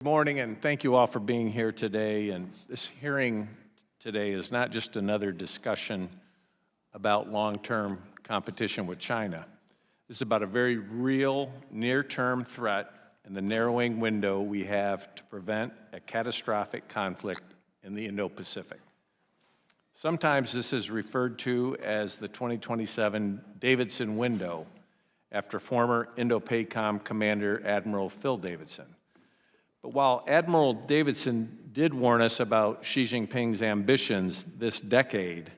Good morning, and thank you all for being here today. And this hearing today is not just another discussion about long-term competition with China. This is about a very real, near-term threat and the narrowing window we have to prevent a catastrophic conflict in the Indo-Pacific. Sometimes this is referred to as the 2027 Davidson window, after former Indo-PACOM Commander Admiral Phil Davidson. But while Admiral Davidson did warn us about Xi Jinping's ambitions this decade,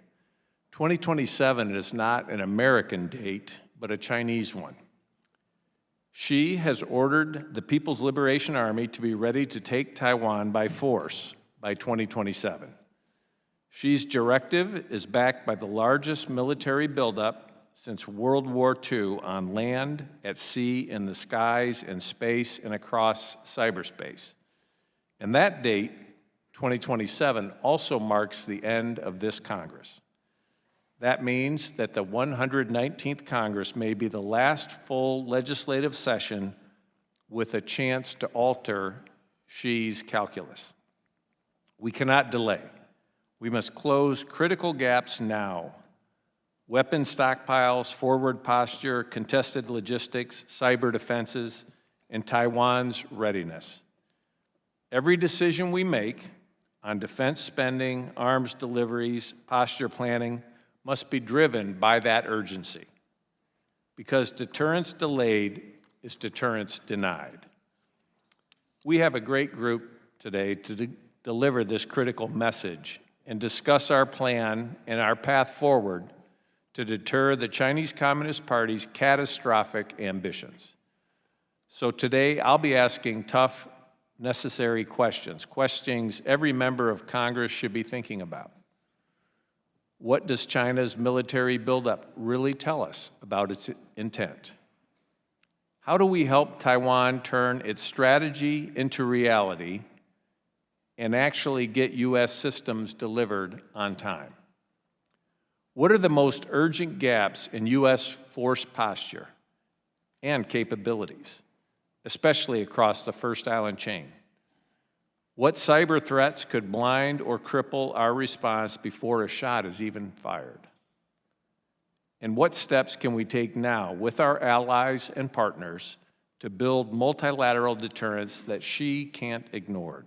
2027 is not an American date, but a Chinese one. Xi has ordered the People's Liberation Army to be ready to take Taiwan by force by 2027. Xi's directive is backed by the largest military buildup since World War II on land, at sea, in the skies, in space, and across cyberspace. And that date, 2027, also marks the end of this Congress. That means that the 119th Congress may be the last full legislative session with a chance to alter Xi's calculus. We cannot delay. We must close critical gaps now. Weapon stockpiles, forward posture, contested logistics, cyber defenses, and Taiwan's readiness. Every decision we make on defense spending, arms deliveries, posture planning must be driven by that urgency, because deterrence delayed is deterrence denied. We have a great group today to deliver this critical message and discuss our plan and our path forward to deter the Chinese Communist Party's catastrophic ambitions. So today, I'll be asking tough, necessary questions every member of Congress should be thinking about. What does China's military buildup really tell us about its intent? How do we help Taiwan turn its strategy into reality and actually get U.S. systems delivered on time? What are the most urgent gaps in U.S. force posture and capabilities, especially across the First Island chain? What cyber threats could blind or cripple our response before a shot is even fired? And what steps can we take now with our allies and partners to build multilateral deterrence that Xi can't ignore?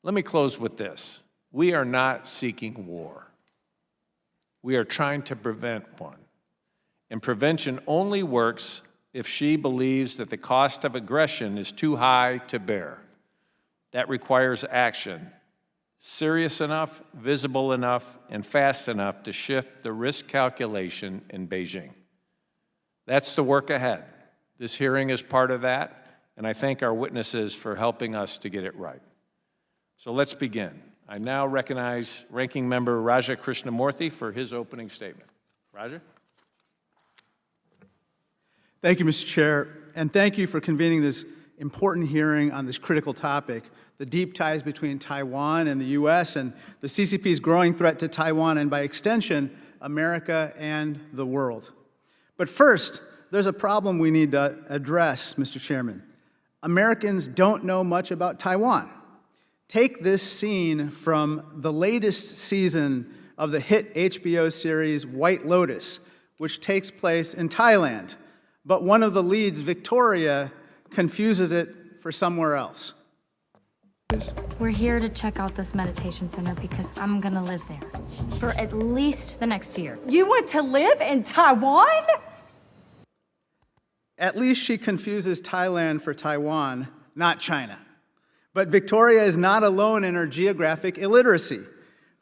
Let me close with this. We are not seeking war. We are trying to prevent one. And prevention only works if Xi believes that the cost of aggression is too high to bear. That requires action, serious enough, visible enough, and fast enough to shift the risk calculation in Beijing. That's the work ahead. This hearing is part of that, and I thank our witnesses for helping us to get it right. So let's begin. I now recognize Ranking Member Raja Krishnamurthy for his opening statement. Raja? Thank you, Mr. Chair, and thank you for convening this important hearing on this critical topic, the deep ties between Taiwan and the U.S. and the CCP's growing threat to Taiwan and, by extension, America and the world. But first, there's a problem we need to address, Mr. Chairman. Americans don't know much about Taiwan. Take this scene from the latest season of the hit HBO series White Lotus, which takes place in Thailand, but one of the leads, Victoria, confuses it for somewhere else. We're here to check out this meditation center because I'm gonna live there for at least the next year. You want to live in Taiwan? At least she confuses Thailand for Taiwan, not China. But Victoria is not alone in her geographic illiteracy.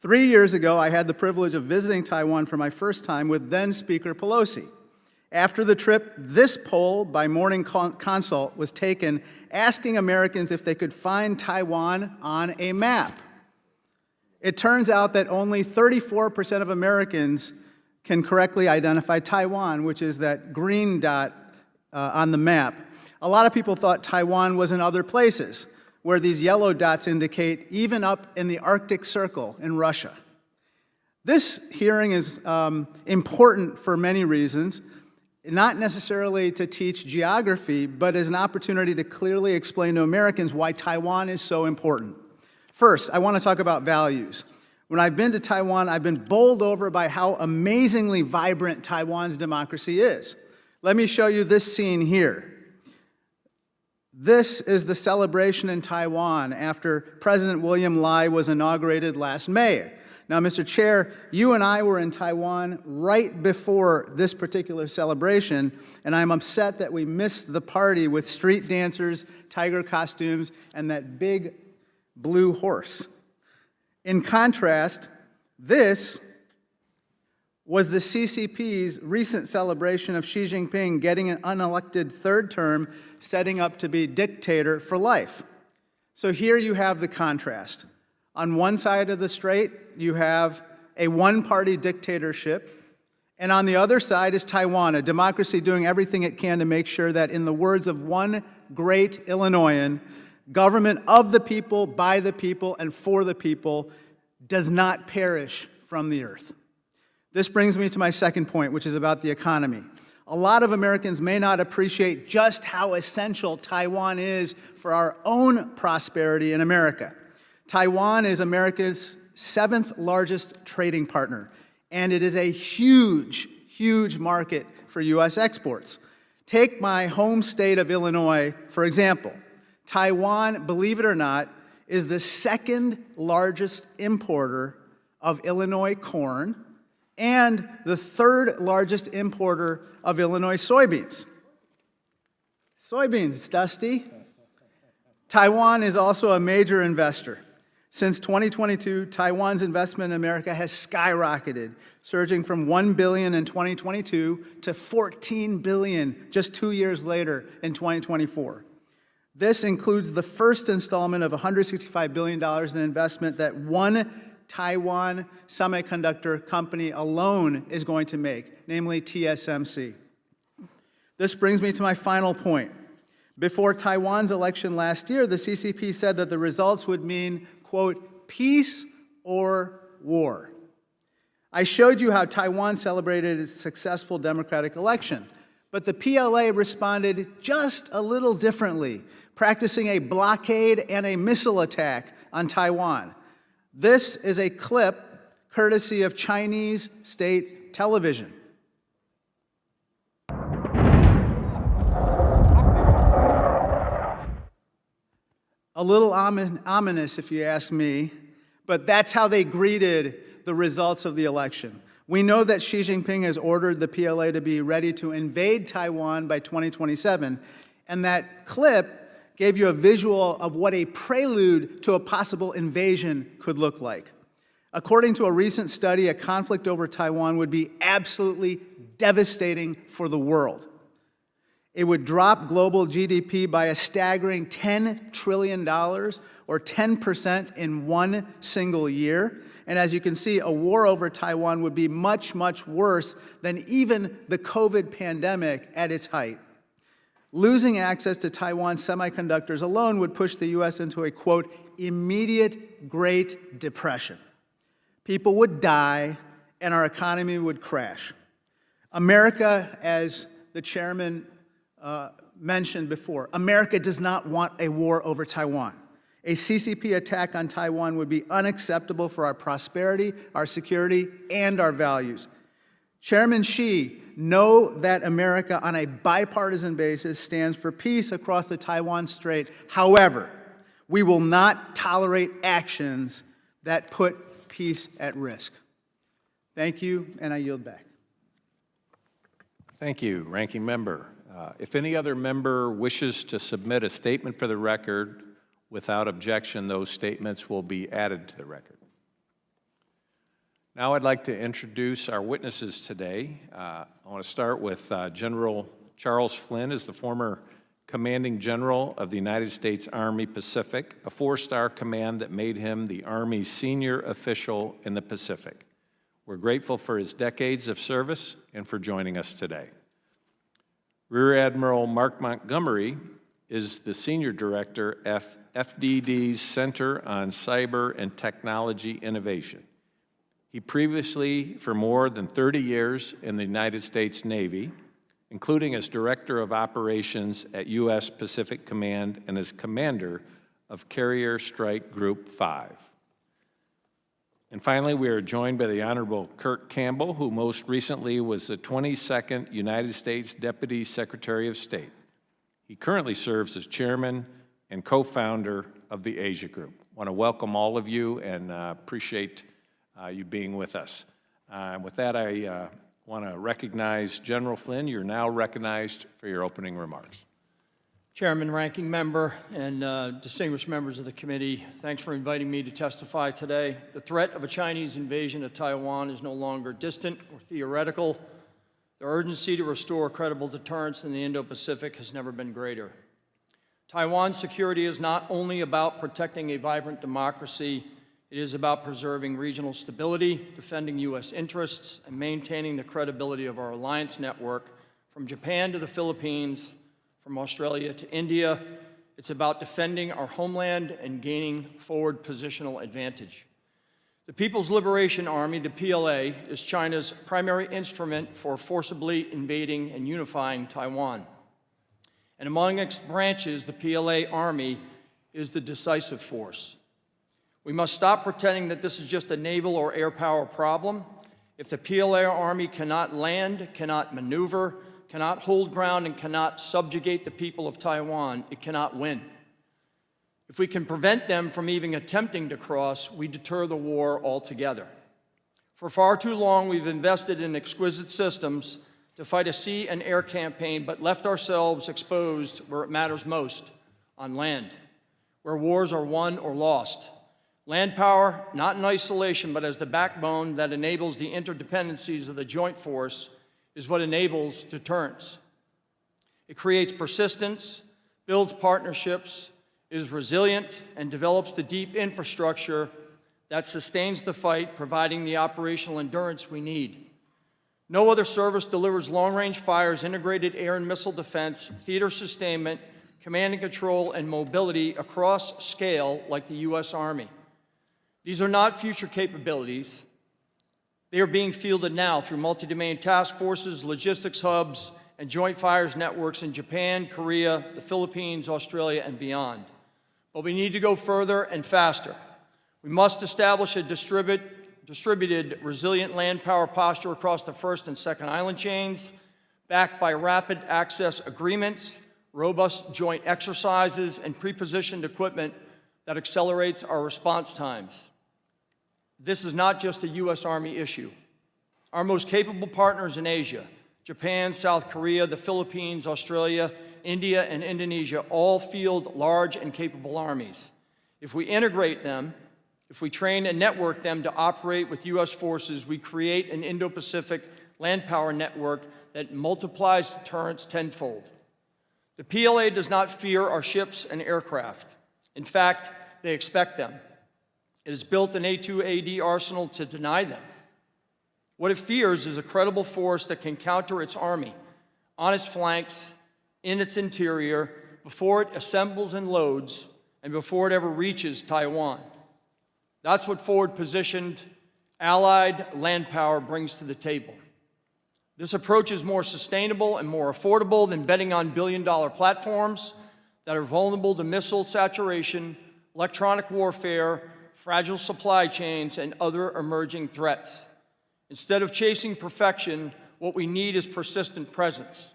3 years ago, I had the privilege of visiting Taiwan for my first time with then Speaker Pelosi. After the trip, this poll by Morning Consult was taken asking Americans if they could find Taiwan on a map. It turns out that only 34% of Americans can correctly identify Taiwan, which is that green dot on the map. A lot of people thought Taiwan was in other places, where these yellow dots indicate even up in the Arctic Circle in Russia. This hearing is important for many reasons. not necessarily to teach geography, but as an opportunity to clearly explain to Americans why Taiwan is so important. First, I want to talk about values. When I've been to Taiwan, I've been bowled over by how amazingly vibrant Taiwan's democracy is. Let me show you this scene here. This is the celebration in Taiwan after President William Lai was inaugurated last May. Now, Mr. Chair, you and I were in Taiwan right before this particular celebration, and I'm upset that we missed the party with street dancers, tiger costumes, and that big blue horse. In contrast, this was the CCP's recent celebration of Xi Jinping getting an unelected third term, setting up to be dictator for life. So here you have the contrast. On one side of the strait, you have a one-party dictatorship, and on the other side is Taiwan, a democracy doing everything it can to make sure that, in the words of one great Illinoisan, government of the people, by the people, and for the people does not perish from the earth. This brings me to my second point, which is about the economy. A lot of Americans may not appreciate just how essential Taiwan is for our own prosperity in America. Taiwan is America's 7th largest trading partner, and it is a huge, huge market for U.S. exports. Take my home state of Illinois, for example. Taiwan, believe it or not, is the 2nd largest importer of Illinois corn and the 3rd largest importer of Illinois soybeans. Soybeans, Dusty. Taiwan is also a major investor. Since 2022, Taiwan's investment in America has skyrocketed, surging from $1 billion in 2022 to $14 billion just 2 years later in 2024. This includes the first installment of $165 billion in investment that one Taiwan semiconductor company alone is going to make, namely TSMC. This brings me to my final point. Before Taiwan's election last year, the CCP said that the results would mean, quote, peace or war. I showed you how Taiwan celebrated its successful democratic election, but the PLA responded just a little differently, practicing a blockade and a missile attack on Taiwan. This is a clip courtesy of Chinese state television. A little ominous, if you ask me, but that's how they greeted the results of the election. We know that Xi Jinping has ordered the PLA to be ready to invade Taiwan by 2027, and that clip gave you a visual of what a prelude to a possible invasion could look like. According to a recent study, a conflict over Taiwan would be absolutely devastating for the world. It would drop global GDP by a staggering $10 trillion, or 10% in one single year. And as you can see, a war over Taiwan would be much, much worse than even the COVID pandemic at its height. Losing access to Taiwan semiconductors alone would push the U.S. into a, quote, immediate Great Depression. People would die, and our economy would crash. America, as the chairman mentioned before, America does not want a war over Taiwan. A CCP attack on Taiwan would be unacceptable for our prosperity, our security, and our values. Chairman Xi, know that America, on a bipartisan basis, stands for peace across the Taiwan Strait. However, we will not tolerate actions that put peace at risk. Thank you, and I yield back. Thank you, Ranking Member. If any other member wishes to submit a statement for the record, without objection, those statements will be added to the record. Now I'd like to introduce our witnesses today. I want to start with General Charles Flynn, is the former Commanding General of the United States Army Pacific, a 4-star command that made him the Army's senior official in the Pacific. We're grateful for his decades of service and for joining us today. Rear Admiral Mark Montgomery is the Senior Director at FDD's Center on Cyber and Technology Innovation. He previously, for more than 30 years in the United States Navy, including as Director of Operations at U.S. Pacific Command and as Commander of Carrier Strike Group 5. And finally, we are joined by the Honorable Kirk Campbell, who most recently was the 22nd United States Deputy Secretary of State. He currently serves as Chairman and co-founder of the Asia Group. I want to welcome all of you and appreciate you being with us. With that, I want to recognize General Flynn. You're now recognized for your opening remarks. Chairman, Ranking Member, and distinguished members of the committee, thanks for inviting me to testify today. The threat of a Chinese invasion of Taiwan is no longer distant or theoretical. The urgency to restore credible deterrence in the Indo-Pacific has never been greater. Taiwan's security is not only about protecting a vibrant democracy, it is about preserving regional stability, defending U.S. interests, and maintaining the credibility of our alliance network from Japan to the Philippines, from Australia to India. It's about defending our homeland and gaining forward positional advantage. The People's Liberation Army, the PLA, is China's primary instrument for forcibly invading and unifying Taiwan. And among its branches, the PLA Army is the decisive force. We must stop pretending that this is just a naval or air power problem. If the PLA Army cannot land, cannot maneuver, cannot hold ground, and cannot subjugate the people of Taiwan, it cannot win. If we can prevent them from even attempting to cross, we deter the war altogether. For far too long, we've invested in exquisite systems to fight a sea and air campaign, but left ourselves exposed where it matters most, on land, where wars are won or lost. Land power, not in isolation, but as the backbone that enables the interdependencies of the joint force, is what enables deterrence. It creates persistence, builds partnerships, is resilient, and develops the deep infrastructure that sustains the fight, providing the operational endurance we need. No other service delivers long-range fires, integrated air and missile defense, theater sustainment, command and control, and mobility across scale like the U.S. Army. These are not future capabilities. They are being fielded now through multi-domain task forces, logistics hubs, and joint fires networks in Japan, Korea, the Philippines, Australia, and beyond. But we need to go further and faster. We must establish a distributed, resilient land power posture across the first and second island chains, backed by rapid access agreements, robust joint exercises, and pre-positioned equipment that accelerates our response times. This is not just a U.S. Army issue. Our most capable partners in Asia, Japan, South Korea, the Philippines, Australia, India, and Indonesia, all field large and capable armies. If we integrate them, if we train and network them to operate with U.S. forces, we create an Indo-Pacific land power network that multiplies deterrence tenfold. The PLA does not fear our ships and aircraft. In fact, they expect them. It has built an A2AD arsenal to deny them. What it fears is a credible force that can counter its army on its flanks, in its interior, before it assembles and loads, and before it ever reaches Taiwan. That's what forward-positioned, allied land power brings to the table. This approach is more sustainable and more affordable than betting on billion-dollar platforms that are vulnerable to missile saturation, electronic warfare, fragile supply chains, and other emerging threats. Instead of chasing perfection, what we need is persistent presence.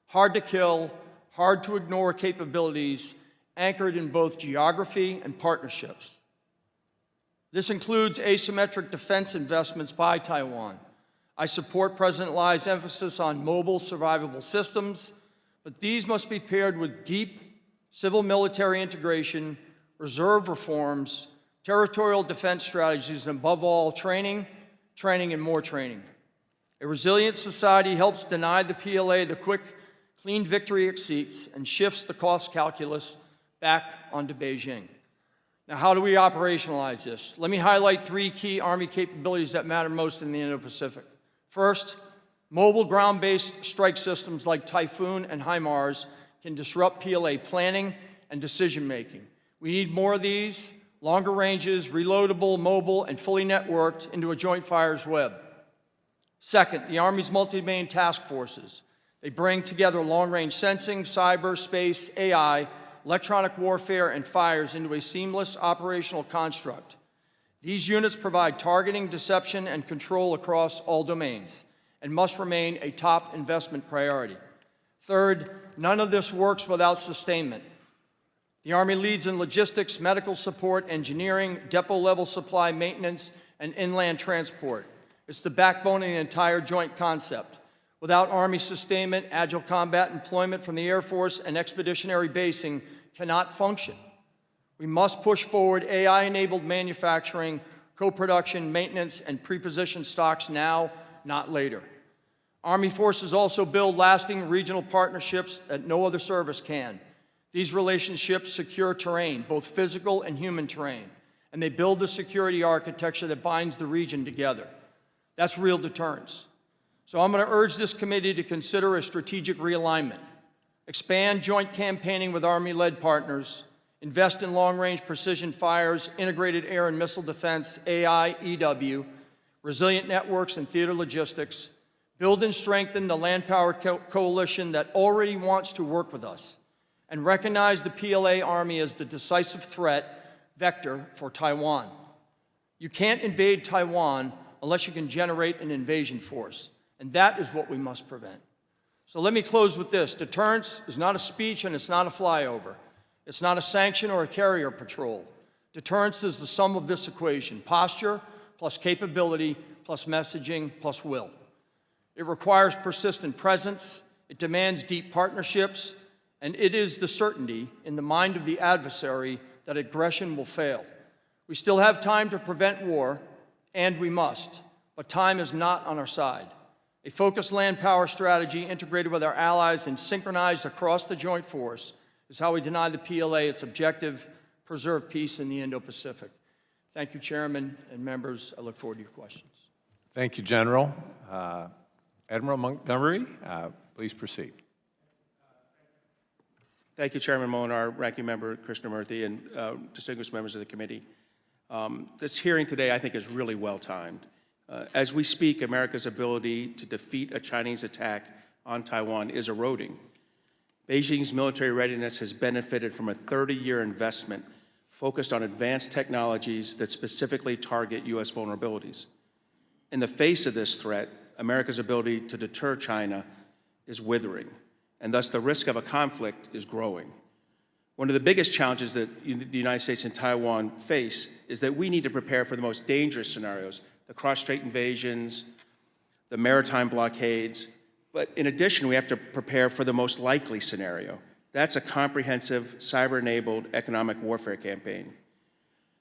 Hard to kill, hard to ignore capabilities anchored in both geography and partnerships. This includes asymmetric defense investments by Taiwan. I support President Lai's emphasis on mobile survivable systems, but these must be paired with deep civil-military integration, reserve reforms, territorial defense strategies, and above all, training, and more training. A resilient society helps deny the PLA the quick, clean victory it seeks and shifts the cost calculus back onto Beijing. Now, how do we operationalize this? Let me highlight 3 key Army capabilities that matter most in the Indo-Pacific. First, mobile ground-based strike systems like Typhoon and HIMARS can disrupt PLA planning and decision-making. We need more of these, longer ranges, reloadable, mobile, and fully networked into a joint fires web. Second, the Army's multi-domain task forces. They bring together long-range sensing, cyber, space, AI, electronic warfare, and fires into a seamless operational construct. These units provide targeting, deception, and control across all domains and must remain a top investment priority. Third, none of this works without sustainment. The Army leads in logistics, medical support, engineering, depot-level supply, maintenance, and inland transport. It's the backbone of the entire joint concept. Without Army sustainment, agile combat employment from the Air Force and expeditionary basing cannot function. We must push forward AI-enabled manufacturing, co-production, maintenance, and pre-positioned stocks now, not later. Army forces also build lasting regional partnerships that no other service can. These relationships secure terrain, both physical and human terrain, and they build the security architecture that binds the region together. That's real deterrence. So I'm going to urge this committee to consider a strategic realignment, expand joint campaigning with Army-led partners, invest in long-range precision fires, integrated air and missile defense, AI, EW, resilient networks and theater logistics, build and strengthen the land power coalition that already wants to work with us, and recognize the PLA Army as the decisive threat vector for Taiwan. You can't invade Taiwan unless you can generate an invasion force, and that is what we must prevent. So let me close with this. Deterrence is not a speech and it's not a flyover. It's not a sanction or a carrier patrol. Deterrence is the sum of this equation: posture plus capability plus messaging plus will. It requires persistent presence, it demands deep partnerships, and it is the certainty in the mind of the adversary that aggression will fail. We still have time to prevent war, and we must, but time is not on our side. A focused land power strategy integrated with our allies and synchronized across the joint force is how we deny the PLA its objective: preserve peace in the Indo-Pacific. Thank you, Chairman and members. I look forward to your questions. Thank you, General. Admiral Montgomery, please proceed. Thank you, Chairman Molinar, Ranking Member Krishnamurthy, and distinguished members of the committee. This hearing today, I think, is really well-timed. As we speak, America's ability to defeat a Chinese attack on Taiwan is eroding. Beijing's military readiness has benefited from a 30-year investment focused on advanced technologies that specifically target U.S. vulnerabilities. In the face of this threat, America's ability to deter China is withering, and thus the risk of a conflict is growing. One of the biggest challenges that the United States and Taiwan face is that we need to prepare for the most dangerous scenarios: the cross-strait invasions, the maritime blockades. But in addition, we have to prepare for the most likely scenario. That's a comprehensive, cyber-enabled economic warfare campaign.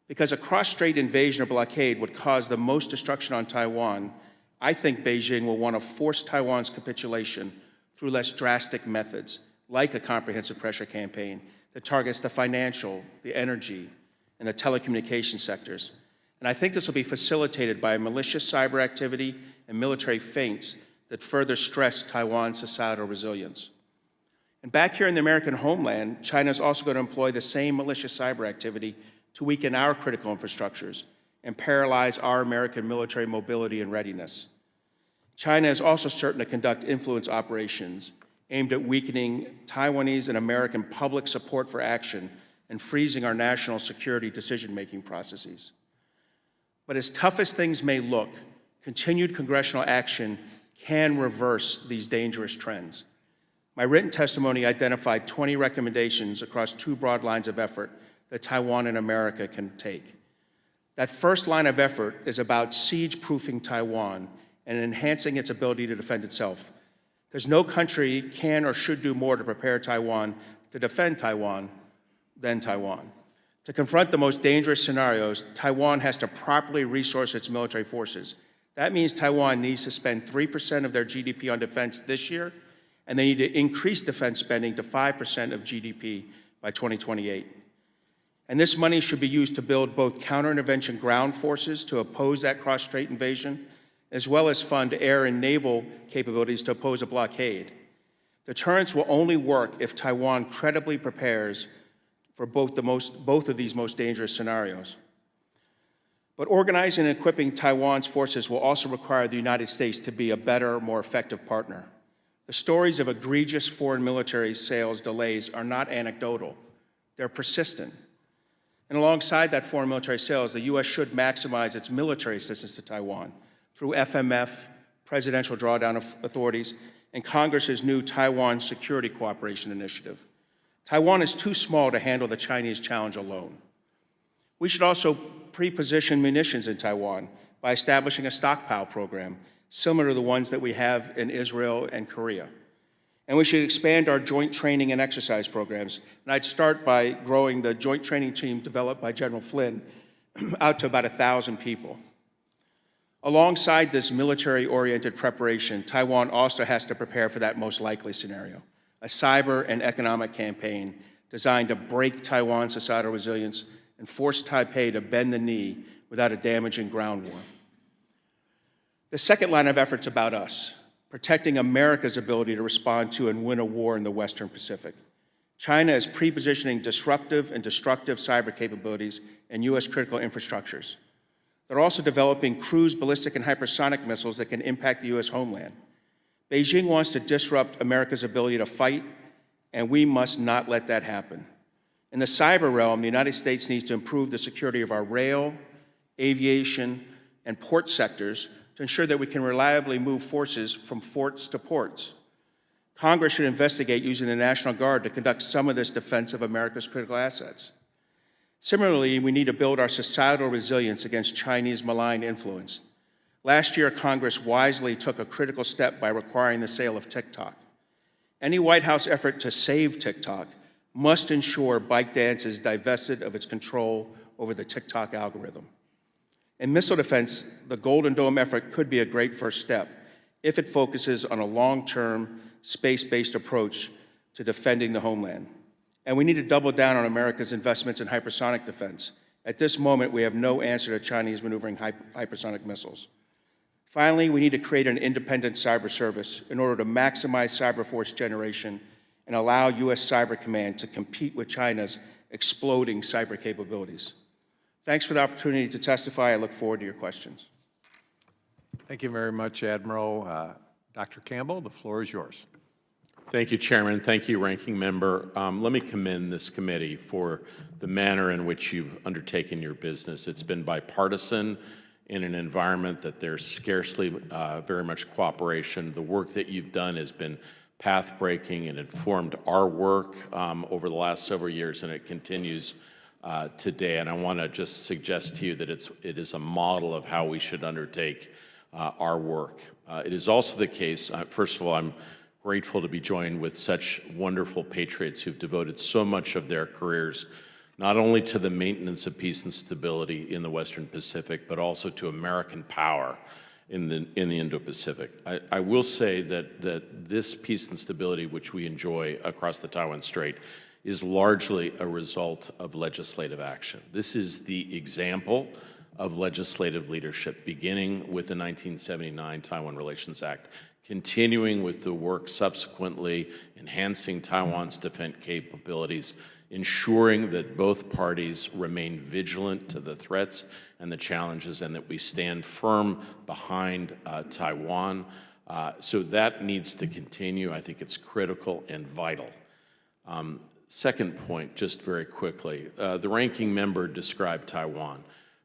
Because a cross-strait invasion or blockade would cause the most destruction on Taiwan, I think Beijing will want to force Taiwan's capitulation through less drastic methods, like a comprehensive pressure campaign that targets the financial, the energy, and the telecommunication sectors. And I think this will be facilitated by malicious cyber activity and military feints that further stress Taiwan's societal resilience. And back here in the American homeland, China is also going to employ the same malicious cyber activity to weaken our critical infrastructures and paralyze our American military mobility and readiness. China is also certain to conduct influence operations aimed at weakening Taiwanese and American public support for action and freezing our national security decision-making processes. But as tough as things may look, continued congressional action can reverse these dangerous trends. My written testimony identified 20 recommendations across two broad lines of effort that Taiwan and America can take. That first line of effort is about siege-proofing Taiwan and enhancing its ability to defend itself, because no country can or should do more to prepare Taiwan to defend Taiwan than Taiwan. To confront the most dangerous scenarios, Taiwan has to properly resource its military forces. That means Taiwan needs to spend 3% of their GDP on defense this year, and they need to increase defense spending to 5% of GDP by 2028. And this money should be used to build both counter-intervention ground forces to oppose that cross-strait invasion, as well as fund air and naval capabilities to oppose a blockade. Deterrence will only work if Taiwan credibly prepares for both of these most dangerous scenarios. But organizing and equipping Taiwan's forces will also require the United States to be a better, more effective partner. The stories of egregious foreign military sales delays are not anecdotal. They're persistent. And alongside that foreign military sales, the U.S. should maximize its military assistance to Taiwan through FMF, Presidential Drawdown Authorities, and Congress's new Taiwan Security Cooperation Initiative. Taiwan is too small to handle the Chinese challenge alone. We should also pre-position munitions in Taiwan by establishing a stockpile program similar to the ones that we have in Israel and Korea. And we should expand our joint training and exercise programs. And I'd start by growing the joint training team developed by General Flynn out to about 1,000 people. Alongside this military-oriented preparation, Taiwan also has to prepare for that most likely scenario, a cyber and economic campaign designed to break Taiwan's societal resilience and force Taipei to bend the knee without a damaging ground war. The second line of effort is about us, protecting America's ability to respond to and win a war in the Western Pacific. China is pre-positioning disruptive and destructive cyber capabilities in U.S. critical infrastructures. They're also developing cruise ballistic and hypersonic missiles that can impact the U.S. homeland. Beijing wants to disrupt America's ability to fight, and we must not let that happen. In the cyber realm, the United States needs to improve the security of our rail, aviation, and port sectors to ensure that we can reliably move forces from forts to ports. Congress should investigate using the National Guard to conduct some of this defense of America's critical assets. Similarly, we need to build our societal resilience against Chinese malign influence. Last year, Congress wisely took a critical step by requiring the sale of TikTok. Any White House effort to save TikTok must ensure ByteDance is divested of its control over the TikTok algorithm. In missile defense, the Golden Dome effort could be a great first step if it focuses on a long-term, space-based approach to defending the homeland. And we need to double down on America's investments in hypersonic defense. At this moment, we have no answer to Chinese maneuvering hypersonic missiles. Finally, we need to create an independent cyber service in order to maximize cyber force generation and allow U.S. Cyber Command to compete with China's exploding cyber capabilities. Thanks for the opportunity to testify. I look forward to your questions. Thank you very much, Admiral. Dr. Campbell, the floor is yours. Thank you, Chairman. Thank you, Ranking Member. Let me commend this committee for the manner in which you've undertaken your business. It's been bipartisan in an environment that there's scarcely very much cooperation. The work that you've done has been path-breaking and informed our work over the last several years, and it continues today. And I want to just suggest to you that it is a model of how we should undertake our work. It is also the case, first of all, I'm grateful to be joined with such wonderful patriots who've devoted so much of their careers not only to the maintenance of peace and stability in the Western Pacific, but also to American power in the Indo-Pacific. I will say that this peace and stability which we enjoy across the Taiwan Strait is largely a result of legislative action. This is the example of legislative leadership, beginning with the 1979 Taiwan Relations Act, continuing with the work subsequently, enhancing Taiwan's defense capabilities, ensuring that both parties remain vigilant to the threats and the challenges, and that we stand firm behind Taiwan. So that needs to continue. I think it's critical and vital. Second point, just very quickly, the ranking member described Taiwan.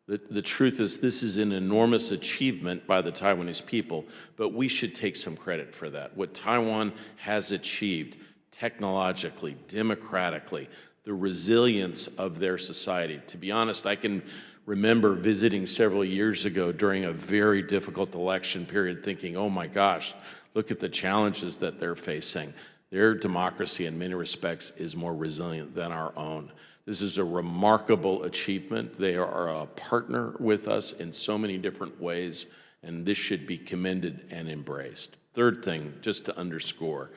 The truth is this is an enormous achievement by the Taiwanese people, but we should take some credit for that. What Taiwan has achieved technologically, democratically, the resilience of their society. To be honest, I can remember visiting several years ago during a very difficult election period thinking, oh my gosh, look at the challenges that they're facing. Their democracy in many respects is more resilient than our own. This is a remarkable achievement. They are a partner with us in so many different ways, and this should be commended and embraced. Third thing, just to underscore,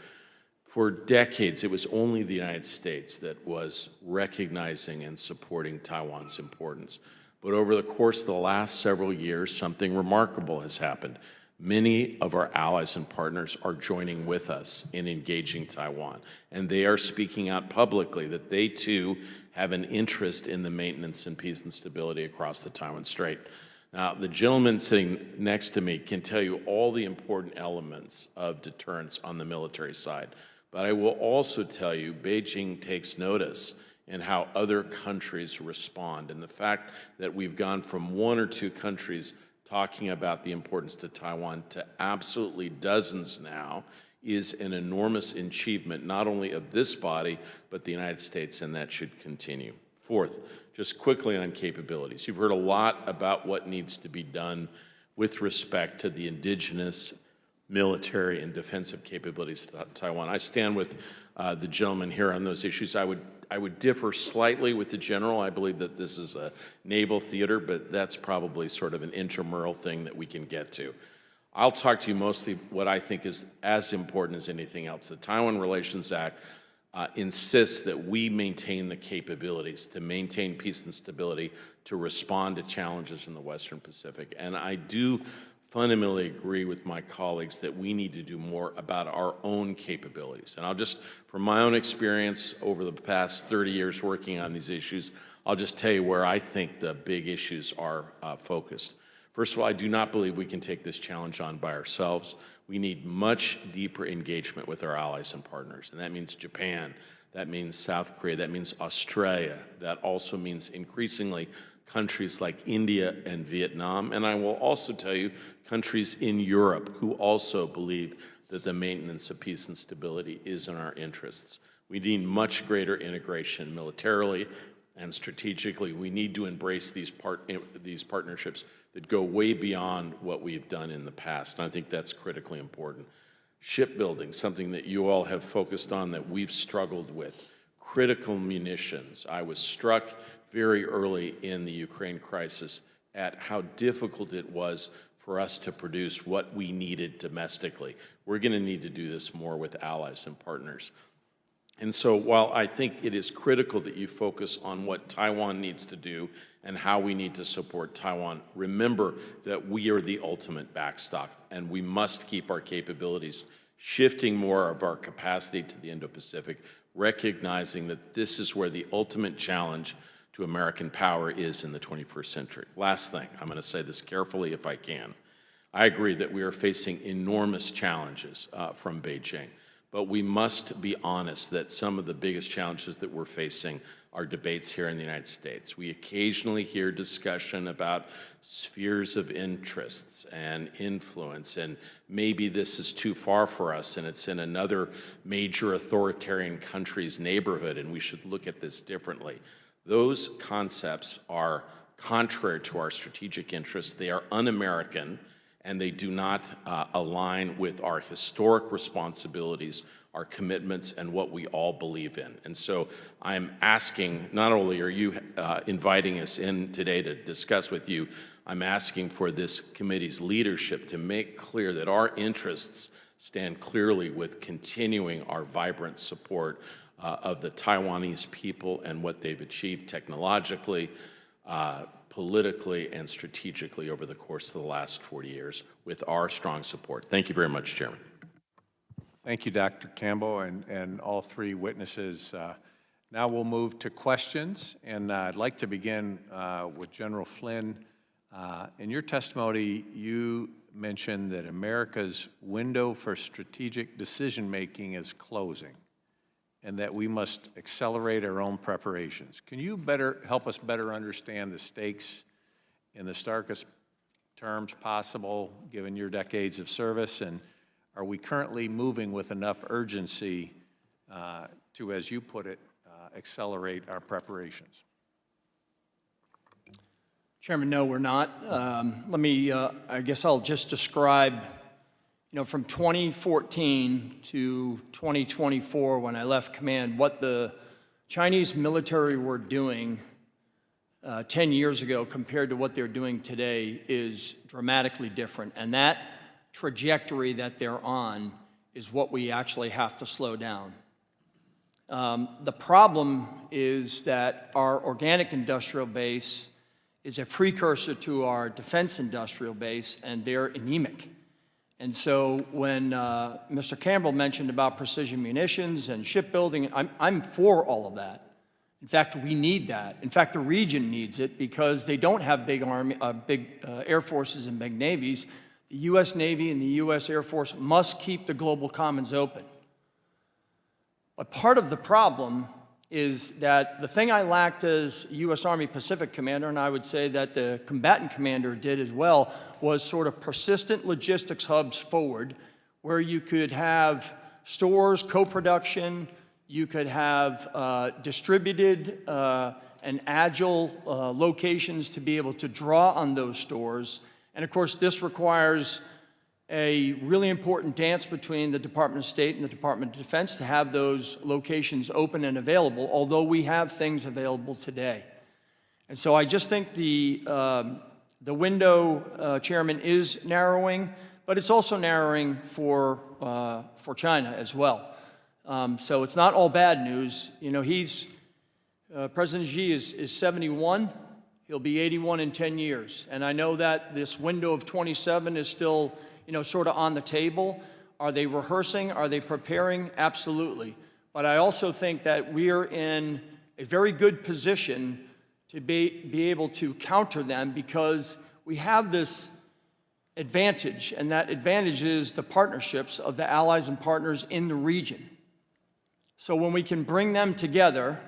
for decades, it was only the United States that was recognizing and supporting Taiwan's importance. But over the course of the last several years, something remarkable has happened. Many of our allies and partners are joining with us in engaging Taiwan, and they are speaking out publicly that they too have an interest in the maintenance and peace and stability across the Taiwan Strait. Now, the gentleman sitting next to me can tell you all the important elements of deterrence on the military side. But I will also tell you, Beijing takes notice in how other countries respond. And the fact that we've gone from 1 or 2 countries talking about the importance to Taiwan to absolutely dozens now is an enormous achievement, not only of this body, but the United States, and that should continue. Fourth, just quickly on capabilities. You've heard a lot about what needs to be done with respect to the indigenous military and defensive capabilities of Taiwan. I stand with the gentleman here on those issues. I would differ slightly with the general. I believe that this is a naval theater, but that's probably sort of an intramural thing that we can get to. I'll talk to you mostly what I think is as important as anything else. The Taiwan Relations Act insists that we maintain the capabilities to maintain peace and stability, to respond to challenges in the Western Pacific. And I do fundamentally agree with my colleagues that we need to do more about our own capabilities. And I'll just, from my own experience over the past 30 years working on these issues, I'll just tell you where I think the big issues are focused. First of all, I do not believe we can take this challenge on by ourselves. We need much deeper engagement with our allies and partners, and that means Japan, that means South Korea, that means Australia, that also means increasingly countries like India and Vietnam, and I will also tell you countries in Europe who also believe that the maintenance of peace and stability is in our interests. We need much greater integration militarily and strategically. We need to embrace these partnerships that go way beyond what we've done in the past, and I think that's critically important. Shipbuilding, something that you all have focused on that we've struggled with. Critical munitions. I was struck very early in the Ukraine crisis at how difficult it was for us to produce what we needed domestically. We're going to need to do this more with allies and partners. And so while I think it is critical that you focus on what Taiwan needs to do and how we need to support Taiwan, remember that we are the ultimate backstop, and we must keep our capabilities shifting more of our capacity to the Indo-Pacific, recognizing that this is where the ultimate challenge to American power is in the 21st century. Last thing, I'm going to say this carefully if I can. I agree that we are facing enormous challenges from Beijing, but we must be honest that some of the biggest challenges that we're facing are debates here in the United States. We occasionally hear discussion about spheres of interests and influence, and maybe this is too far for us and it's in another major authoritarian country's neighborhood and we should look at this differently. Those concepts are contrary to our strategic interests. They are un-American, and they do not align with our historic responsibilities, our commitments, and what we all believe in. And so I'm asking, not only are you inviting us in today to discuss with you, I'm asking for this committee's leadership to make clear that our interests stand clearly with continuing our vibrant support of the Taiwanese people and what they've achieved technologically, politically, and strategically over the course of the last 40 years with our strong support. Thank you very much, Chairman. Thank you, Dr. Campbell, and all three witnesses. Now we'll move to questions, and I'd like to begin with General Flynn. In your testimony, you mentioned that America's window for strategic decision-making is closing, and that we must accelerate our own preparations. Can you help us better understand the stakes in the starkest terms possible, given your decades of service, and are we currently moving with enough urgency to, as you put it, accelerate our preparations? Chairman, no, we're not. Let me, I guess I'll just describe, from 2014 to 2024, when I left command, what the Chinese military were doing 10 years ago compared to what they're doing today is dramatically different. And that trajectory that they're on is what we actually have to slow down. The problem is that our organic industrial base is a precursor to our defense industrial base, and they're anemic. And so when Mr. Campbell mentioned about precision munitions and shipbuilding, I'm for all of that. In fact, we need that. In fact, the region needs it because they don't have big air forces and big navies. The U.S. Navy and the U.S. Air Force must keep the global commons open. But part of the problem is that the thing I lacked as U.S. Army Pacific Commander, and I would say that the combatant commander did as well, was sort of persistent logistics hubs forward, where you could have stores, co-production, you could have distributed and agile locations to be able to draw on those stores. And of course, this requires a really important dance between the Department of State and the Department of Defense to have those locations open and available, although we have things available today. And so I just think the window, Chairman, is narrowing, but it's also narrowing for China as well. So it's not all bad news. You know, President Xi is 71. He'll be 81 in 10 years. And I know that this window of 27 is still, you know, sort of on the table. Are they rehearsing? Are they preparing? Absolutely. But I also think that we're in a very good position to be able to counter them because we have this advantage, and that advantage is the partnerships of the allies and partners in the region. So when we can bring them together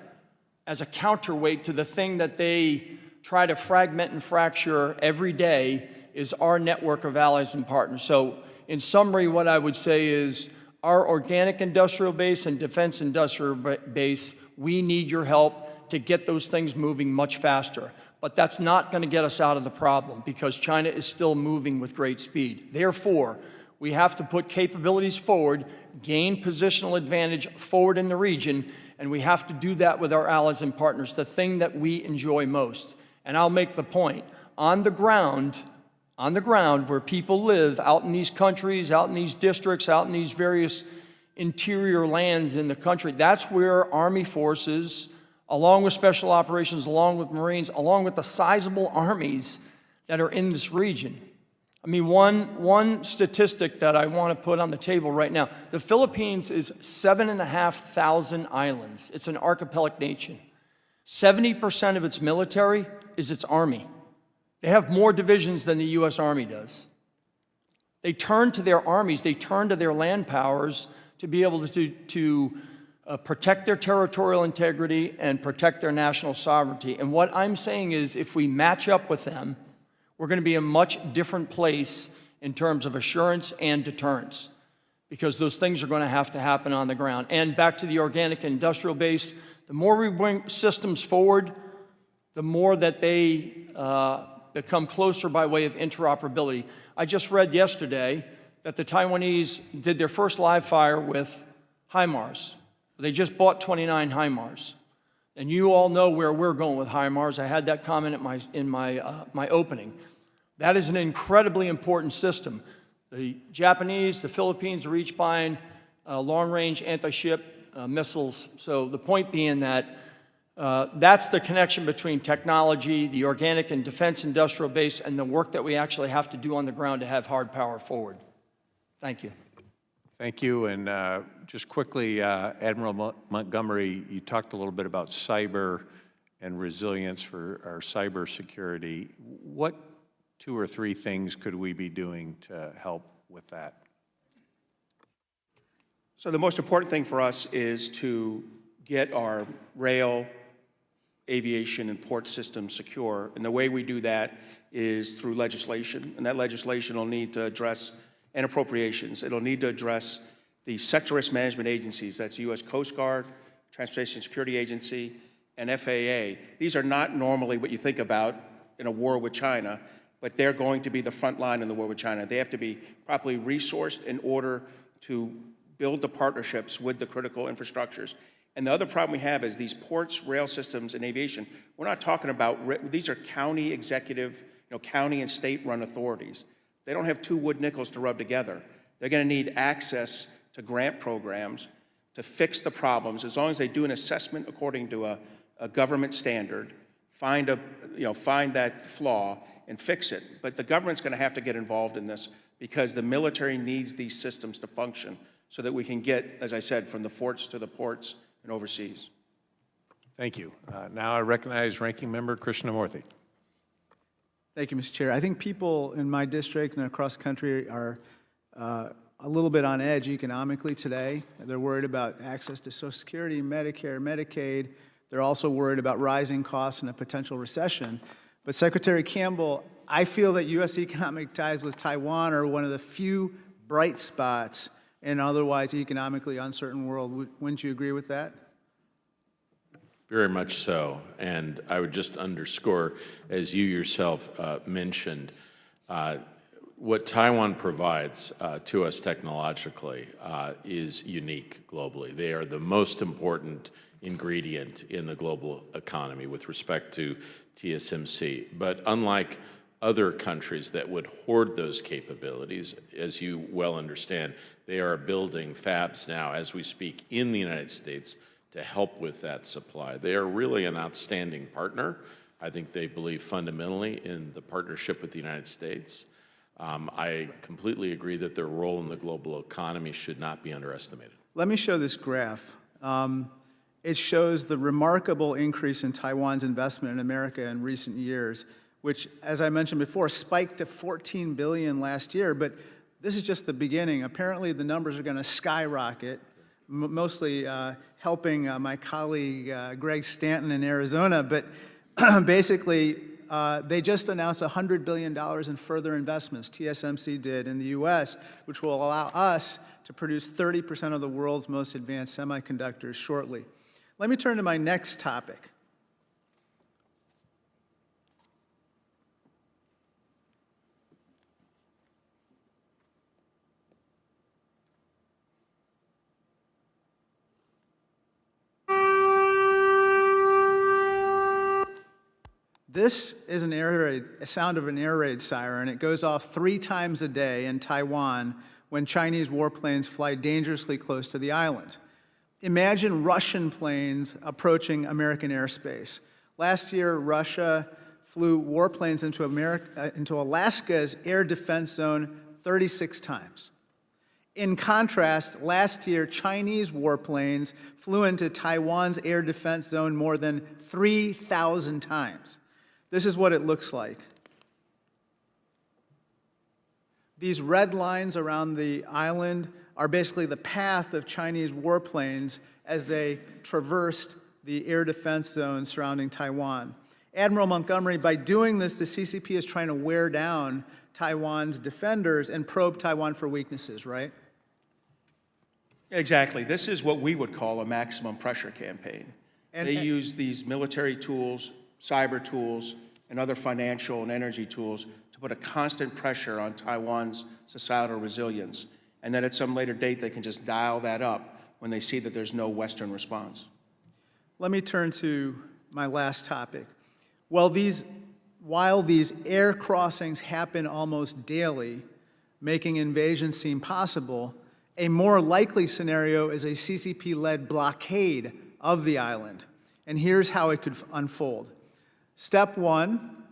as a counterweight to the thing that they try to fragment and fracture every day is our network of allies and partners. So in summary, what I would say is our organic industrial base and defense industrial base, we need your help to get those things moving much faster. But that's not going to get us out of the problem because China is still moving with great speed. Therefore, we have to put capabilities forward, gain positional advantage forward in the region, and we have to do that with our allies and partners, the thing that we enjoy most. And I'll make the point, on the ground where people live, out in these countries, out in these districts, out in these various interior lands in the country, that's where Army forces, along with special operations, along with Marines, along with the sizable armies that are in this region. I mean, one statistic that I want to put on the table right now, the Philippines is 7,500 islands. It's an archipelagic nation. 70% of its military is its army. They have more divisions than the U.S. Army does. They turn to their armies, they turn to their land powers to be able to protect their territorial integrity and protect their national sovereignty. And what I'm saying is if we match up with them, we're going to be in a much different place in terms of assurance and deterrence because those things are going to have to happen on the ground. And back to the organic industrial base, the more we bring systems forward, the more that they become closer by way of interoperability. I just read yesterday that the Taiwanese did their first live fire with HIMARS. They just bought 29 HIMARS. And you all know where we're going with HIMARS. I had that comment in my opening. That is an incredibly important system. The Japanese, the Philippines are each buying long-range anti-ship missiles. So the point being that that's the connection between technology, the organic and defense industrial base, and the work that we actually have to do on the ground to have hard power forward. Thank you. Thank you. And just quickly, Admiral Montgomery, you talked a little bit about cyber and resilience for our cyber security. What 2 or 3 things could we be doing to help with that? So the most important thing for us is to get our rail, aviation, and port systems secure. And the way we do that is through legislation. And that legislation will need to address and appropriations. It'll need to address the sector risk management agencies. That's U.S. Coast Guard, Transportation Security Agency, and FAA. These are not normally what you think about in a war with China, but they're going to be the front line in the war with China. They have to be properly resourced in order to build the partnerships with the critical infrastructures. And the other problem we have is these ports, rail systems, and aviation, we're not talking about, these are county executive, county and state-run authorities. They don't have 2 wood nickels to rub together. They're going to need access to grant programs to fix the problems. As long as they do an assessment according to a government standard, find that flaw and fix it. But the government's going to have to get involved in this because the military needs these systems to function so that we can get, as I said, from the forts to the ports and overseas. Thank you. Now I recognize Ranking Member Krishnamurthy. Thank you, Mr. Chair. I think people in my district and across the country are a little bit on edge economically today. They're worried about access to Social Security, Medicare, Medicaid. They're also worried about rising costs and a potential recession. But Secretary Campbell, I feel that U.S. economic ties with Taiwan are one of the few bright spots in an otherwise economically uncertain world. Wouldn't you agree with that? Very much so. And I would just underscore, as you yourself mentioned, what Taiwan provides to us technologically is unique globally. They are the most important ingredient in the global economy with respect to TSMC. But unlike other countries that would hoard those capabilities, as you well understand, they are building fabs now as we speak in the United States to help with that supply. They are really an outstanding partner. I think they believe fundamentally in the partnership with the United States. I completely agree that their role in the global economy should not be underestimated. Let me show this graph. It shows the remarkable increase in Taiwan's investment in America in recent years, which, as I mentioned before, spiked to $14 billion last year, but this is just the beginning. Apparently, the numbers are going to skyrocket, mostly helping my colleague Greg Stanton in Arizona, but basically, they just announced $100 billion in further investments, TSMC did, in the U.S., which will allow us to produce 30% of the world's most advanced semiconductors shortly. Let me turn to my next topic. This is a sound of an air raid siren. It goes off 3 times a day in Taiwan when Chinese warplanes fly dangerously close to the island. Imagine Russian planes approaching American airspace. Last year, Russia flew warplanes into Alaska's air defense zone 36 times. In contrast, last year, Chinese warplanes flew into Taiwan's air defense zone more than 3,000 times. This is what it looks like. These red lines around the island are basically the path of Chinese warplanes as they traversed the air defense zone surrounding Taiwan. Admiral Montgomery, by doing this, the CCP is trying to wear down Taiwan's defenders and probe Taiwan for weaknesses, right? Exactly. This is what we would call a maximum pressure campaign. They use these military tools, cyber tools, and other financial and energy tools to put a constant pressure on Taiwan's societal resilience. And then at some later date, they can just dial that up when they see that there's no Western response. Let me turn to my last topic. While these air crossings happen almost daily, making invasion seem possible, a more likely scenario is a CCP-led blockade of the island. And here's how it could unfold. Step 1,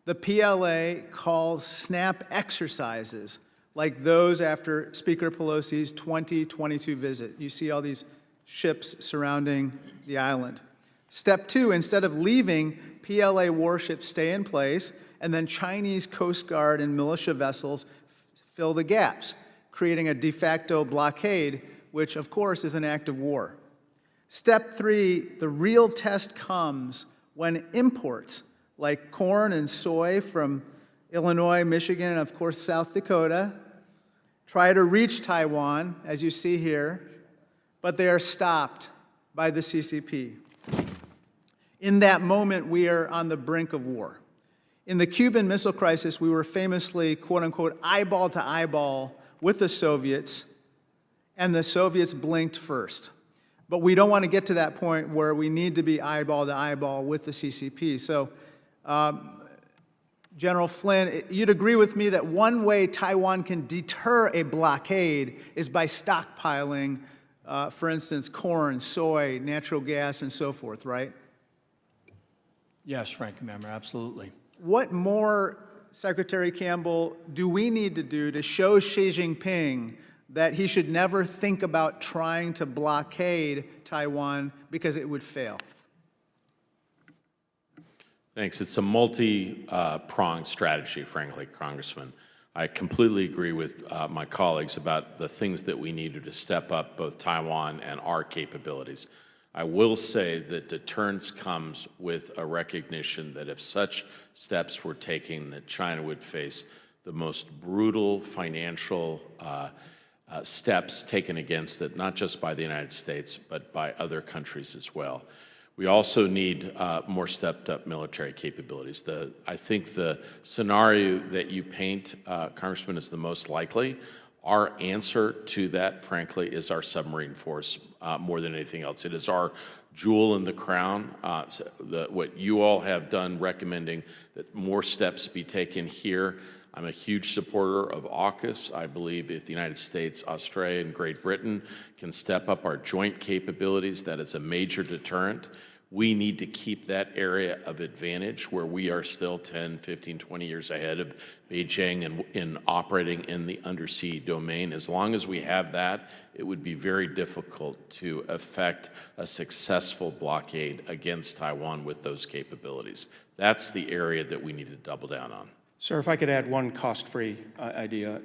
the PLA calls snap exercises like those after Speaker Pelosi's 2022 visit. You see all these ships surrounding the island. Step 2, instead of leaving, PLA warships stay in place, and then Chinese Coast Guard and militia vessels fill the gaps, creating a de facto blockade, which of course is an act of war. Step 3, the real test comes when imports like corn and soy from Illinois, Michigan, and of course South Dakota try to reach Taiwan, as you see here, but they are stopped by the CCP. In that moment, we are on the brink of war. In the Cuban Missile Crisis, we were famously, quote unquote, eyeball to eyeball with the Soviets, and the Soviets blinked first. But we don't want to get to that point where we need to be eyeball to eyeball with the CCP. So, General Flynn, you'd agree with me that one way Taiwan can deter a blockade is by stockpiling, for instance, corn, soy, natural gas, and so forth, right? Yes, Ranking Member, absolutely. What more, Secretary Campbell, do we need to do to show Xi Jinping that he should never think about trying to blockade Taiwan because it would fail? Thanks. It's a multi-pronged strategy, frankly, Congressman. I completely agree with my colleagues about the things that we need to step up both Taiwan and our capabilities. I will say that deterrence comes with a recognition that if such steps were taken, that China would face the most brutal financial steps taken against it, not just by the United States, but by other countries as well. We also need more stepped-up military capabilities. I think the scenario that you paint, Congressman, is the most likely. Our answer to that, frankly, is our submarine force more than anything else. It is our jewel in the crown. What you all have done recommending that more steps be taken here. I'm a huge supporter of AUKUS. I believe if the United States, Australia, and Great Britain can step up our joint capabilities, that is a major deterrent. We need to keep that area of advantage where we are still 10, 15, 20 years ahead of Beijing and in operating in the undersea domain. As long as we have that, it would be very difficult to effect a successful blockade against Taiwan with those capabilities. That's the area that we need to double down on. Sir, if I could add one cost-free idea,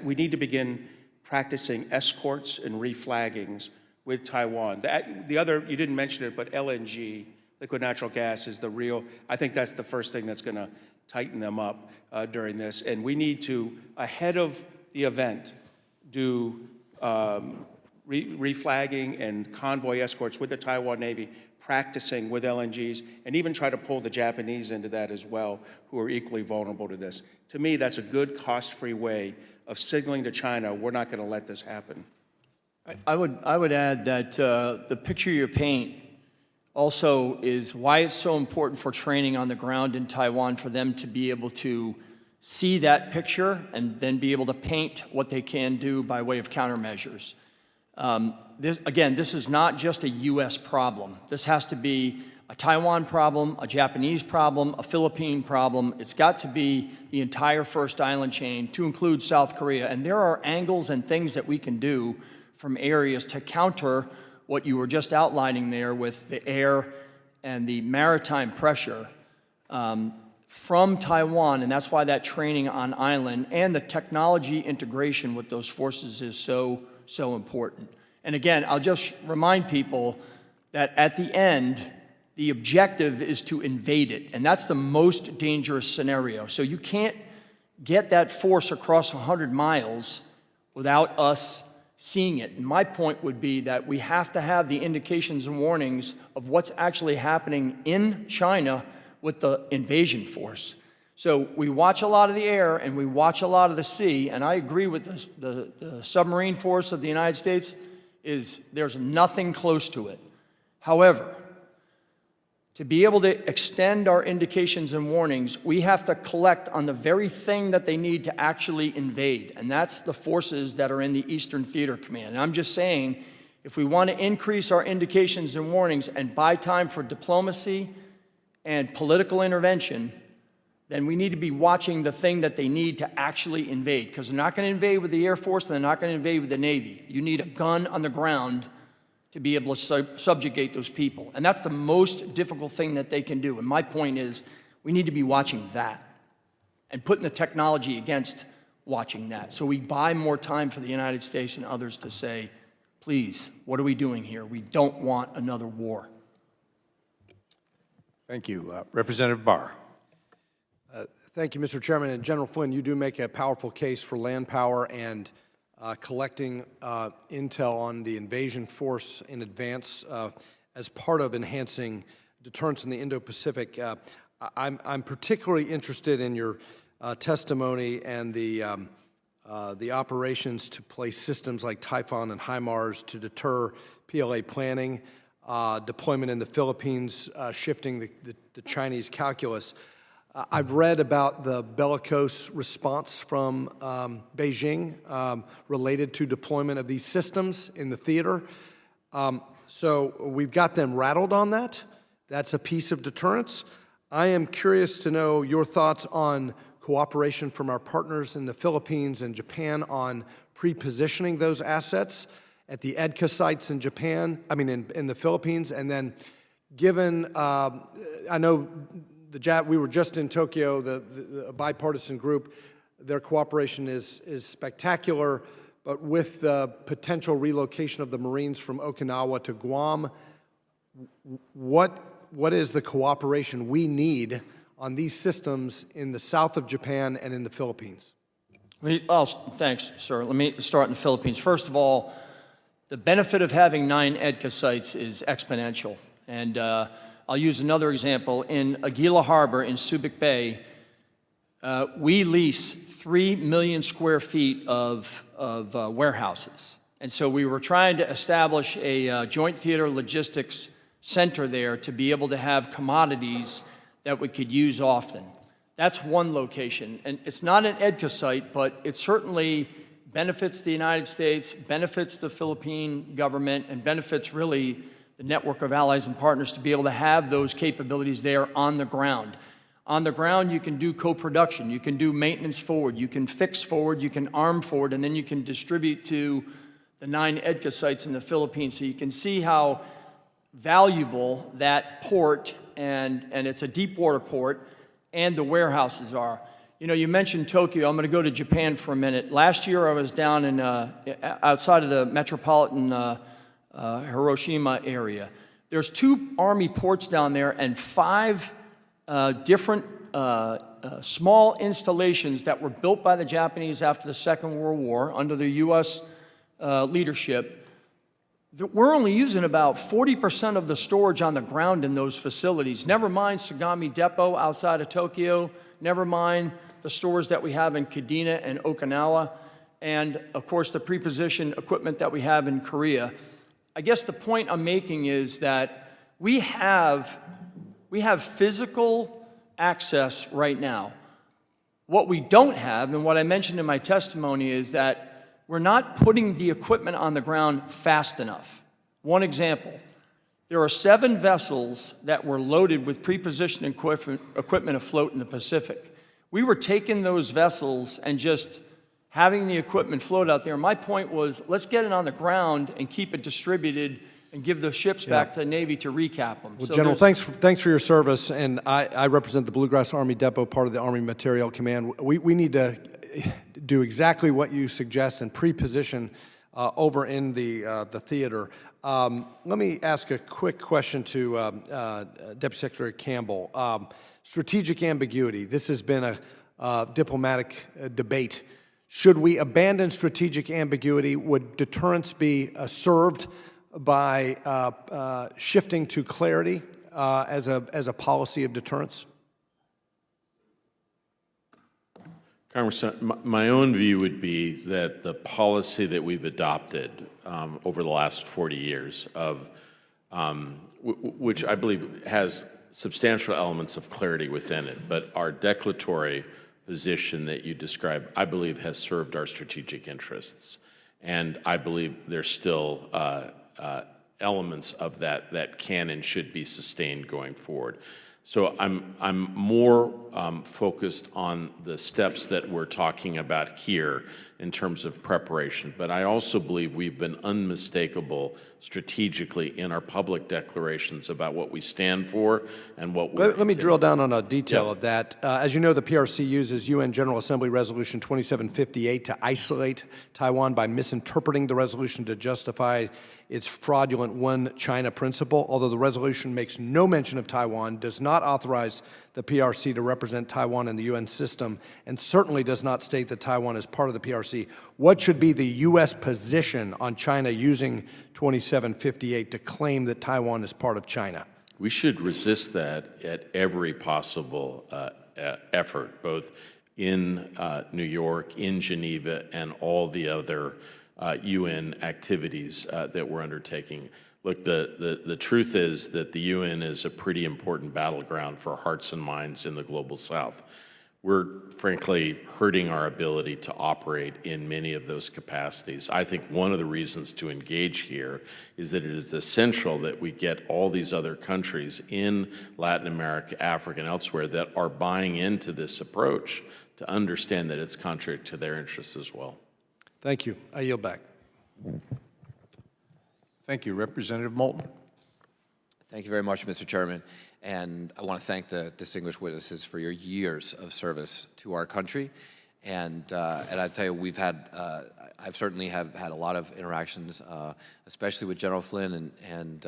we need to begin practicing escorts and reflaggings with Taiwan. The other, you didn't mention it, but LNG, liquid natural gas, is the real, I think that's the first thing that's going to tighten them up during this. And we need to, ahead of the event, do reflagging and convoy escorts with the Taiwan Navy, practicing with LNGs, and even try to pull the Japanese into that as well, who are equally vulnerable to this. To me, that's a good cost-free way of signaling to China, we're not going to let this happen. I would add that the picture you paint also is why it's so important for training on the ground in Taiwan for them to be able to see that picture and then be able to paint what they can do by way of countermeasures. This is not just a U.S. problem. This has to be a Taiwan problem, a Japanese problem, a Philippine problem. It's got to be the entire first island chain to include South Korea. And there are angles and things that we can do from areas to counter what you were just outlining there with the air and the maritime pressure from Taiwan. And that's why that training on island and the technology integration with those forces is so important. And again, I'll just remind people that at the end, the objective is to invade it. And that's the most dangerous scenario. So you can't get that force across 100 miles without us seeing it. And my point would be that we have to have the indications and warnings of what's actually happening in China with the invasion force. So we watch a lot of the air and we watch a lot of the sea, and I agree with the submarine force of the United States there's nothing close to it. However, to be able to extend our indications and warnings, we have to collect on the very thing that they need to actually invade, and that's the forces that are in the Eastern Theater Command. And I'm just saying, if we want to increase our indications and warnings and buy time for diplomacy and political intervention, then we need to be watching the thing that they need to actually invade, because they're not going to invade with the Air Force and they're not going to invade with the Navy. You need a gun on the ground to be able to subjugate those people. And that's the most difficult thing that they can do. And my point is, we need to be watching that and putting the technology against watching that. So we buy more time for the United States and others to say, please, what are we doing here? We don't want another war. Thank you. Representative Barr. Thank you, Mr. Chairman. And General Flynn, you do make a powerful case for land power and collecting intel on the invasion force in advance as part of enhancing deterrence in the Indo-Pacific. I'm particularly interested in your testimony and the operations to place systems like Typhon and HIMARS to deter PLA planning, deployment in the Philippines, shifting the Chinese calculus. I've read about the bellicose response from Beijing related to deployment of these systems in the theater. So we've got them rattled on that. That's a piece of deterrence. I am curious to know your thoughts on cooperation from our partners in the Philippines and Japan on pre-positioning those assets at the EDCA sites in Japan, in the Philippines, and then given, I know we were just in Tokyo, the bipartisan group, their cooperation is spectacular, but with the potential relocation of the Marines from Okinawa to Guam, what is the cooperation we need on these systems in the south of Japan and in the Philippines? Thanks, sir. Let me start in the Philippines. First of all, the benefit of having 9 EDCA sites is exponential. And I'll use another example. In Aguila Harbor in Subic Bay, we lease 3 million square feet of warehouses. And so we were trying to establish a joint theater logistics center there to be able to have commodities that we could use often. That's one location. And it's not an EDCA site, but it certainly benefits the United States, benefits the Philippine government, and benefits really the network of allies and partners to be able to have those capabilities there on the ground. On the ground, you can do co-production, you can do maintenance forward, you can fix forward, you can arm forward, and then you can distribute to the 9 EDCA sites in the Philippines. So you can see how valuable that port, and it's a deep water port, and the warehouses are. You know, you mentioned Tokyo. I'm going to go to Japan for a minute. Last year, I was down in outside of the metropolitan Hiroshima area. There's 2 Army ports down there and 5 different small installations that were built by the Japanese after the Second World War under the U.S. Leadership. We're only using about 40% of the storage on the ground in those facilities. Never mind Sagami Depot outside of Tokyo, never mind the stores that we have in Kadena and Okinawa, and of course the preposition equipment that we have in Korea. I guess the point I'm making is that we have physical access right now. What we don't have, and what I mentioned in my testimony, is that we're not putting the equipment on the ground fast enough. One example, there are 7 vessels that were loaded with prepositioned equipment afloat in the Pacific. We were taking those vessels and just having the equipment float out there. My point was, let's get it on the ground and keep it distributed and give the ships back to the Navy to recap them. Well, So General, thanks for your service, and I represent the Bluegrass Army Depot, part of the Army Materiel Command. We need to do exactly what you suggest and pre-position over in the theater. Let me ask a quick question to Deputy Secretary Campbell. Strategic ambiguity. This has been a diplomatic debate. Should we abandon strategic ambiguity? Would deterrence be served by shifting to clarity as a policy of deterrence? Congressman, my own view would be that the policy that we've adopted over the last 40 years, which I believe has substantial elements of clarity within it, but our declaratory position that you described, I believe, has served our strategic interests. And I believe there's still elements of that can and should be sustained going forward. So I'm more focused on the steps that we're talking about here in terms of preparation, but I also believe we've been unmistakable strategically in our public declarations about what we stand for and what we... Let me drill down on a detail of that. As you know, the PRC uses UN General Assembly Resolution 2758 to isolate Taiwan by misinterpreting the resolution to justify its fraudulent one China principle. Although the resolution makes no mention of Taiwan, does not authorize the PRC to represent Taiwan in the UN system, and certainly does not state that Taiwan is part of the PRC. What should be the U.S. position on China using 2758 to claim that Taiwan is part of China? We should resist that at every possible effort, both in New York, in Geneva, and all the other UN activities that we're undertaking. Look, the truth is that the UN is a pretty important battleground for hearts and minds in the global South. We're frankly hurting our ability to operate in many of those capacities. I think one of the reasons to engage here is that it is essential that we get all these other countries in Latin America, Africa, and elsewhere that are buying into this approach to understand that it's contrary to their interests as well. Thank you. I yield back. Thank you. Representative Moulton. Thank you very much, Mr. Chairman. And I want to thank the distinguished witnesses for your years of service to our country. And I tell you, I've certainly have had a lot of interactions, especially with General Flynn and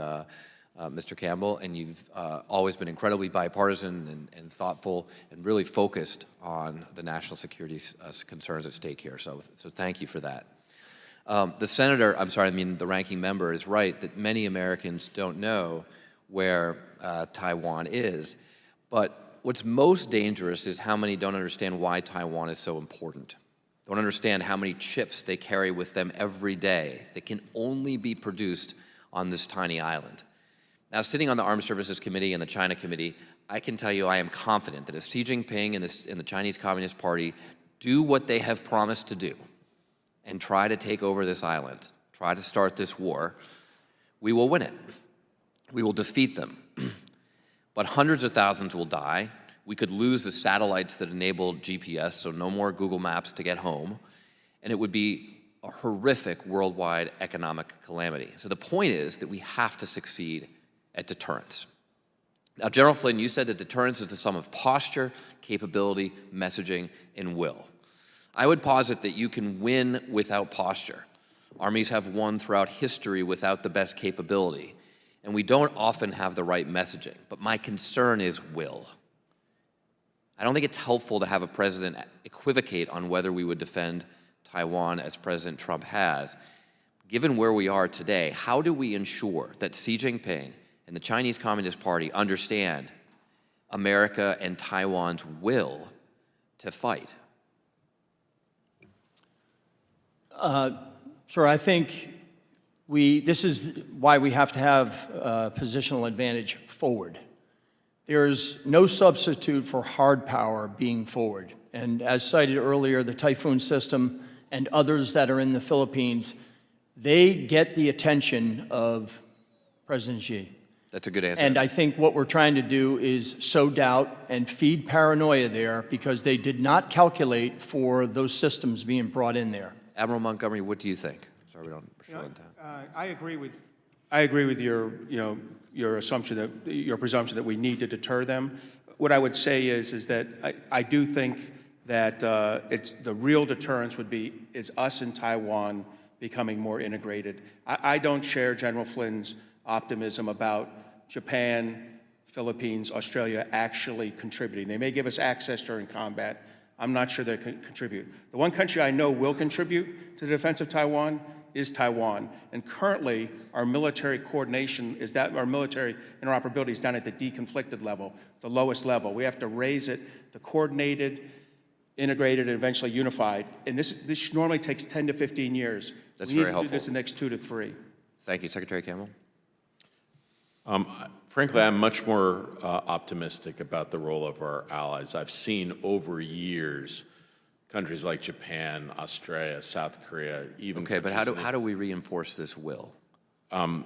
Mr. Campbell, and you've always been incredibly bipartisan and thoughtful and really focused on the national security concerns at stake here. So thank you for that. The ranking member is right that many Americans don't know where Taiwan is, but what's most dangerous is how many don't understand why Taiwan is so important. Don't understand how many chips they carry with them every day that can only be produced on this tiny island. Now, sitting on the Armed Services Committee and the China Committee, I can tell you I am confident that if Xi Jinping and the Chinese Communist Party do what they have promised to do and try to take over this island, try to start this war, we will win it. We will defeat them. But hundreds of thousands will die. We could lose the satellites that enabled GPS, so no more Google Maps to get home. And it would be a horrific worldwide economic calamity. So the point is that we have to succeed at deterrence. Now, General Flynn, you said that deterrence is the sum of posture, capability, messaging, and will. I would posit that you can win without posture. Armies have won throughout history without the best capability, and we don't often have the right messaging. But my concern is will. I don't think it's helpful to have a president equivocate on whether we would defend Taiwan as President Trump has. Given where we are today, how do we ensure that Xi Jinping and the Chinese Communist Party understand America and Taiwan's will to fight? Sir, I think this is why we have to have positional advantage forward. There's no substitute for hard power being forward. And as cited earlier, the Typhoon system and others that are in the Philippines, they get the attention of President Xi. That's a good answer. And I think what we're trying to do is sow doubt and feed paranoia there because they did not calculate for those systems being brought in there. Admiral Montgomery, what do you think? Sorry, we don't show on time. I agree with your assumption your presumption that we need to deter them. What I would say is that I do think that the real deterrence is us in Taiwan becoming more integrated. I don't share General Flynn's optimism about Japan, Philippines, Australia actually contributing. They may give us access during combat. I'm not sure they can contribute. The one country I know will contribute to the defense of Taiwan is Taiwan. And currently, our military coordination our military interoperability is down at the deconflicted level, the lowest level. We have to raise it to coordinated, integrated, and eventually unified. And this normally takes 10 to 15 years. That's we need very to helpful. do this in the next 2 to 3. Thank you, Secretary Campbell. Frankly, I'm much more optimistic about the role of our allies. I've seen over years countries like Japan, Australia, South Korea, even. Okay, but how do we reinforce this will? Are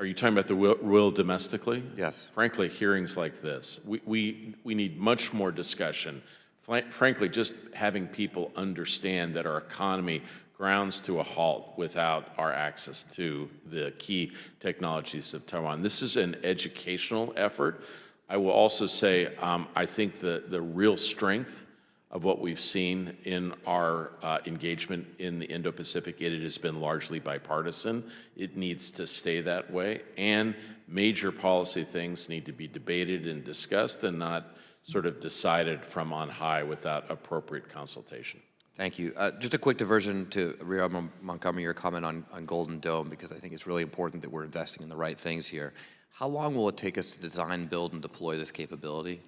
you talking about the will domestically? Yes. Frankly, hearings like this, we need much more discussion. Frankly, just having people understand that our economy grounds to a halt without our access to the key technologies of Taiwan. This is an educational effort. I will also say I think the real strength of what we've seen in our engagement in the Indo-Pacific, it has been largely bipartisan. It needs to stay that way, and major policy things need to be debated and discussed and not sort of decided from on high without appropriate consultation. Thank you. Just a quick diversion to Admiral Montgomery, your comment on Golden Dome, because I think it's really important that we're investing in the right things here. How long will it take us to design, build, and deploy this capability?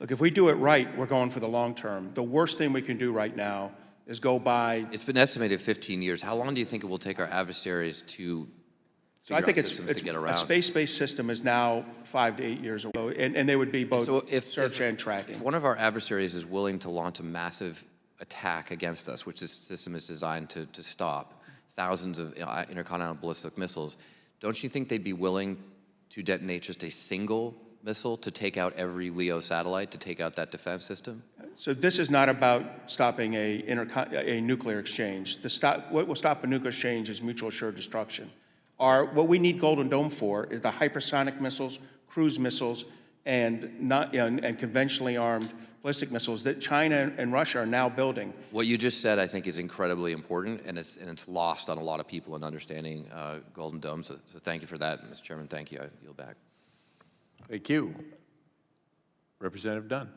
Look, if we do it right, we're going for the long term. The worst thing we can do right now is go by. It's been estimated 15 years. How long do you think it will take our adversaries to So I think to get around? a space-based system is now 5 to 8 years away, and they would be both search and tracking. If one of our adversaries is willing to launch a massive attack against us, which this system is designed to stop, thousands of intercontinental ballistic missiles, don't you think they'd be willing to detonate just a single missile to take out every LEO satellite, to take out that defense system? So this is not about stopping a nuclear exchange. What will stop a nuclear exchange is mutual assured destruction. are what we need Golden Dome for is the hypersonic missiles, cruise missiles, and and conventionally armed ballistic missiles that China and Russia are now building. What you just said, I think, is incredibly important, and it's lost on a lot of people in understanding Golden Dome. So thank you for that, Mr. Chairman. Thank you. I yield back. Thank you. Representative Dunn.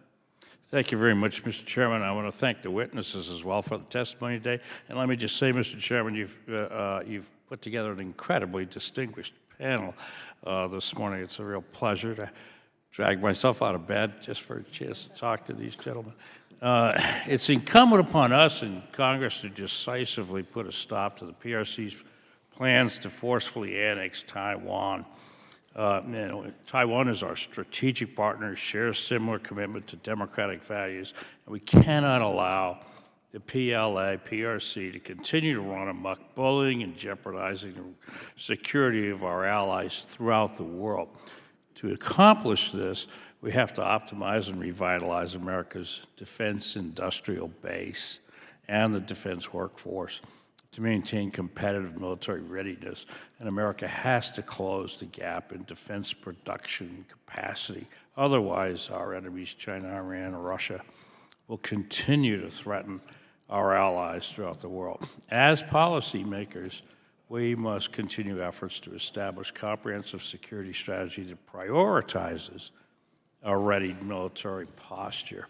Thank you very much, Mr. Chairman. I want to thank the witnesses as well for the testimony today. And let me just say, Mr. Chairman, you've put together an incredibly distinguished panel this morning. It's a real pleasure to drag myself out of bed just for a chance to talk to these gentlemen. It's incumbent upon us in Congress to decisively put a stop to the PRC's plans to forcefully annex Taiwan. Taiwan is our strategic partner, shares similar commitment to democratic values, and we cannot allow the PLA, PRC to continue to run amok, bullying and jeopardizing the security of our allies throughout the world. To accomplish this, we have to optimize and revitalize America's defense industrial base and the defense workforce to maintain competitive military readiness, and America has to close the gap in defense production capacity. Otherwise, our enemies, China, Iran, and Russia, will continue to threaten our allies throughout the world. As policymakers, we must continue efforts to establish comprehensive security strategy that prioritizes a ready military posture.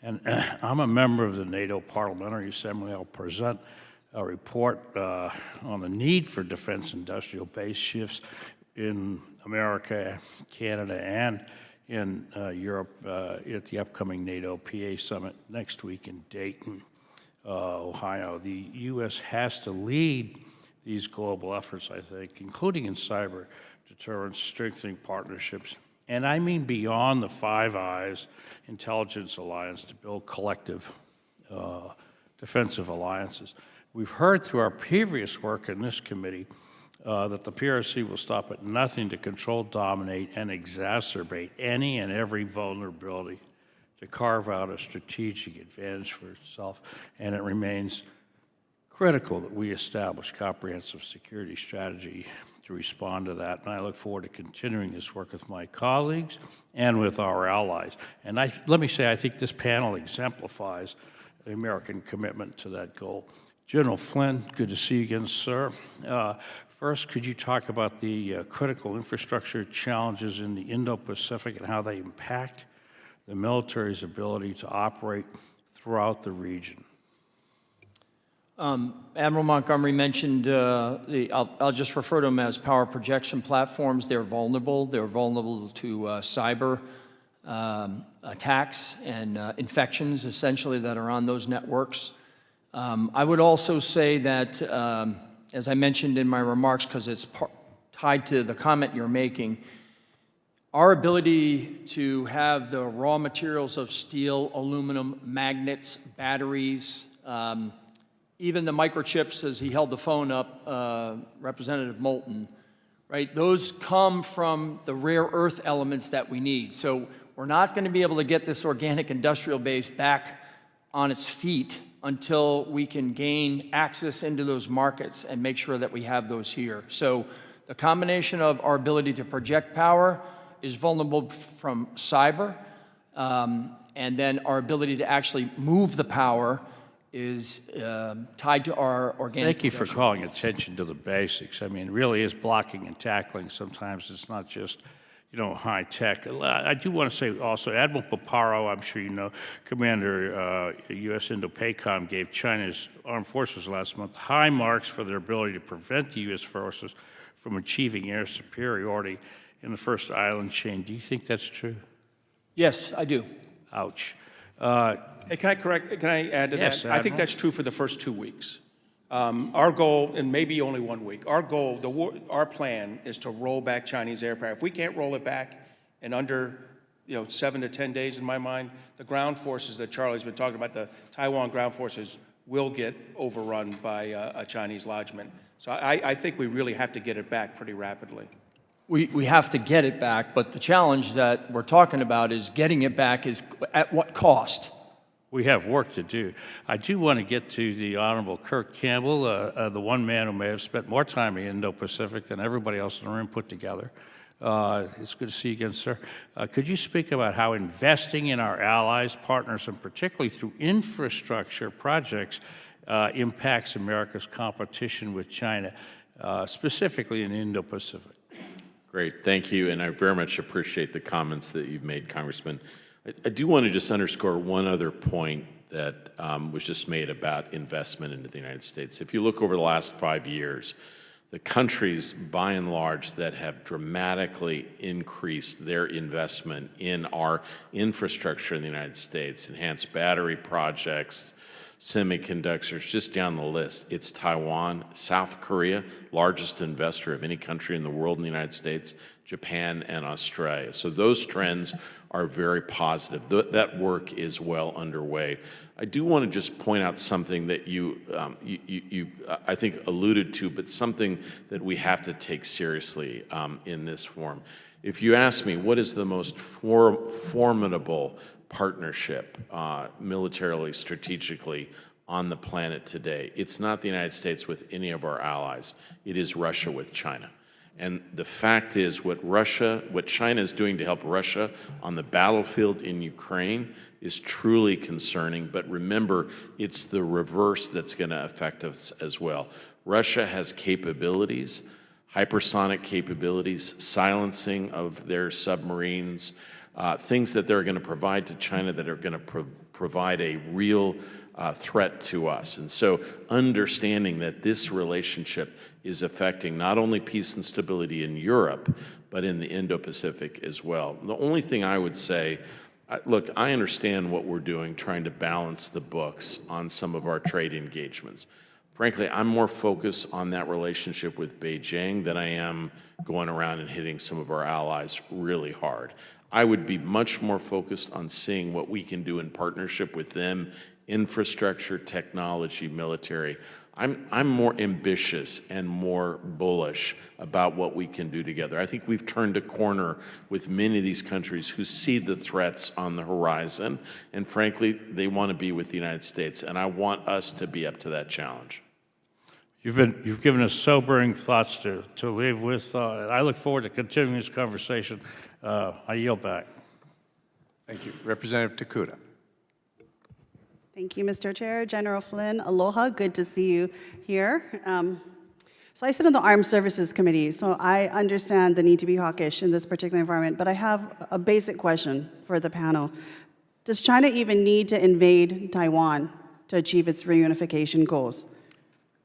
And I'm a member of the NATO Parliamentary Assembly. I'll present a report on the need for defense industrial base shifts in America, Canada, and in Europe at the upcoming NATO PA Summit next week in Dayton, Ohio. The U.S. has to lead these global efforts, I think, including in cyber deterrence, strengthening partnerships, and I mean beyond the Five Eyes intelligence alliance to build collective defensive alliances. We've heard through our previous work in this committee that the PRC will stop at nothing to control, dominate, and exacerbate any and every vulnerability to carve out a strategic advantage for itself, and it remains critical that we establish comprehensive security strategy to respond to that, and I look forward to continuing this work with my colleagues and with our allies. And let me say, I think this panel exemplifies the American commitment to that goal. General Flynn, good to see you again, sir. First, could you talk about the critical infrastructure challenges in the Indo-Pacific and how they impact the military's ability to operate throughout the region? Admiral Montgomery mentioned, I'll just refer to them as power projection platforms. They're vulnerable. They're vulnerable to cyber attacks and infections, essentially, that are on those networks. I would also say that, as I mentioned in my remarks, because it's tied to the comment you're making, our ability to have the raw materials of steel, aluminum, magnets, batteries, even the microchips, as he held the phone up, Representative Moulton, right? Those come from the rare earth elements that we need. So we're not going to be able to get this organic industrial base back on its feet until we can gain access into those markets and make sure that we have those here. So the combination of our ability to project power is vulnerable from cyber, and then our ability to actually move the power is tied to our organic. Thank you for calling attention to the basics. I mean, it really is blocking and tackling. Sometimes it's not just, high tech. I do want to say also, Admiral Paparo, I'm sure you know, Commander U.S. Indo-PACOM gave China's armed forces last month high marks for their ability to prevent the U.S. forces from achieving air superiority in the first island chain. Do you think that's true? Yes, I do. Ouch. Hey, can I add to Yes, that? I think Admiral. that's true for the first 2 weeks. Our goal, and maybe only 1 week, our plan is to roll back Chinese aircraft. If we can't roll it back in under 7 to 10 days, in my mind, the ground forces that Charlie's been talking about, the Taiwan ground forces, will get overrun by a Chinese lodgment. So I think we really have to get it back pretty rapidly. We have to get it back, but the challenge that we're talking about is getting it back is at what cost? we have work to do. I do want to get to the Honorable Kirk Campbell, the one man who may have spent more time in Indo-Pacific than everybody else in the room put together. It's good to see you again, sir. Could you speak about how investing in our allies, partners, and particularly through infrastructure projects impacts America's competition with China, specifically in Indo-Pacific? Great, thank you, and I very much appreciate the comments that you've made, Congressman. I do want to just underscore one other point that was just made about investment into the United States. If you look over the last 5 years, the countries, by and large, that have dramatically increased their investment in our infrastructure in the United States, enhanced battery projects, semiconductors, just down the list. It's Taiwan, South Korea, largest investor of any country in the world in the United States, Japan, and Australia. So those trends are very positive. That work is well underway. I do want to just point out something that you I think, alluded to, but something that we have to take seriously in this forum. If you ask me, what is the most formidable partnership, militarily, strategically, on the planet today? It's not the United States with any of our allies. It is Russia with China. And the fact is, what China is doing to help Russia on the battlefield in Ukraine is truly concerning. But remember, it's the reverse that's going to affect us as well. Russia has capabilities, hypersonic capabilities, silencing of their submarines, things that they're going to provide to China that are going to provide a real threat to us. And so understanding that this relationship is affecting not only peace and stability in Europe, but in the Indo-Pacific as well. The only thing I would say, look, I understand what we're doing, trying to balance the books on some of our trade engagements. Frankly, I'm more focused on that relationship with Beijing than I am going around and hitting some of our allies really hard. I would be much more focused on seeing what we can do in partnership with them, infrastructure, technology, military. I'm more ambitious and more bullish about what we can do together. I think we've turned a corner with many of these countries who see the threats on the horizon, and frankly, they want to be with the United States, and I want us to be up to that challenge. You've given us sobering thoughts to leave with. I look forward to continuing this conversation. I yield back. Thank you. Representative Takuda. Thank you, Mr. Chair. General Flynn, aloha, good to see you here. So I sit on the Armed Services Committee, so I understand the need to be hawkish in this particular environment, but I have a basic question for the panel. Does China even need to invade Taiwan to achieve its reunification goals?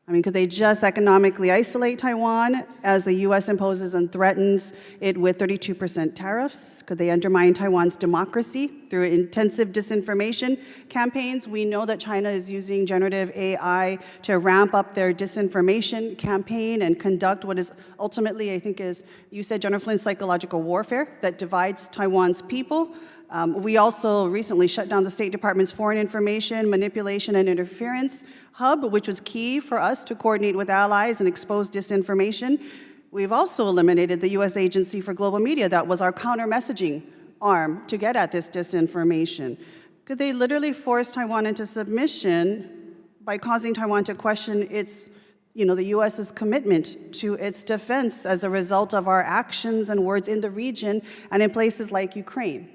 I mean, could they just economically isolate Taiwan as the U.S. imposes and threatens it with 32% tariffs? Could they undermine Taiwan's democracy through intensive disinformation campaigns? We know that China is using generative AI to ramp up their disinformation campaign and conduct what is ultimately, I think, is, you said, General Flynn, psychological warfare that divides Taiwan's people. We also recently shut down the State Department's Foreign Information Manipulation and Interference Hub, which was key for us to coordinate with allies and expose disinformation. We've also eliminated the U.S. Agency for Global Media that was our counter-messaging arm to get at this disinformation. Could they literally force Taiwan into submission by causing Taiwan to question its, the U.S.'s commitment to its defense as a result of our actions and words in the region and in places like Ukraine?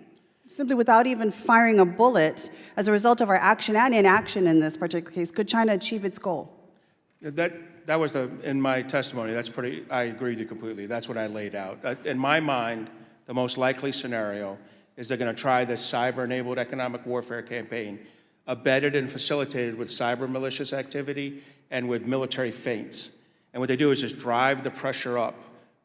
Simply without even firing a bullet, as a result of our action and inaction in this particular case, could China achieve its goal? That was in my testimony, I agree with you completely. That's what I laid out. In my mind, the most likely scenario is they're going to try this cyber-enabled economic warfare campaign, abetted and facilitated with cyber malicious activity and with military feints. And what they do is just drive the pressure up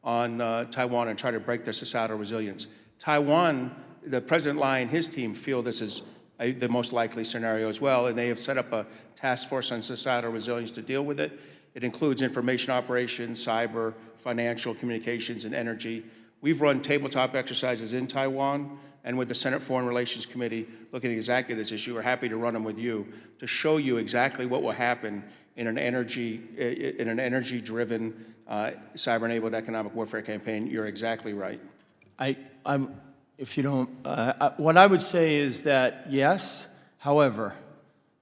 on Taiwan and try to break their societal resilience. Taiwan, the President Lai and his team feel this is the most likely scenario as well, and they have set up a task force on societal resilience to deal with it. It includes information operations, cyber, financial, communications, and energy. We've run tabletop exercises in Taiwan and with the Senate Foreign Relations Committee looking at exactly this issue. We're happy to run them with you to show you exactly what will happen in an energy-driven, cyber-enabled economic warfare campaign. You're exactly right. If you don't, what I would say is that yes, However,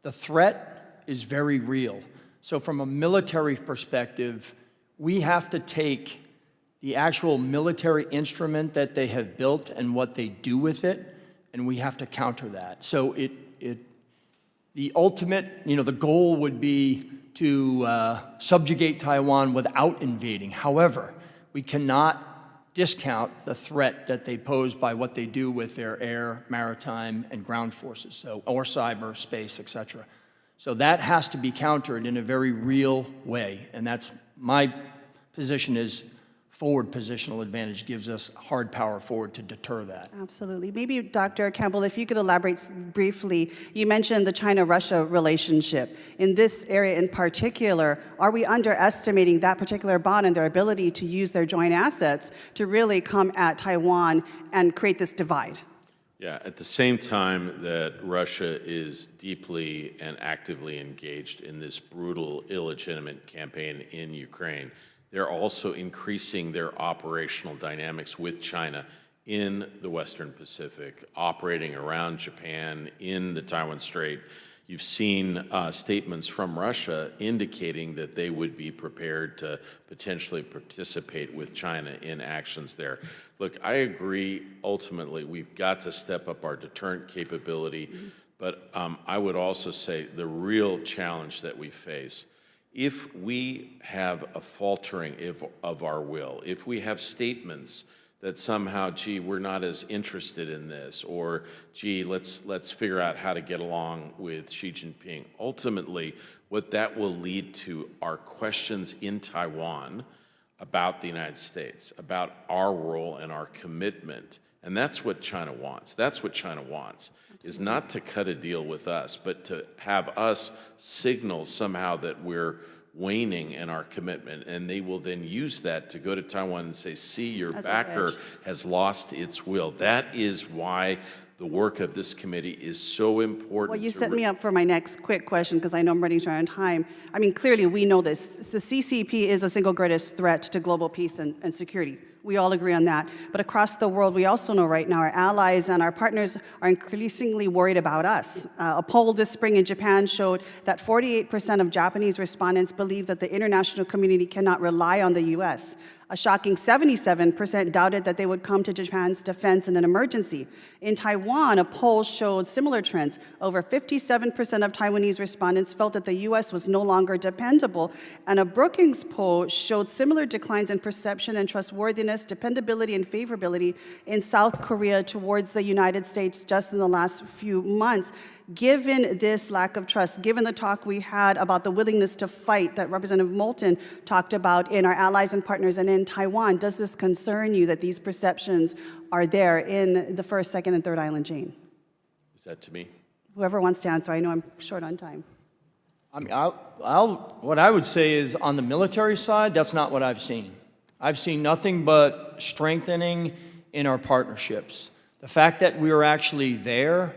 the threat is very real. So from a military perspective, we have to take the actual military instrument that they have built and what they do with it, and we have to counter that. So the ultimate, the goal would be to subjugate Taiwan without invading. However, we cannot discount the threat that they pose by what they do with their air, maritime, and ground forces, or cyber, space, et cetera. So that has to be countered in a very real way, and that's my position is forward positional advantage gives us hard power forward to deter that. Absolutely. Maybe, Dr. Campbell, if you could elaborate briefly, you mentioned the China-Russia relationship. In this area in particular, are we underestimating that particular bond and their ability to use their joint assets to really come at Taiwan and create this divide? Yeah, at the same time that Russia is deeply and actively engaged in this brutal, illegitimate campaign in Ukraine, they're also increasing their operational dynamics with China in the Western Pacific, operating around Japan, in the Taiwan Strait. You've seen statements from Russia indicating that they would be prepared to potentially participate with China in actions there. Look, I agree, ultimately, we've got to step up our deterrent capability, but I would also say the real challenge that we face, if we have a faltering of our will, if we have statements that somehow, gee, we're not as interested in this, or gee, let's figure out how to get along with Xi Jinping. Ultimately, what that will lead to are questions in Taiwan about the United States, about our role and our commitment. And that's what China wants. That's what China wants, is not to cut a deal with us, but to have us signal somehow that we're waning in our commitment, and they will then use that to go to Taiwan and say, see, your backer has lost its will. That is why the work of this committee is so important. Well, you set me up for my next quick question, because I know I'm running short on time. I mean, clearly we know this. The CCP is the single greatest threat to global peace and security. We all agree on that. But across the world, we also know right now our allies and our partners are increasingly worried about us. A poll this spring in Japan showed that 48% of Japanese respondents believe that the international community cannot rely on the U.S. A shocking 77% doubted that they would come to Japan's defense in an emergency. In Taiwan, a poll showed similar trends. Over 57% of Taiwanese respondents felt that the U.S. was no longer dependable, and a Brookings poll showed similar declines in perception and trustworthiness, dependability, and favorability in South Korea towards the United States just in the last few months. Given this lack of trust, given the talk we had about the willingness to fight that Representative Moulton talked about in our allies and partners and in Taiwan, does this concern you that these perceptions are there in the first, second, and third island chain? Is that to me? Whoever wants to answer. I know I'm short on time. I mean, what I would say is on the military side, that's not what I've seen. I've seen nothing but strengthening in our partnerships. The fact that we are actually there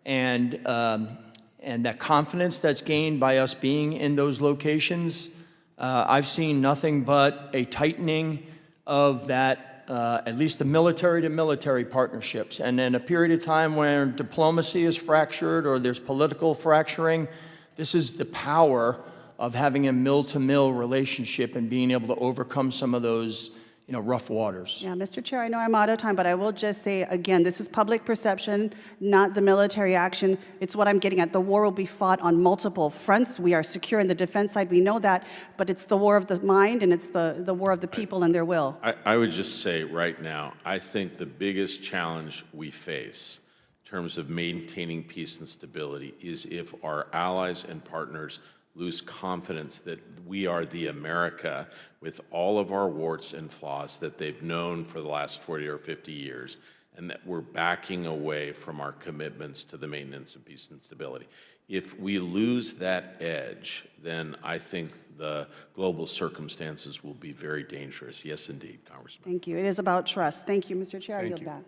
and that confidence that's gained by us being in those locations, I've seen nothing but a tightening of that, at least the military-to-military partnerships. And in a period of time when diplomacy is fractured or there's political fracturing, this is the power of having a mill-to-mill relationship and being able to overcome some of those rough waters. Yeah, Mr. Chair, I know I'm out of time, but I will just say, again, this is public perception, not the military action. It's what I'm getting at. The war will be fought on multiple fronts. We are secure in the defense side, we know that, but it's the war of the mind, and it's the war of the people and their will. I would just say right now, I think the biggest challenge we face in terms of maintaining peace and stability is if our allies and partners lose confidence that we are the America with all of our warts and flaws that they've known for the last 40 or 50 years, and that we're backing away from our commitments to the maintenance of peace and stability. If we lose that edge, then I think the global circumstances will be very dangerous. Yes, indeed, Congressman. Thank you. It is about trust. Thank you, Mr. Chair. I yield back.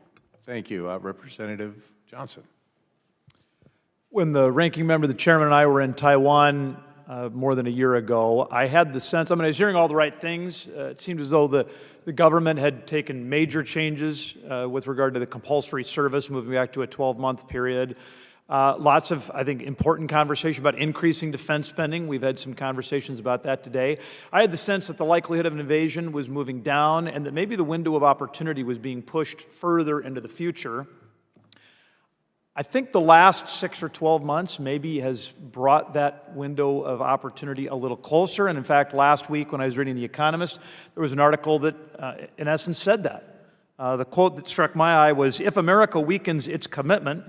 Thank you. Representative Johnson. When the ranking member, the chairman, and I were in Taiwan more than a year ago, I had the sense, I was hearing all the right things. It seemed as though the government had taken major changes with regard to the compulsory service, moving back to a 12-month period. Lots of, I think, important conversation about increasing defense spending. We've had some conversations about that today. I had the sense that the likelihood of an invasion was moving down and that maybe the window of opportunity was being pushed further into the future. I think the last 6 or 12 months maybe has brought that window of opportunity a little closer. And in fact, last week when I was reading The Economist, there was an article that in essence said that. The quote that struck my eye was, "If America weakens its commitment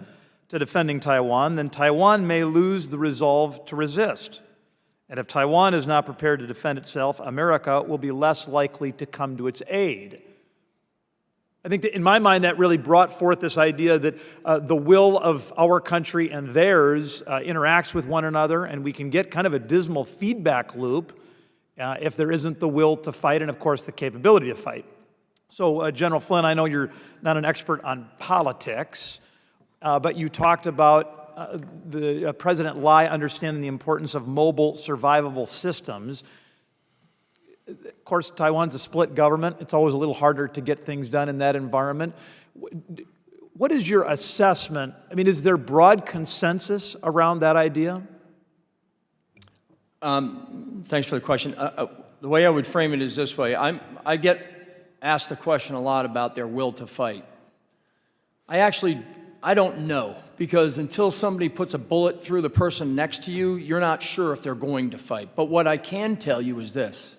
to defending Taiwan, then Taiwan may lose the resolve to resist. And if Taiwan is not prepared to defend itself, America will be less likely to come to its aid." I think that in my mind that really brought forth this idea that the will of our country and theirs interacts with one another, and we can get kind of a dismal feedback loop if there isn't the will to fight and, of course, the capability to fight. So, General Flynn, I know you're not an expert on politics, but you talked about the President Lai understanding the importance of mobile survivable systems. Of course, Taiwan's a split government. It's always a little harder to get things done in that environment. What is your assessment? I mean, is there broad consensus around that idea? Thanks for the question. The way I would frame it is this way. I get asked the question a lot about their will to fight. I don't know, because until somebody puts a bullet through the person next to you, you're not sure if they're going to fight. But what I can tell you is this.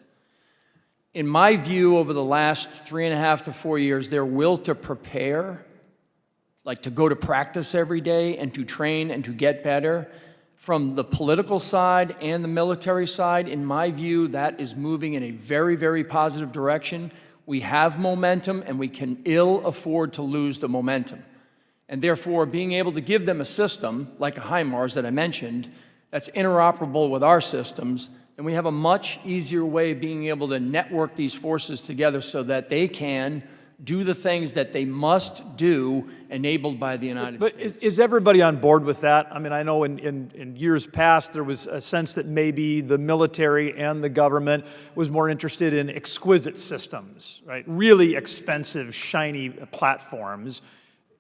In my view, over the last 3.5 to 4 years, their will to prepare, like to go to practice every day and to train and to get better, from the political side and the military side, in my view, that is moving in a very, very positive direction. We have momentum, and we can ill afford to lose the momentum. And therefore, being able to give them a system, like a HIMARS that I mentioned, that's interoperable with our systems, then we have a much easier way of being able to network these forces together so that they can do the things that they must do, enabled by the United States. But is everybody on board with that? I mean, I know in years past there was a sense that maybe the military and the government was more interested in exquisite systems, right? Really expensive, shiny platforms.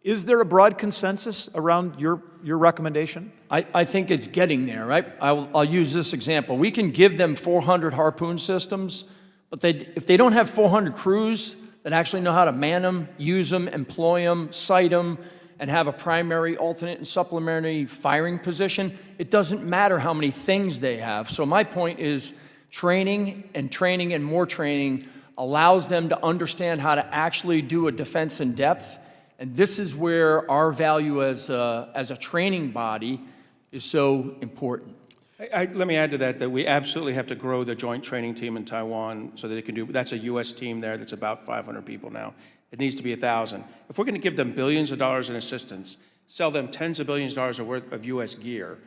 Is there a broad consensus around your recommendation? I think it's getting there, right? I'll use this example. We can give them 400 Harpoon systems, but if they don't have 400 crews that actually know how to man them, use them, employ them, sight them, and have a primary, alternate, and supplementary firing position, it doesn't matter how many things they have. So my point is training and more training allows them to understand how to actually do a defense in depth. And this is where our value as a training body is so important. Let me add to that we absolutely have to grow the joint training team in Taiwan so that they can do, that's a U.S. team there that's about 500 people now. It needs to be 1,000. If we're going to give them billions of dollars in assistance, sell them tens of billions of dollars worth of U.S. gear,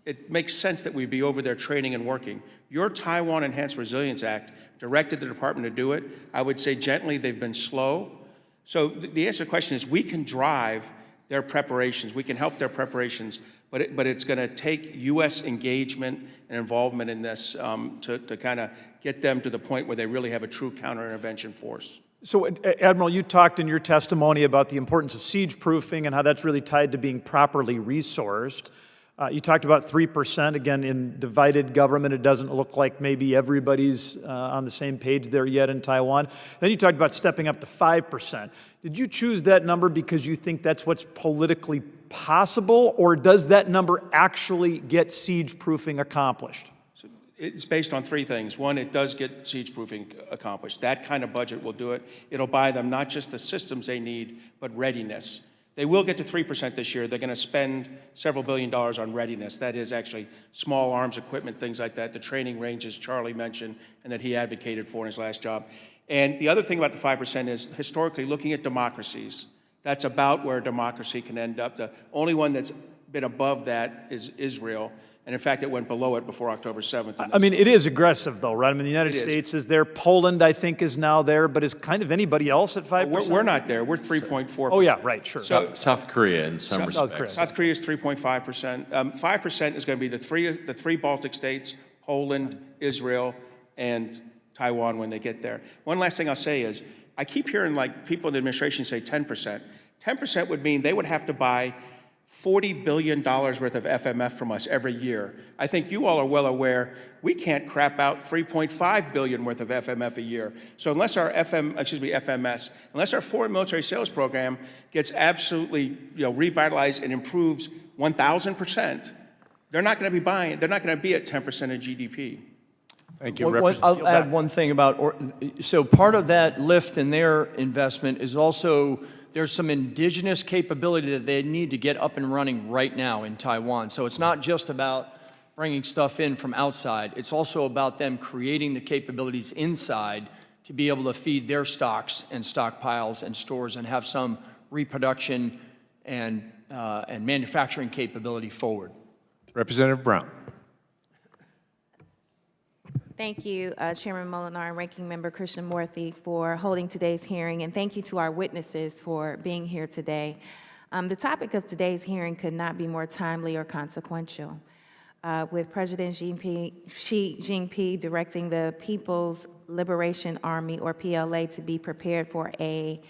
it makes sense that we'd be over there training and working. Your Taiwan Enhanced Resilience Act directed the department to do it. I would say gently they've been slow. So the answer to the question is we can drive their preparations. We can help their preparations, but it's going to take U.S. engagement and involvement in this to kind of get them to the point where they really have a true counterintervention force. So, Admiral, you talked in your testimony about the importance of siege-proofing and how that's really tied to being properly resourced. You talked about 3%. Again, in divided government, it doesn't look like maybe everybody's on the same page there yet in Taiwan. Then you talked about stepping up to 5%. Did you choose that number because you think that's what's politically possible, or does that number actually get siege-proofing accomplished? So it's based on three things. One, it does get siege-proofing accomplished. That kind of budget will do it. It'll buy them not just the systems they need, but readiness. They will get to 3% this year. They're going to spend several $billion on readiness. That is actually small arms equipment, things like that, the training ranges Charlie mentioned and that he advocated for in his last job. And the other thing about the 5% is historically looking at democracies. That's about where democracy can end up. The only one that's been above that is Israel. And in fact, it went below it before October 7th. I mean, it is aggressive, though, right? I mean, the United States is there. Poland, I think, is now there. But is kind of anybody else at 5%? We're not there. We're 3.4%. Oh, yeah, right, sure. So, South Korea, in some respects. South Korea is 3.5%. 5% is going to be the three Baltic states, Poland, Israel, and Taiwan when they get there. One last thing I'll say is, I keep hearing like people in the administration say 10%. 10% would mean they would have to buy $40 billion worth of FMF from us every year. I think you all are well aware we can't crap out $3.5 billion worth of FMF a year. So unless our FMS, unless our foreign military sales program gets absolutely revitalized and improves 1,000%, they're not going to be buying. They're not going to be at 10% of GDP. Thank you, I'll add one thing about, so part of that lift in their investment is also, there's some indigenous capability that they need to get up and running right now in Taiwan. So it's not just about bringing stuff in from outside. It's also about them creating the capabilities inside to be able to feed their stocks and stockpiles and stores and have some reproduction and manufacturing capability forward. Representative Brown. Thank you, Chairman Molinar and Ranking Member Krishnamurthy, for holding today's hearing, and thank you to our witnesses for being here today. The topic of today's hearing could not be more timely or consequential. With President Xi Jinping directing the People's Liberation Army, or PLA, to be prepared for a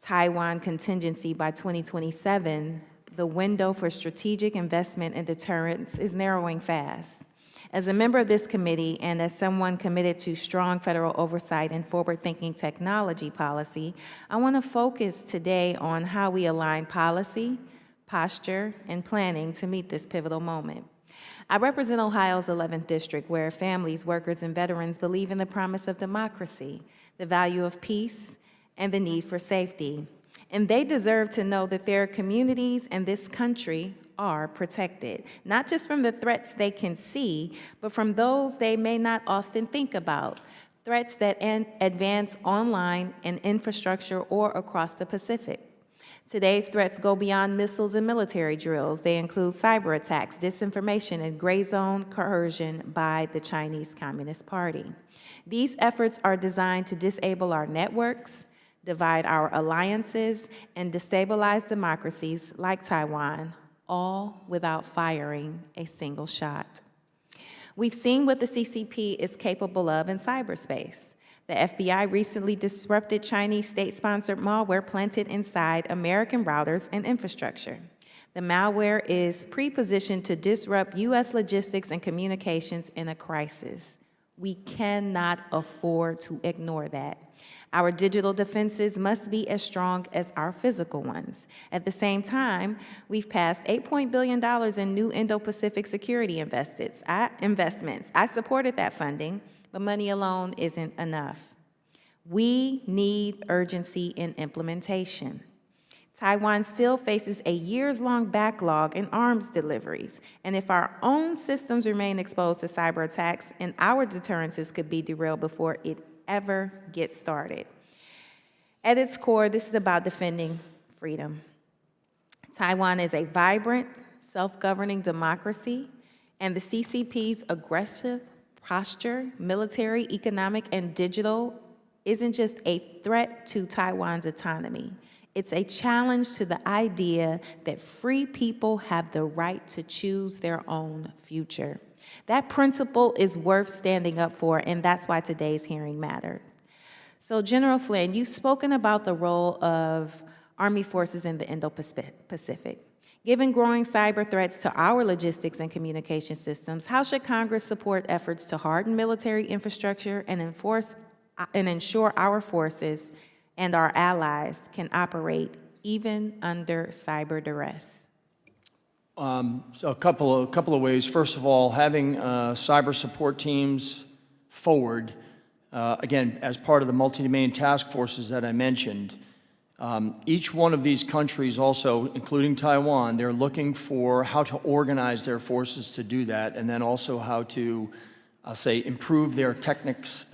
Taiwan contingency by 2027, the window for strategic investment and deterrence is narrowing fast. As a member of this committee and as someone committed to strong federal oversight and forward-thinking technology policy, I want to focus today on how we align policy, posture, and planning to meet this pivotal moment. I represent Ohio's 11th district, where families, workers, and veterans believe in the promise of democracy, the value of peace, and the need for safety. And they deserve to know that their communities and this country are protected, not just from the threats they can see, but from those they may not often think about, threats that advance online and infrastructure or across the Pacific. Today's threats go beyond missiles and military drills. They include cyber attacks, disinformation, and gray zone coercion by the Chinese Communist Party. These efforts are designed to disable our networks, divide our alliances, and destabilize democracies like Taiwan, all without firing a single shot. We've seen what the CCP is capable of in cyberspace. The FBI recently disrupted Chinese state-sponsored malware planted inside American routers and infrastructure. The malware is pre-positioned to disrupt U.S. logistics and communications in a crisis. We cannot afford to ignore that. Our digital defenses must be as strong as our physical ones. At the same time, we've passed $8 billion in new Indo-Pacific security investments. I supported that funding, but money alone isn't enough. We need urgency in implementation. Taiwan still faces a years-long backlog in arms deliveries, and if our own systems remain exposed to cyber attacks, and our deterrences could be derailed before it ever get started. At its core, this is about defending freedom. Taiwan is a vibrant, self-governing democracy, and the CCP's aggressive posture, military, economic, and digital, isn't just a threat to Taiwan's autonomy. It's a challenge to the idea that free people have the right to choose their own future. That principle is worth standing up for, and that's why today's hearing matters. So, General Flynn, you've spoken about the role of Army forces in the Indo-Pacific. Given growing cyber threats to our logistics and communication systems, how should Congress support efforts to harden military infrastructure and ensure our forces and our allies can operate even under cyber duress? So a couple of ways. First of all, having cyber support teams forward, again, as part of the multi-domain task forces that I mentioned. Each one of these countries also, including Taiwan, they're looking for how to organize their forces to do that, and then also how to, improve their tactics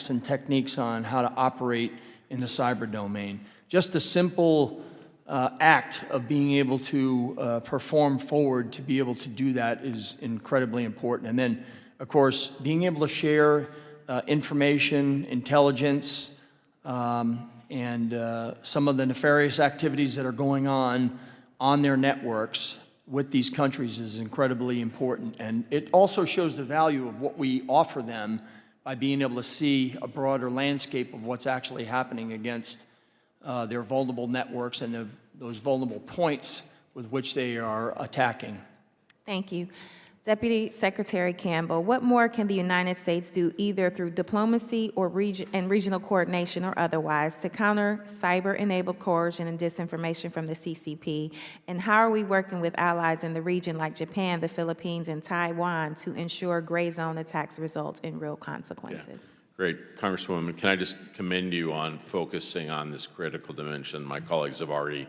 and techniques on how to operate in the cyber domain. Just the simple act of being able to perform forward to be able to do that is incredibly important. And then, of course, being able to share information, intelligence, and some of the nefarious activities that are going on their networks with these countries is incredibly important. And it also shows the value of what we offer them by being able to see a broader landscape of what's actually happening against their vulnerable networks and those vulnerable points with which they are attacking. Thank you. Deputy Secretary Campbell, what more can the United States do either through diplomacy or regional coordination or otherwise to counter cyber-enabled coercion and disinformation from the CCP? And how are we working with allies in the region like Japan, the Philippines, and Taiwan to ensure gray zone attacks result in real consequences? Yeah. Great. Congresswoman, can I just commend you on focusing on this critical dimension? My colleagues have already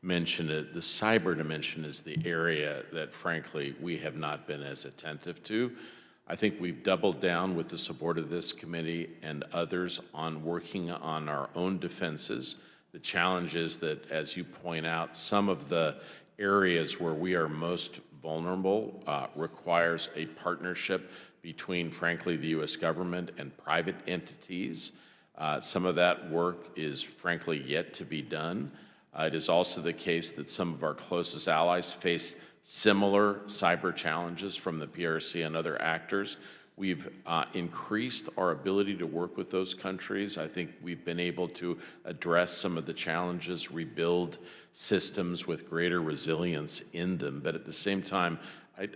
mentioned it. The cyber dimension is the area that, frankly, we have not been as attentive to. I think we've doubled down with the support of this committee and others on working on our own defenses. The challenge is that, as you point out, some of the areas where we are most vulnerable requires a partnership between, frankly, the U.S. government and private entities. Some of that work is, frankly, yet to be done. It is also the case that some of our closest allies face similar cyber challenges from the PRC and other actors. We've increased our ability to work with those countries. I think we've been able to address some of the challenges, rebuild systems with greater resilience in them. But at the same time,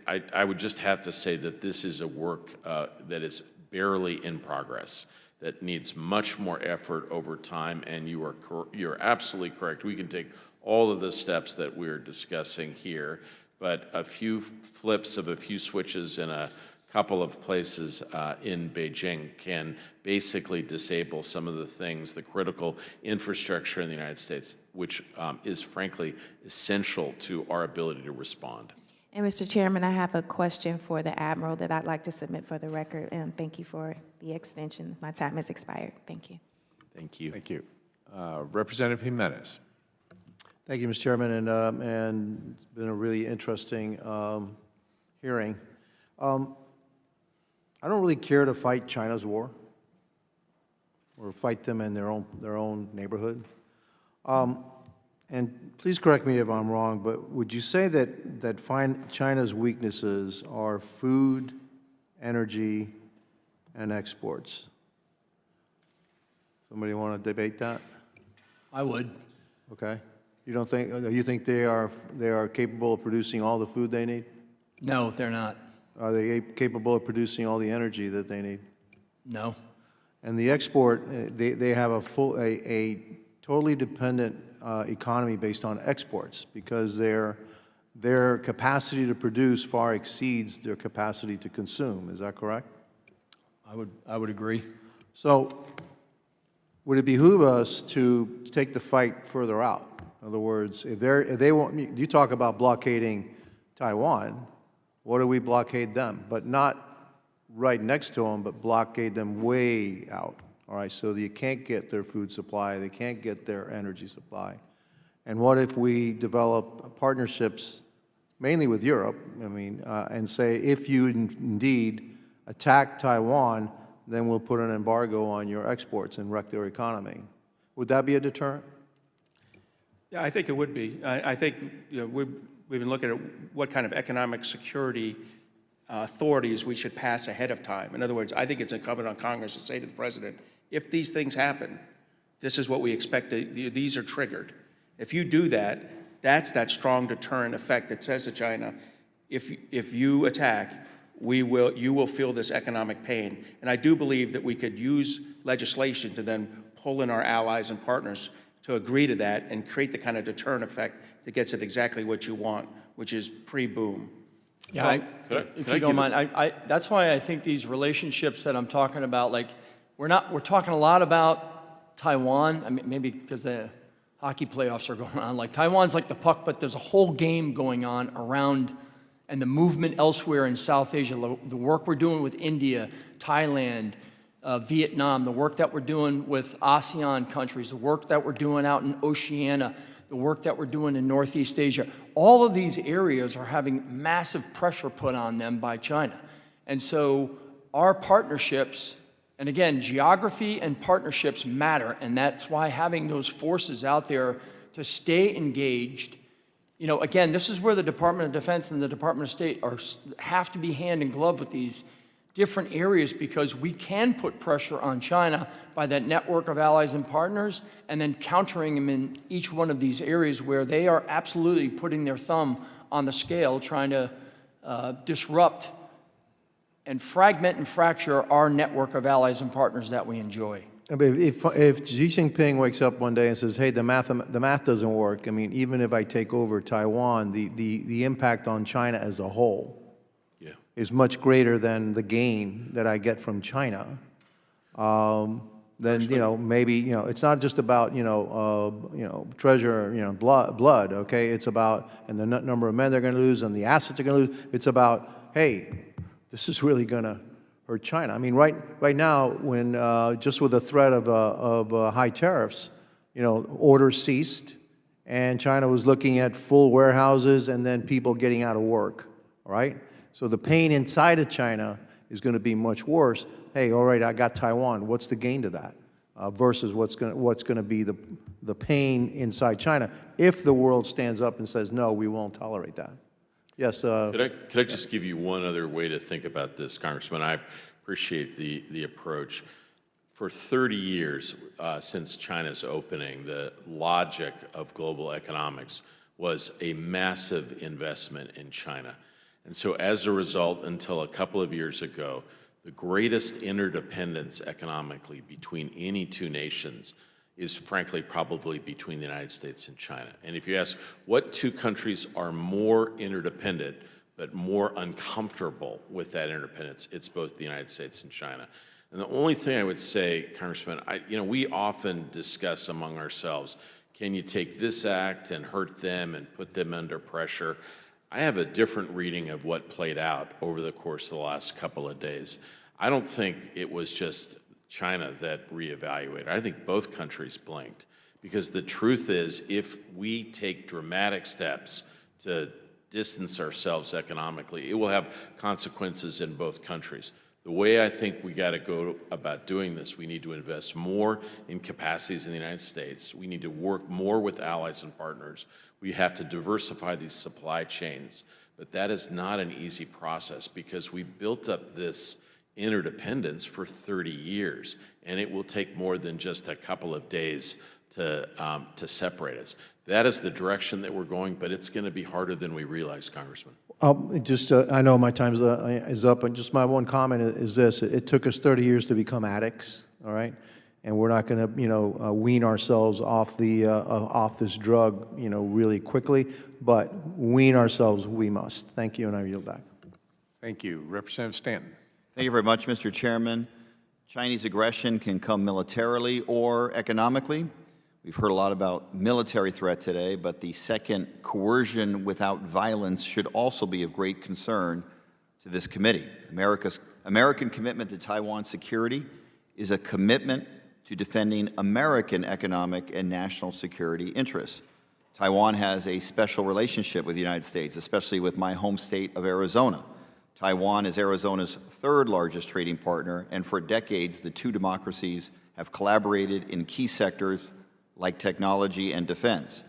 I would just have to say that this is a work that is barely in progress, that needs much more effort over time, and you're absolutely correct. We can take all of the steps that we're discussing here, but a few flips of a few switches in a couple of places in Beijing can basically disable some of the things, the critical infrastructure in the United States, which is frankly essential to our ability to respond. And Mr. Chairman, I have a question for the Admiral that I'd like to submit for the record, and thank you for the extension. My time has expired. Thank you. Thank you. Thank you. Representative Jimenez. Thank you, Mr. Chairman, and it's been a really interesting hearing. I don't really care to fight China's war or fight them in their own neighborhood. And please correct me if I'm wrong, but would you say that China's weaknesses are food, energy, and exports? Somebody want to debate that? I would. Okay. You think they are capable of producing all the food they need? No, they're not. Are they capable of producing all the energy that they need? No. And the export, they have a totally dependent economy based on exports because their capacity to produce far exceeds their capacity to consume. Is that correct? I would agree. So would it behoove us to take the fight further out? In other words, if they want, you talk about blockading Taiwan, what do we blockade them? But not right next to them, but blockade them way out. All right, so you can't get their food supply, they can't get their energy supply. And what if we develop partnerships, mainly with Europe, and say, if you indeed attack Taiwan, then we'll put an embargo on your exports and wreck their economy. Would that be a deterrent? Yeah, I think it would be. I think we've been looking at what kind of economic security authorities we should pass ahead of time. In other words, I think it's incumbent on Congress to say to the President, if these things happen, this is what we expect, these are triggered. If you do that, that's that strong deterrent effect that says to China, if you attack, you will feel this economic pain. And I do believe that we could use legislation to then pull in our allies and partners to agree to that and create the kind of deterrent effect that gets at exactly what you want, which is pre-boom. Yeah, if you don't mind, that's why I think these relationships that I'm talking about, like, we're talking a lot about Taiwan. I mean, maybe because the hockey playoffs are going on. Like, Taiwan's like the puck, but there's a whole game going on around, and the movement elsewhere in South Asia, the work we're doing with India, Thailand, Vietnam, the work that we're doing with ASEAN countries, the work that we're doing out in Oceania, the work that we're doing in Northeast Asia, all of these areas are having massive pressure put on them by China. And so our partnerships, and again, geography and partnerships matter, and that's why having those forces out there to stay engaged, again, this is where the Department of Defense and the Department of State have to be hand in glove with these different areas because we can put pressure on China by that network of allies and partners and then countering them in each one of these areas where they are absolutely putting their thumb on the scale, trying to disrupt and fragment and fracture our network of allies and partners that we enjoy. I mean, if Xi Jinping wakes up one day and says, hey, the math doesn't work, I mean, even if I take over Taiwan, the impact on China as a whole is much greater than the gain that I get from China, then, you know, maybe, you know, it's not just about, treasure, blood, okay? It's about, and the number of men they're going to lose and the assets they're going to lose. It's about, hey, this is really going to hurt China. I mean, right now, when just with the threat of high tariffs, orders ceased, and China was looking at full warehouses and then people getting out of work, all right? So the pain inside of China is going to be much worse. Hey, all right, I got Taiwan. What's the gain to that? Versus what's going to be the pain inside China if the world stands up and says, no, we won't tolerate that. Yes. Could I just give you one other way to think about this, Congressman? I appreciate the approach. For 30 years since China's opening, the logic of global economics was a massive investment in China. And so as a result, until a couple of years ago, the greatest interdependence economically between any two nations is frankly probably between the United States and China. And if you ask what two countries are more interdependent but more uncomfortable with that interdependence, it's both the United States and China. And the only thing I would say, Congressman, we often discuss among ourselves, can you take this act and hurt them and put them under pressure? I have a different reading of what played out over the course of the last couple of days. I don't think it was just China that reevaluated. I think both countries blinked, because the truth is, if we take dramatic steps to distance ourselves economically, it will have consequences in both countries. The way I think we got to go about doing this, we need to invest more in capacities in the United States. We need to work more with allies and partners. We have to diversify these supply chains. But that is not an easy process, because we built up this interdependence for 30 years, and it will take more than just a couple of days to separate us. That is the direction that we're going, but it's going to be harder than we realize, Congressman. I know my time is up, and just my one comment is this. It took us 30 years to become addicts, all right? And we're not going to, wean ourselves off off this drug, really quickly, but wean ourselves we must. Thank you, and I yield back. Thank you. Representative Stanton. Thank you very much, Mr. Chairman. Chinese aggression can come militarily or economically. We've heard a lot about military threat today, but the second, coercion without violence, should also be of great concern to this committee. American commitment to Taiwan security is a commitment to defending American economic and national security interests. Taiwan has a special relationship with the United States, especially with my home state of Arizona. Taiwan is Arizona's third largest trading partner, and for decades, the two democracies have collaborated in key sectors like technology and defense.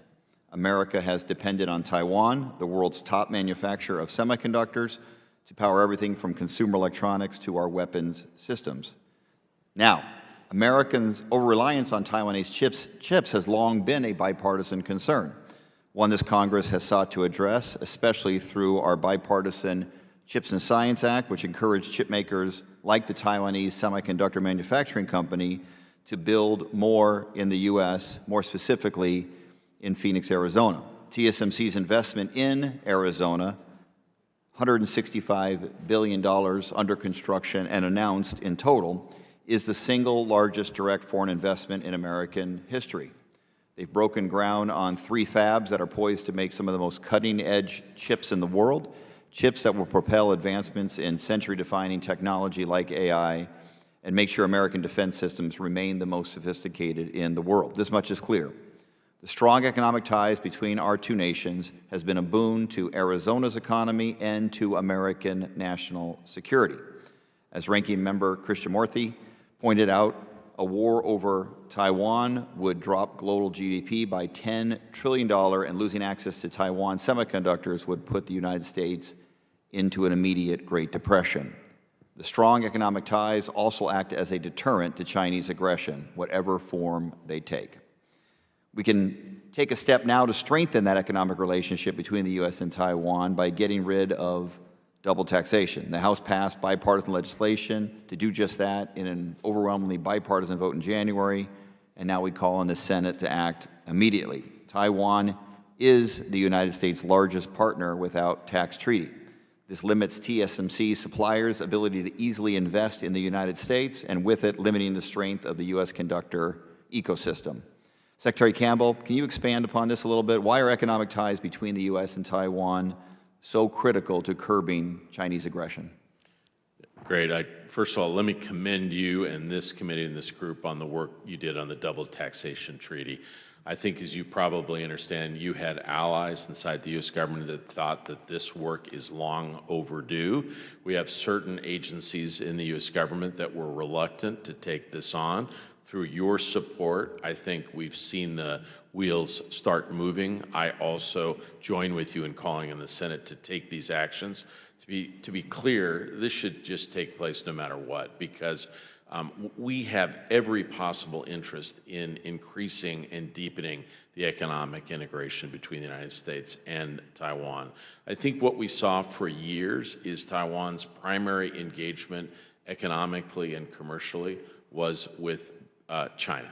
America has depended on Taiwan, the world's top manufacturer of semiconductors, to power everything from consumer electronics to our weapons systems. Now, Americans' over-reliance on Taiwanese chips has long been a bipartisan concern, one this Congress has sought to address, especially through our bipartisan Chips and Science Act, which encouraged chip makers like the Taiwanese Semiconductor Manufacturing Company to build more in the U.S., more specifically in Phoenix, Arizona. TSMC's investment in Arizona, $165 billion under construction and announced in total, is the single largest direct foreign investment in American history. They've broken ground on 3 fabs that are poised to make some of the most cutting-edge chips in the world, chips that will propel advancements in century-defining technology like AI and make sure American defense systems remain the most sophisticated in the world. This much is clear. The strong economic ties between our two nations has been a boon to Arizona's economy and to American national security. As Ranking Member Krishnamurthy pointed out, a war over Taiwan would drop global GDP by $10 trillion, and losing access to Taiwan semiconductors would put the United States into an immediate Great Depression. The strong economic ties also act as a deterrent to Chinese aggression, whatever form they take. We can take a step now to strengthen that economic relationship between the U.S. and Taiwan by getting rid of double taxation. The House passed bipartisan legislation to do just that in an overwhelmingly bipartisan vote in January, and now we call on the Senate to act immediately. Taiwan is the United States' largest partner without tax treaty. This limits TSMC suppliers' ability to easily invest in the United States, and with it, limiting the strength of the U.S. conductor ecosystem. Secretary Campbell, can you expand upon this a little bit? Why are economic ties between the U.S. and Taiwan so critical to curbing Chinese aggression? Great. First of all, let me commend you and this committee and this group on the work you did on the double taxation treaty. I think, as you probably understand, you had allies inside the U.S. government that thought that this work is long overdue. We have certain agencies in the U.S. government that were reluctant to take this on. Through your support, I think we've seen the wheels start moving. I also join with you in calling on the Senate to take these actions. To be clear, this should just take place no matter what, because we have every possible interest in increasing and deepening the economic integration between the United States and Taiwan. I think what we saw for years is Taiwan's primary engagement economically and commercially was with China.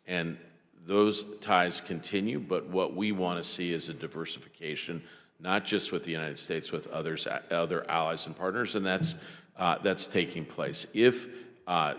And those ties continue, but what we want to see is a diversification, not just with the United States, with other allies and partners, and that's taking place. If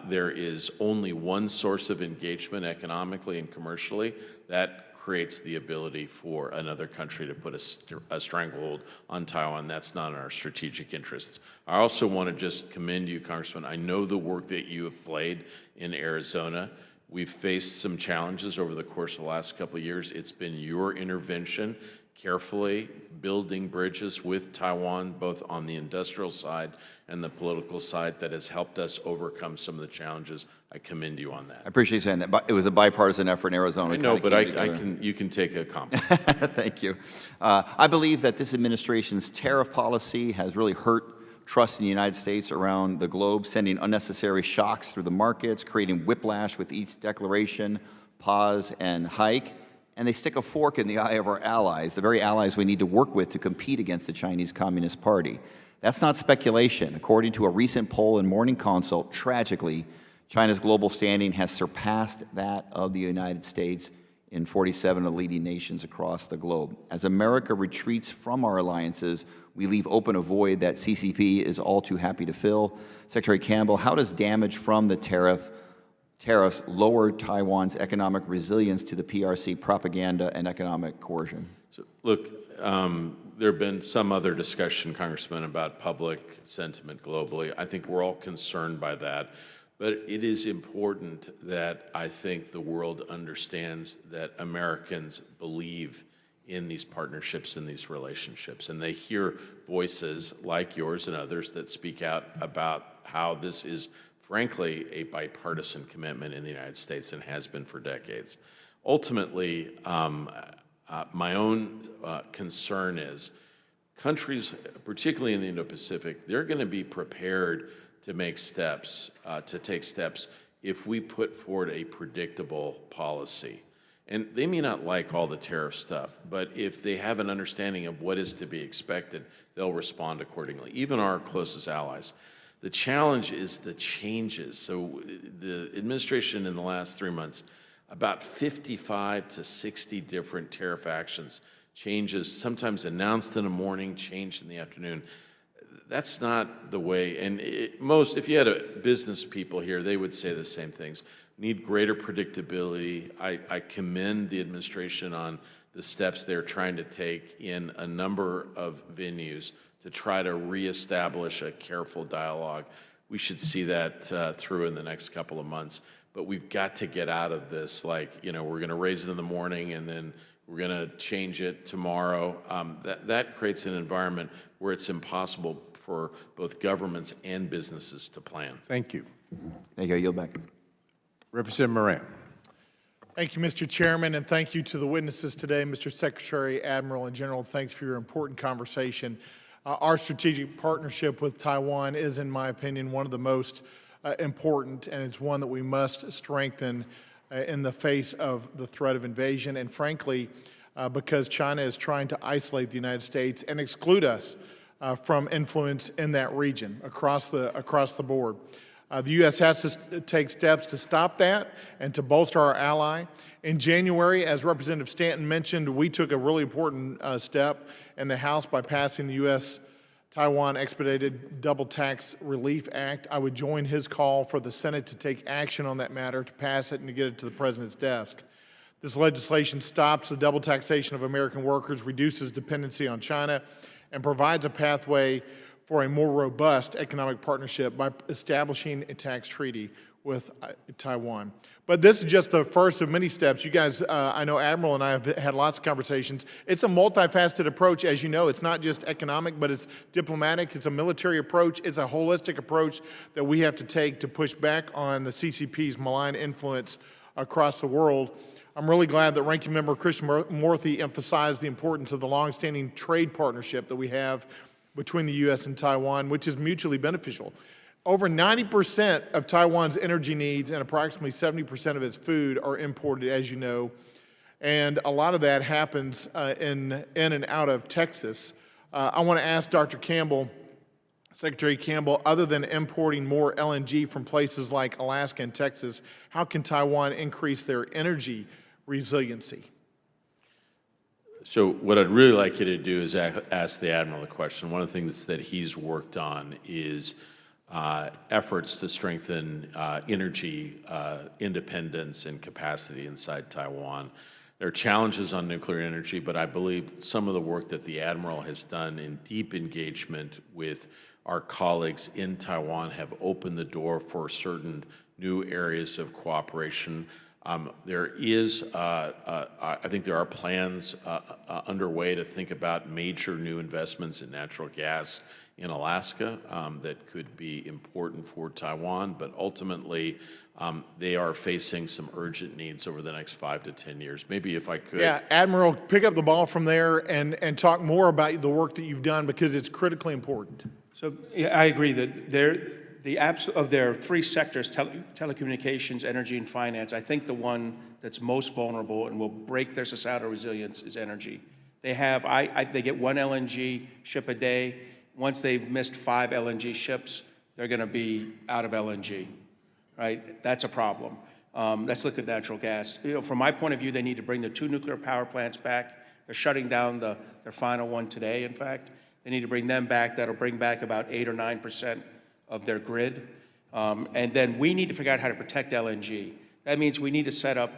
there is only one source of engagement economically and commercially, that creates the ability for another country to put a stranglehold on Taiwan. That's not in our strategic interests. I also want to just commend you, Congressman. I know the work that you have played in Arizona. We've faced some challenges over the course of the last couple of years. It's been your intervention, carefully building bridges with Taiwan, both on the industrial side and the political side, that has helped us overcome some of the challenges. I commend you on that. I appreciate you saying that. But it was a bipartisan effort in Arizona. I know, but you can take a compliment. Thank you. I believe that this administration's tariff policy has really hurt trust in the United States around the globe, sending unnecessary shocks through the markets, creating whiplash with each declaration, pause, and hike. And they stick a fork in the eye of our allies, the very allies we need to work with to compete against the Chinese Communist Party. That's not speculation. According to a recent poll in Morning Consult, tragically, China's global standing has surpassed that of the United States in 47 of the leading nations across the globe. As America retreats from our alliances, we leave open a void that CCP is all too happy to fill. Secretary Campbell, how does damage from the tariffs lower Taiwan's economic resilience to the PRC propaganda and economic coercion? So, look, there have been some other discussion, Congressman, about public sentiment globally. I think we're all concerned by that. But it is important that I think the world understands that Americans believe in these partnerships and these relationships. And they hear voices like yours and others that speak out about how this is, frankly, a bipartisan commitment in the United States and has been for decades. Ultimately, my own concern is countries, particularly in the Indo-Pacific, they're going to be prepared to make steps, to take steps if we put forward a predictable policy. And they may not like all the tariff stuff, but if they have an understanding of what is to be expected, they'll respond accordingly, even our closest allies. The challenge is the changes. So the administration in the last 3 months, about 55 to 60 different tariff actions, changes, sometimes announced in the morning, changed in the afternoon. That's not the way, and if you had business people here, they would say the same things. Need greater predictability. I commend the administration on the steps they're trying to take in a number of venues to try to reestablish a careful dialogue. We should see that through in the next couple of months, but we've got to get out of this, like, we're going to raise it in the morning and then we're going to change it tomorrow. That creates an environment where it's impossible for both governments and businesses to plan. Thank you. There you go. Yield back. Representative Moran. Thank you, Mr. Chairman, and thank you to the witnesses today, Mr. Secretary, Admiral, and General. Thanks for your important conversation. Our strategic partnership with Taiwan is, in my opinion, one of the most important, and it's one that we must strengthen in the face of the threat of invasion, and frankly, because China is trying to isolate the United States and exclude us from influence in that region across the board. The U.S. has to take steps to stop that and to bolster our ally. In January, as Representative Stanton mentioned, we took a really important step in the House by passing the U.S.-Taiwan Expedited Double Tax Relief Act. I would join his call for the Senate to take action on that matter, to pass it and to get it to the President's desk. This legislation stops the double taxation of American workers, reduces dependency on China, and provides a pathway for a more robust economic partnership by establishing a tax treaty with Taiwan. But this is just the first of many steps. You guys, I know Admiral and I have had lots of conversations. It's a multifaceted approach. As you know, it's not just economic, but it's diplomatic. It's a military approach. It's a holistic approach that we have to take to push back on the CCP's malign influence across the world. I'm really glad that Ranking Member Christian Morthy emphasized the importance of the longstanding trade partnership that we have between the U.S. and Taiwan, which is mutually beneficial. Over 90% of Taiwan's energy needs and approximately 70% of its food are imported, as you know, and a lot of that happens in and out of Texas. I want to ask Dr. Campbell, Secretary Campbell, other than importing more LNG from places like Alaska and Texas, how can Taiwan increase their energy resiliency? So what I'd really like you to do is ask the Admiral a question. One of the things that he's worked on is efforts to strengthen energy independence and capacity inside Taiwan. There are challenges on nuclear energy, but I believe some of the work that the Admiral has done in deep engagement with our colleagues in Taiwan have opened the door for certain new areas of cooperation. There is, I think there are plans underway to think about major new investments in natural gas in Alaska that could be important for Taiwan, but ultimately they are facing some urgent needs over the next 5 to 10 years. Maybe if I could. Yeah, Admiral, pick up the ball from there and talk more about the work that you've done, because it's critically important. So yeah, I agree that of their three sectors, telecommunications, energy, and finance, I think the one that's most vulnerable and will break their societal resilience is energy. They get one LNG ship a day. Once they've missed 5 LNG ships, they're going to be out of LNG, right? That's a problem. That's liquid natural gas. You know, from my point of view, they need to bring the 2 nuclear power plants back. They're shutting down their final one today, in fact. They need to bring them back. That'll bring back about 8 or 9% of their grid. And then we need to figure out how to protect LNG. That means we need to set up,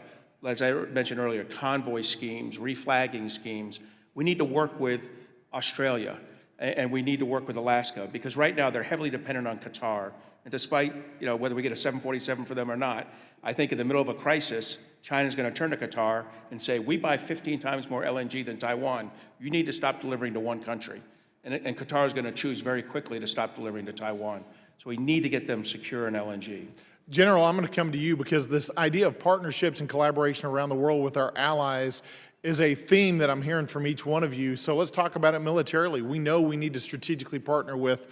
as I mentioned earlier, convoy schemes, reflagging schemes. We need to work with Australia, and we need to work with Alaska, because right now they're heavily dependent on Qatar. And despite, you know, whether we get a 747 for them or not, I think in the middle of a crisis, China's going to turn to Qatar and say, we buy 15 times more LNG than Taiwan. You need to stop delivering to one country. And Qatar is going to choose very quickly to stop delivering to Taiwan. So we need to get them secure in LNG. General, I'm going to come to you, because this idea of partnerships and collaboration around the world with our allies is a theme that I'm hearing from each one of you. So let's talk about it militarily. We know we need to strategically partner with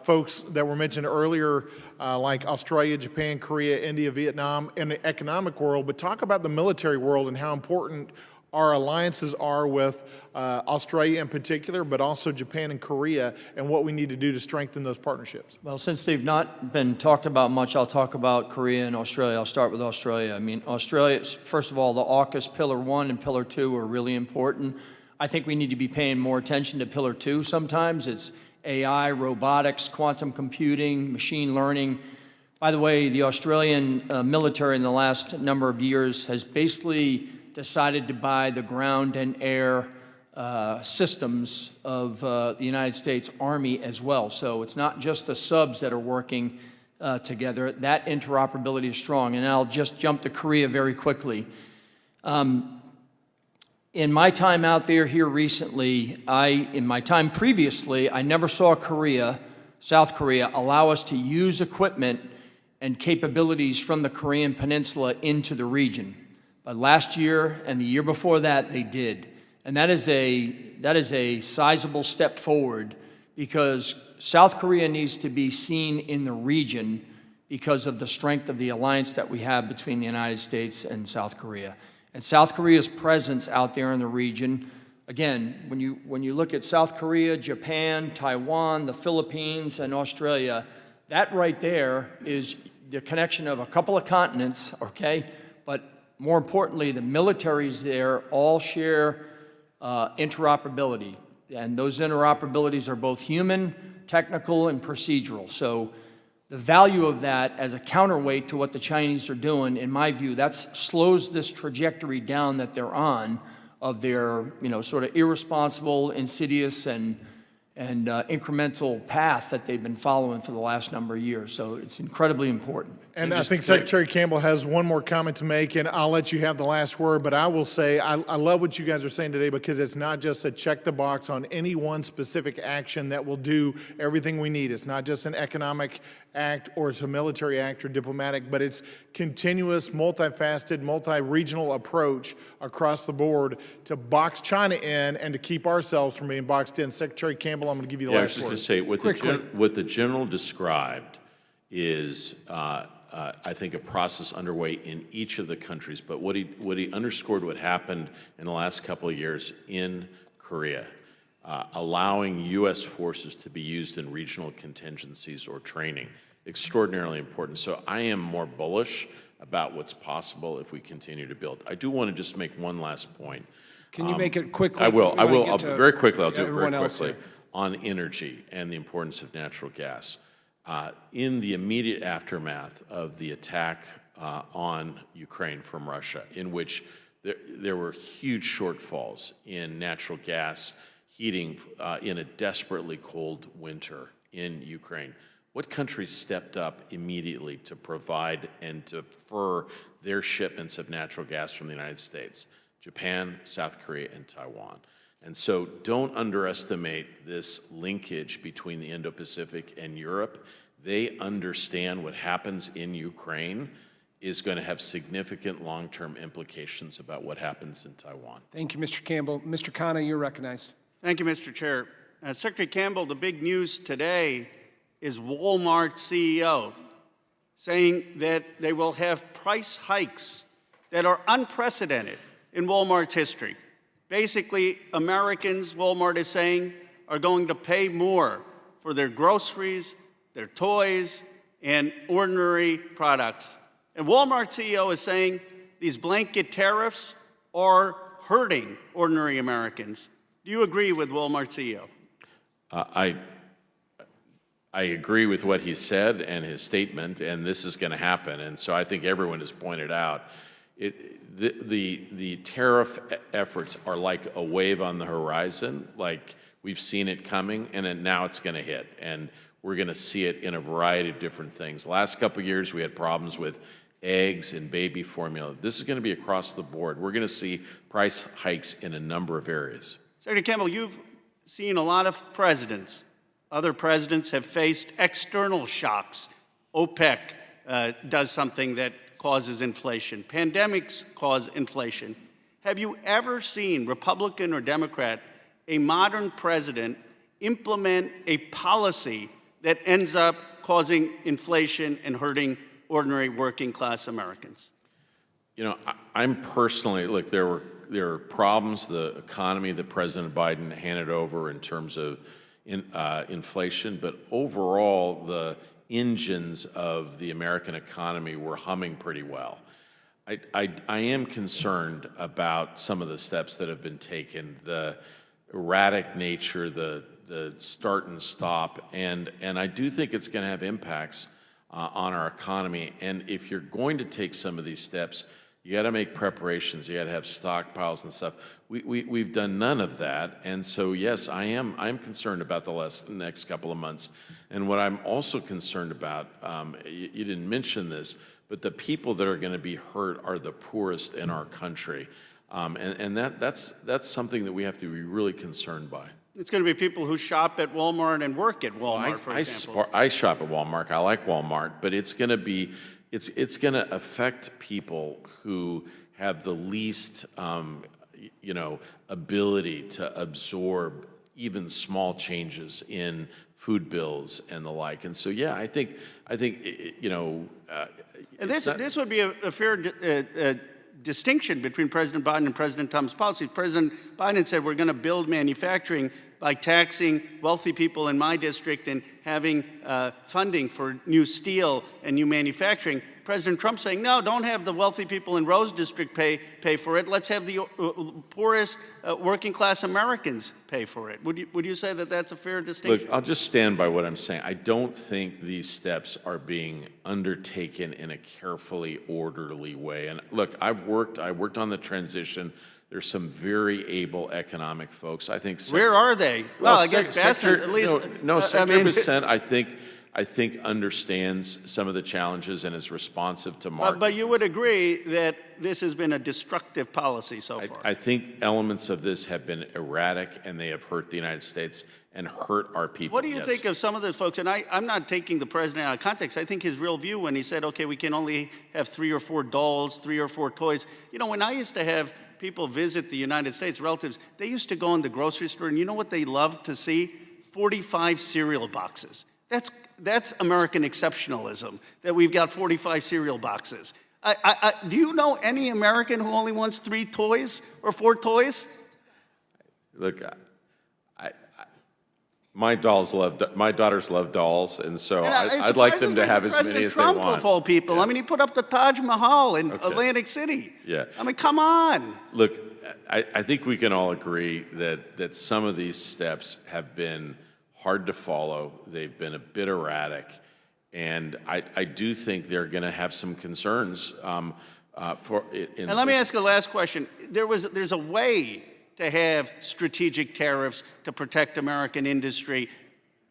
folks that were mentioned earlier, like Australia, Japan, Korea, India, Vietnam, in the economic world. But talk about the military world and how important our alliances are with Australia in particular, but also Japan and Korea, and what we need to do to strengthen those partnerships. Well, since they've not been talked about much, I'll talk about Korea and Australia. I'll start with Australia. I mean, Australia, first of all, the AUKUS Pillar 1 and Pillar 2 are really important. I think we need to be paying more attention to Pillar 2 sometimes. It's AI, robotics, quantum computing, machine learning. By the way, the Australian military in the last number of years has basically decided to buy the ground and air systems of the United States Army as well. So it's not just the subs that are working together. That interoperability is strong. And I'll just jump to Korea very quickly. In my time out there here recently, in my time previously, I never saw South Korea, allow us to use equipment and capabilities from the Korean Peninsula into the region. But last year and the year before that, they did. And that is a sizable step forward, because South Korea needs to be seen in the region because of the strength of the alliance that we have between the United States and South Korea. And South Korea's presence out there in the region, again, when you look at South Korea, Japan, Taiwan, the Philippines, and Australia, that right there is the connection of a couple of continents, okay? But more importantly, the militaries there all share interoperability. And those interoperabilities are both human, technical, and procedural. So the value of that as a counterweight to what the Chinese are doing, in my view, that slows this trajectory down that they're on of their, sort of irresponsible, insidious, and incremental path that they've been following for the last number of years. So it's incredibly important. And I think Secretary Campbell has one more comment to make, and I'll let you have the last word, but I will say I love what you guys are saying today, because it's not just a check the box on any one specific action that will do everything we need. It's not just an economic act or it's a military act or diplomatic, but it's continuous, multifaceted, multi-regional approach across the board to box China in and to keep ourselves from being boxed in. Secretary Campbell, I'm going to give you the last word. I was just going to say, what the general described is, I think, a process underway in each of the countries. But what he underscored what happened in the last couple of years in Korea, allowing U.S. forces to be used in regional contingencies or training, extraordinarily important. So I am more bullish about what's possible if we continue to build. I do want to just make one last point. Can you make it quickly? I will. Very quickly. I'll do it very quickly. On energy and the importance of natural gas. In the immediate aftermath of the attack on Ukraine from Russia, in which there were huge shortfalls in natural gas heating in a desperately cold winter in Ukraine, what countries stepped up immediately to provide and to defer their shipments of natural gas from the United States? Japan, South Korea, and Taiwan. And so don't underestimate this linkage between the Indo-Pacific and Europe. They understand what happens in Ukraine is going to have significant long-term implications about what happens in Taiwan. Thank you, Mr. Campbell. Mr. Khanna, you're recognized. Thank you, Mr. Chair. Secretary Campbell, the big news today is Walmart CEO saying that they will have price hikes that are unprecedented in Walmart's history. Basically, Americans, Walmart is saying, are going to pay more for their groceries, their toys, and ordinary products. And Walmart CEO is saying these blanket tariffs are hurting ordinary Americans. Do you agree with Walmart CEO? I agree with what he said and his statement, and this is going to happen. And so I think everyone has pointed out the tariff efforts are like a wave on the horizon, like we've seen it coming, and then now it's going to hit. And we're going to see it in a variety of different things. Last couple of years, we had problems with eggs and baby formula. This is going to be across the board. We're going to see price hikes in a number of areas. Secretary Campbell, you've seen a lot of presidents. Other presidents have faced external shocks. OPEC does something that causes inflation. Pandemics cause inflation. Have you ever seen, Republican or Democrat, a modern president implement a policy that ends up causing inflation and hurting ordinary working class Americans? You know, I'm personally, look, there are problems, the economy that President Biden handed over in terms of inflation, but overall, the engines of the American economy were humming pretty well. I am concerned about some of the steps that have been taken, the erratic nature, the start and stop, and I do think it's going to have impacts on our economy. And if you're going to take some of these steps, you got to make preparations. You got to have stockpiles and stuff. We've done none of that, and so yes, I'm concerned about the next couple of months. And what I'm also concerned about, you didn't mention this, but the people that are going to be hurt are the poorest in our country, and that's something that we have to be really concerned by. It's going to be people who shop at Walmart and work at Walmart, for example. I shop at Walmart. I like Walmart, but it's going to affect people who have the least, ability to absorb even small changes in food bills and the like. And so, yeah, I think you know. And this would be a fair distinction between President Biden and President Trump's policies. President Biden said we're going to build manufacturing by taxing wealthy people in my district and having funding for new steel and new manufacturing. President Trump saying, no, don't have the wealthy people in Rose District pay for it. Let's have the poorest working class Americans pay for it. Would you say that that's a fair distinction? Look, I'll just stand by what I'm saying. I don't think these steps are being undertaken in a carefully orderly way. And look, I worked on the transition. There's some very able economic folks. I think. Where are they? Well, I guess Bassett, at least. No, Secretary Bissett, I think understands some of the challenges and is responsive to markets. But you would agree that this has been a destructive policy so far. I think elements of this have been erratic and they have hurt the United States and hurt our people. What do you think of some of the folks, and I'm not taking the president out of context, I think his real view when he said, okay, we can only have 3 or 4 dolls, 3 or 4 toys. You know, when I used to have people visit the United States, relatives, they used to go in the grocery store, and you know what they loved to see? 45 cereal boxes. That's American exceptionalism, that we've got 45 cereal boxes. Do you know any American who only wants 3 toys or 4 toys? Look, my daughters love dolls, and so I'd like them to have as many as they want. President Trump of all people. Yeah. I mean, he put up the Taj Mahal in Atlantic City. Yeah. I mean, come on. Look, I think we can all agree that some of these steps have been hard to follow. They've been a bit erratic, and I do think they're going to have some concerns. And let me ask a last question. There's a way to have strategic tariffs to protect American industry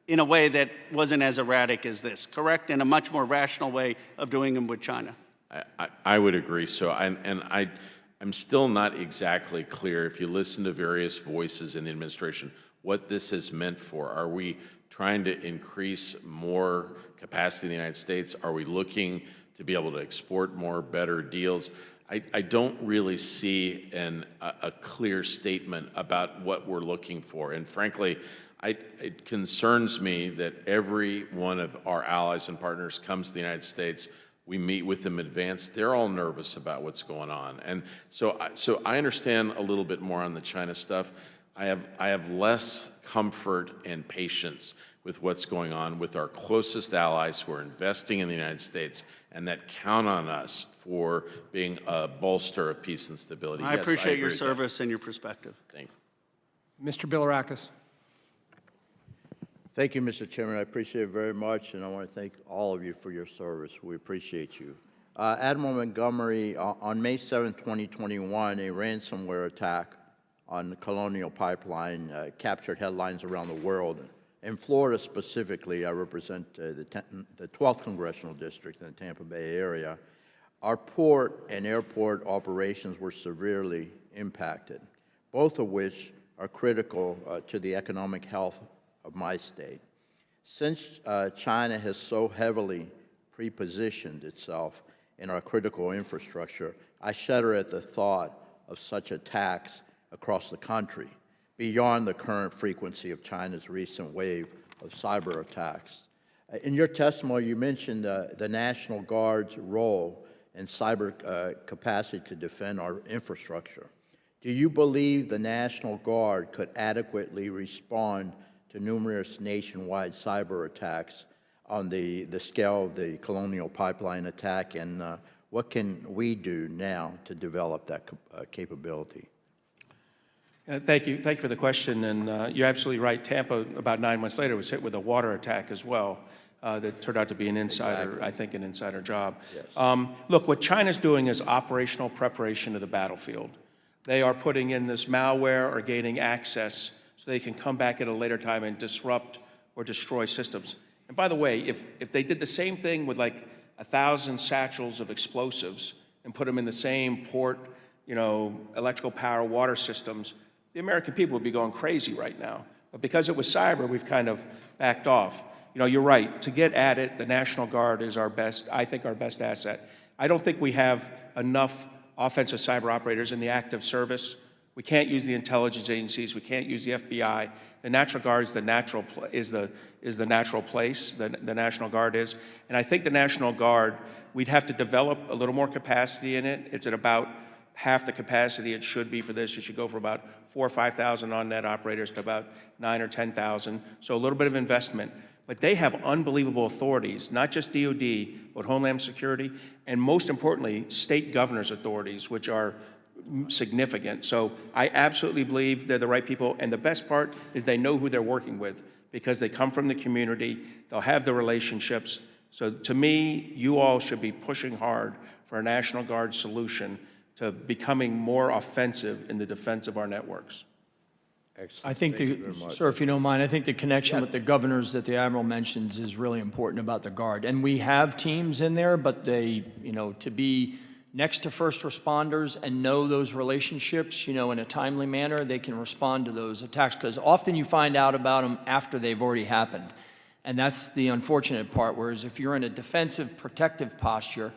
in a way that wasn't as erratic as this, correct? In a much more rational way of doing them with China. I would agree. So, I'm still not exactly clear, if you listen to various voices in the administration, what this is meant for. Are we trying to increase more capacity in the United States? Are we looking to be able to export more, better deals? I don't really see a clear statement about what we're looking for. And frankly, it concerns me that every one of our allies and partners comes to the United States. We meet with them in advance. They're all nervous about what's going on. And so I understand a little bit more on the China stuff. I have less comfort and patience with what's going on with our closest allies who are investing in the United States and that count on us for being a bolster of peace and stability. I appreciate your service and your perspective. Thank you. Mr. Bilirakis. Thank you, Mr. Chairman. I appreciate it very much, and I want to thank all of you for your service. We appreciate you. Admiral Montgomery, on May 7, 2021, a ransomware attack on the Colonial Pipeline captured headlines around the world. In Florida specifically, I represent the 12th Congressional District in the Tampa Bay area. Our port and airport operations were severely impacted, both of which are critical to the economic health of my state. Since China has so heavily prepositioned itself in our critical infrastructure, I shudder at the thought of such attacks across the country, beyond the current frequency of China's recent wave of cyber attacks. In your testimony, you mentioned the National Guard's role in cyber capacity to defend our infrastructure. Do you believe the National Guard could adequately respond to numerous nationwide cyber attacks on the scale of the Colonial Pipeline attack, and what can we do now to develop that capability? Thank you for the question, and you're absolutely right. Tampa, about 9 months later, was hit with a water attack as well that turned out to be an insider, I think an insider job. Yes. Look, what China's doing is operational preparation of the battlefield. They are putting in this malware or gaining access so they can come back at a later time and disrupt or destroy systems. And by the way, if they did the same thing with like 1,000 satchels of explosives and put them in the same port, electrical power water systems, the American people would be going crazy right now. But because it was cyber, we've kind of backed off. You're right. To get at it, the National Guard is our best asset. I don't think we have enough offensive cyber operators in the active service We can't use the intelligence agencies. We can't use the FBI. The National Guard is the natural place. The National Guard is, and I think the National Guard, we'd have to develop a little more capacity in it. It's at about half the capacity it should be for this. It should go from about 4,000 or 5,000 on-net operators to about 9,000 or 10,000. So a little bit of investment. But they have unbelievable authorities, not just DOD, but Homeland Security, and most importantly, state governors' authorities, which are significant. So I absolutely believe they're the right people. And the best part is they know who they're working with because they come from the community. They'll have the relationships. So to me, you all should be pushing hard for a National Guard solution to becoming more offensive in the defense of our networks. Excellent. I think, Thank you very much. sir, if you don't mind, I think the connection with the governors that the Admiral mentions is really important about the Guard. And we have teams in there, but they, to be next to first responders and know those relationships, in a timely manner, they can respond to those attacks. Because often you find out about them after they've already happened. And that's the unfortunate part, whereas if you're in a defensive, protective posture,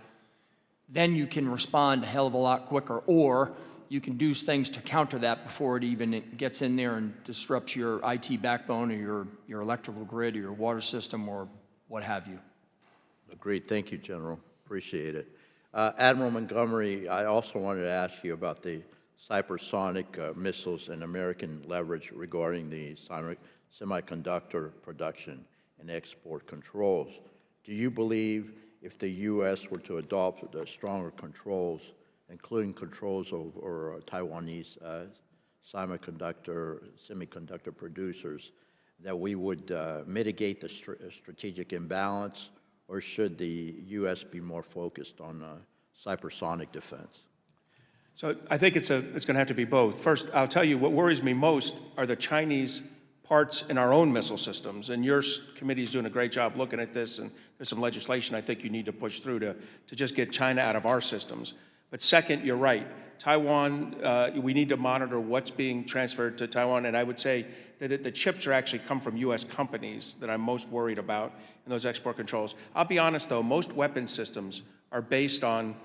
then you can respond a hell of a lot quicker, or you can do things to counter that before it even gets in there and disrupts your IT backbone or your electrical grid or your water system or what have you. Agreed. Thank you, General. Appreciate it. Admiral Montgomery, I also wanted to ask you about the hypersonic missiles and American leverage regarding the semiconductor production and export controls. Do you believe if the U.S. were to adopt the stronger controls, including controls over Taiwanese semiconductor producers, that we would mitigate the strategic imbalance, or should the U.S. be more focused on hypersonic defense? So I think it's going to have to be both. First, I'll tell you what worries me most are the Chinese parts in our own missile systems, and your committee is doing a great job looking at this, and there's some legislation I think you need to push through to just get China out of our systems. But second, you're right. Taiwan, we need to monitor what's being transferred to Taiwan, and I would say that the chips are actually come from U.S. companies that I'm most worried about in those export controls. I'll be honest, though, most weapon systems are based on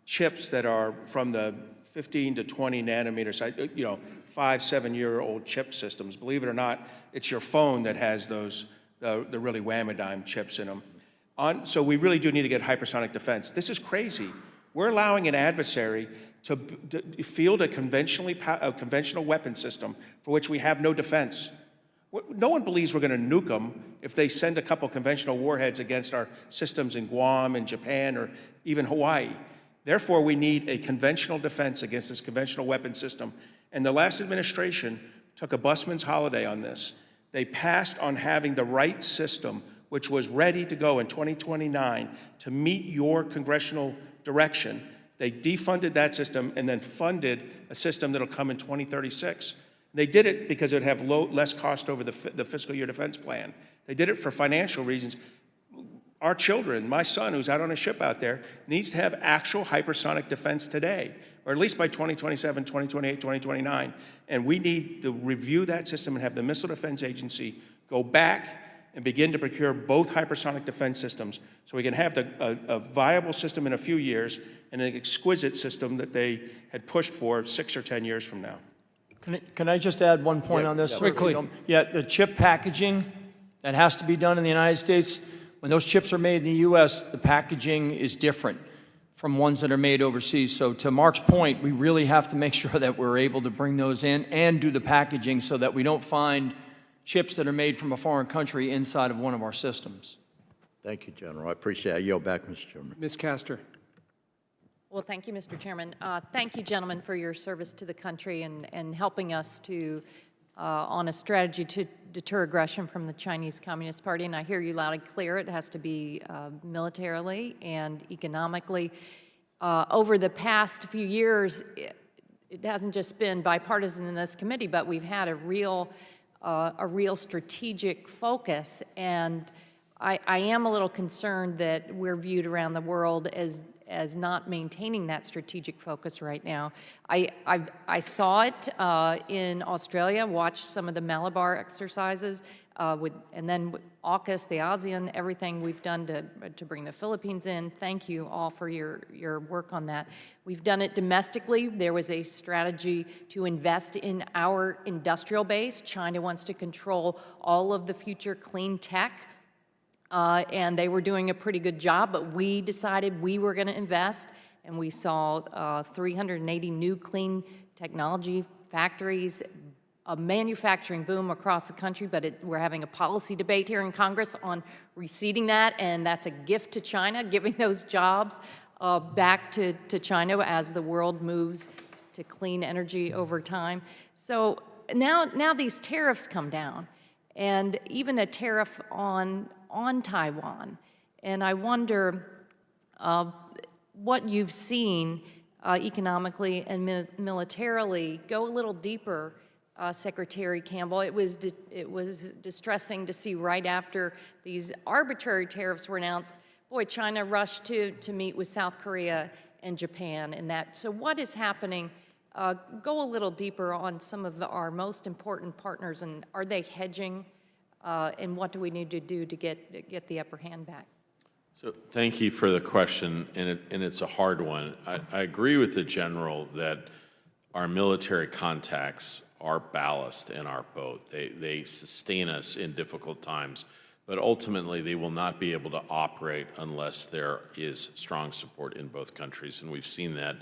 chips that are from the 15 to 20 nanometer size, 5-7-year-old chip systems. Believe it or not, it's your phone that has those, the really whammy-dime chips in them. So we really do need to get hypersonic defense. This is crazy. We're allowing an adversary to field a conventional weapon system for which we have no defense. No one believes we're going to nuke them if they send a couple conventional warheads against our systems in Guam and Japan or even Hawaii. Therefore, we need a conventional defense against this conventional weapon system. And the last administration took a busman's holiday on this. They passed on having the right system, which was ready to go in 2029 to meet your congressional direction. They defunded that system and then funded a system that'll come in 2036. They did it because it would have less cost over the fiscal year defense plan. They did it for financial reasons. Our children, my son who's out on a ship out there, needs to have actual hypersonic defense today, or at least by 2027, 2028, 2029. And we need to review that system and have the Missile Defense Agency go back and begin to procure both hypersonic defense systems so we can have a viable system in a few years and an exquisite system that they had pushed for 6 or 10 years from now. Can I just add one point on this? Yeah, quickly. Yeah, the chip packaging that has to be done in the United States, when those chips are made in the U.S., the packaging is different from ones that are made overseas. So to Mark's point, we really have to make sure that we're able to bring those in and do the packaging so that we don't find chips that are made from a foreign country inside of one of our systems. Thank you, General. I appreciate it. I yield back, Mr. Chairman. Ms. Castor. Well, thank you, Mr. Chairman. Thank you, gentlemen, for your service to the country and helping us to on a strategy to deter aggression from the Chinese Communist Party. And I hear you loud and clear. It has to be militarily and economically. Over the past few years, it hasn't just been bipartisan in this committee, but we've had a real strategic focus. And I am a little concerned that we're viewed around the world as not maintaining that strategic focus right now. I saw it in Australia, watched some of the Malabar exercises. and then with AUKUS, the ASEAN, everything we've done to bring the Philippines in. Thank you all for your work on that. We've done it domestically. There was a strategy to invest in our industrial base. China wants to control all of the future clean tech, and they were doing a pretty good job, but we decided we were going to invest, and we saw 380 new clean technology factories, a manufacturing boom across the country, but we're having a policy debate here in Congress on reseeding that, and that's a gift to China, giving those jobs back to China as the world moves to clean energy over time. So now these tariffs come down, and even a tariff on Taiwan. And I wonder what you've seen economically and militarily. Go a little deeper, Secretary Campbell. It was distressing to see right after these arbitrary tariffs were announced, boy, China rushed to meet with South Korea and Japan and that. So what is happening? Go a little deeper on some of our most important partners, and are they hedging? And what do we need to do to get the upper hand back? So thank you for the question, and it's a hard one. I agree with the general that our military contacts are ballast in our boat. They sustain us in difficult times, but ultimately they will not be able to operate unless there is strong support in both countries, and we've seen that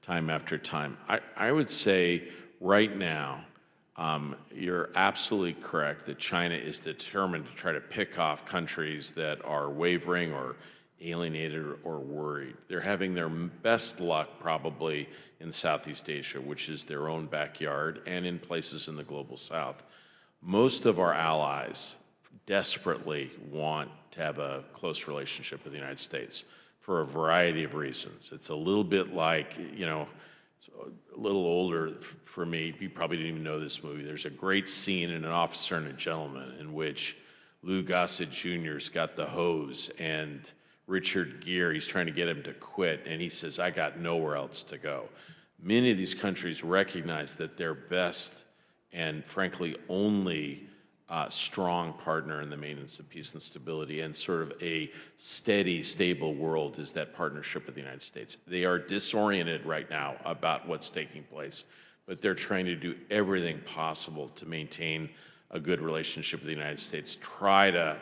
time after time. I would say right now, you're absolutely correct that China is determined to try to pick off countries that are wavering or alienated or worried. They're having their best luck probably in Southeast Asia, which is their own backyard, and in places in the global south. Most of our allies desperately want to have a close relationship with the United States for a variety of reasons. It's a little bit like, you know, a little older for me, you probably didn't even know this movie. There's a great scene in An Officer and a Gentleman in which Lou Gossett Jr.'s got the hose and Richard Gere, he's trying to get him to quit, and he says, I got nowhere else to go. Many of these countries recognize that their best and frankly only strong partner in the maintenance of peace and stability and sort of a steady, stable world is that partnership with the United States. They are disoriented right now about what's taking place, but they're trying to do everything possible to maintain a good relationship with the United States, try to,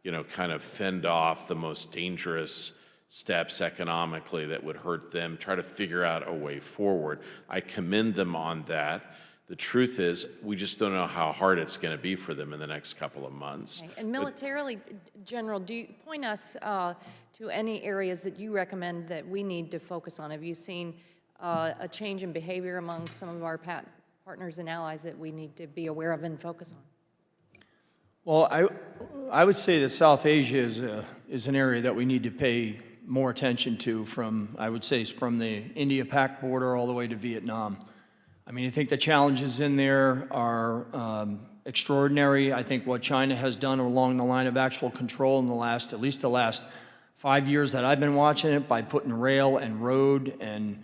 you know, kind of fend off the most dangerous steps economically that would hurt them, try to figure out a way forward. I commend them on that. The truth is, we just don't know how hard it's going to be for them in the next couple of months. Okay. And militarily, General, do you point us to any areas that you recommend that we need to focus on? Have you seen a change in behavior among some of our partners and allies that we need to be aware of and focus on? Well, I would say that South Asia is an area that we need to pay more attention to from, I would say, from the India-Pak border all the way to Vietnam. I mean, I think the challenges in there are extraordinary. I think what China has done along the line of actual control in at least the last 5 years that I've been watching it, by putting rail and road and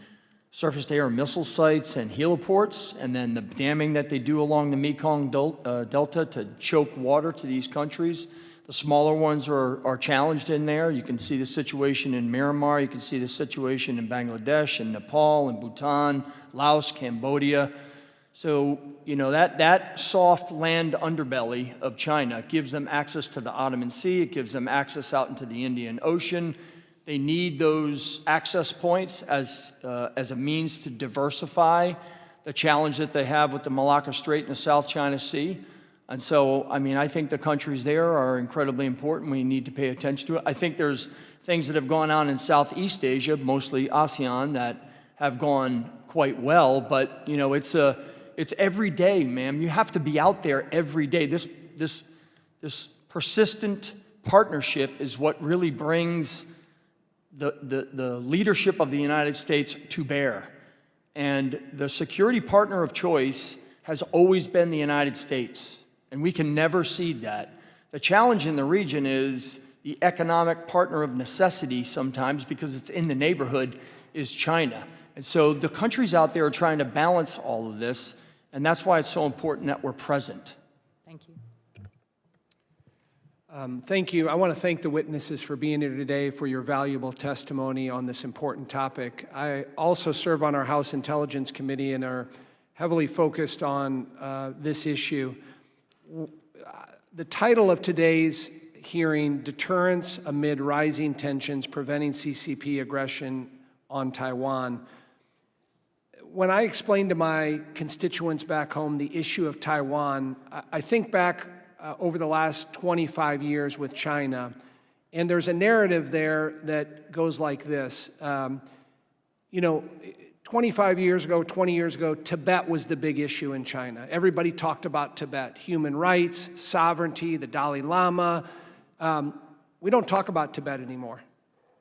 surface-to-air missile sites and heliports, and then the damming that they do along the Mekong Delta to choke water to these countries. The smaller ones are challenged in there. You can see the situation in Myanmar. You can see the situation in Bangladesh and Nepal and Bhutan, Laos, Cambodia. So, you know, that soft land underbelly of China gives them access to the Ottoman Sea. It gives them access out into the Indian Ocean. They need those access points as a means to diversify the challenge that they have with the Malacca Strait and the South China Sea. And so, I mean, I think the countries there are incredibly important. We need to pay attention to it. I think there's things that have gone on in Southeast Asia, mostly ASEAN, that have gone quite well. But, you know, it's every day, ma'am. You have to be out there every day. This persistent partnership is what really brings the leadership of the United States to bear. And the security partner of choice has always been the United States. And we can never cede that. The challenge in the region is the economic partner of necessity sometimes, because it's in the neighborhood, is China. And so the countries out there are trying to balance all of this, and that's why it's so important that we're present. Thank you. Thank you. I want to thank the witnesses for being here today, for your valuable testimony on this important topic. I also serve on our House Intelligence Committee and are heavily focused on this issue. The title of today's hearing, Deterrence Amid Rising Tensions, Preventing CCP Aggression on Taiwan. When I explain to my constituents back home the issue of Taiwan, I think back over the last 25 years with China, and there's a narrative there that goes like this. 25 years ago, 20 years ago, Tibet was the big issue in China. Everybody talked about Tibet, human rights, sovereignty, the Dalai Lama. We don't talk about Tibet anymore.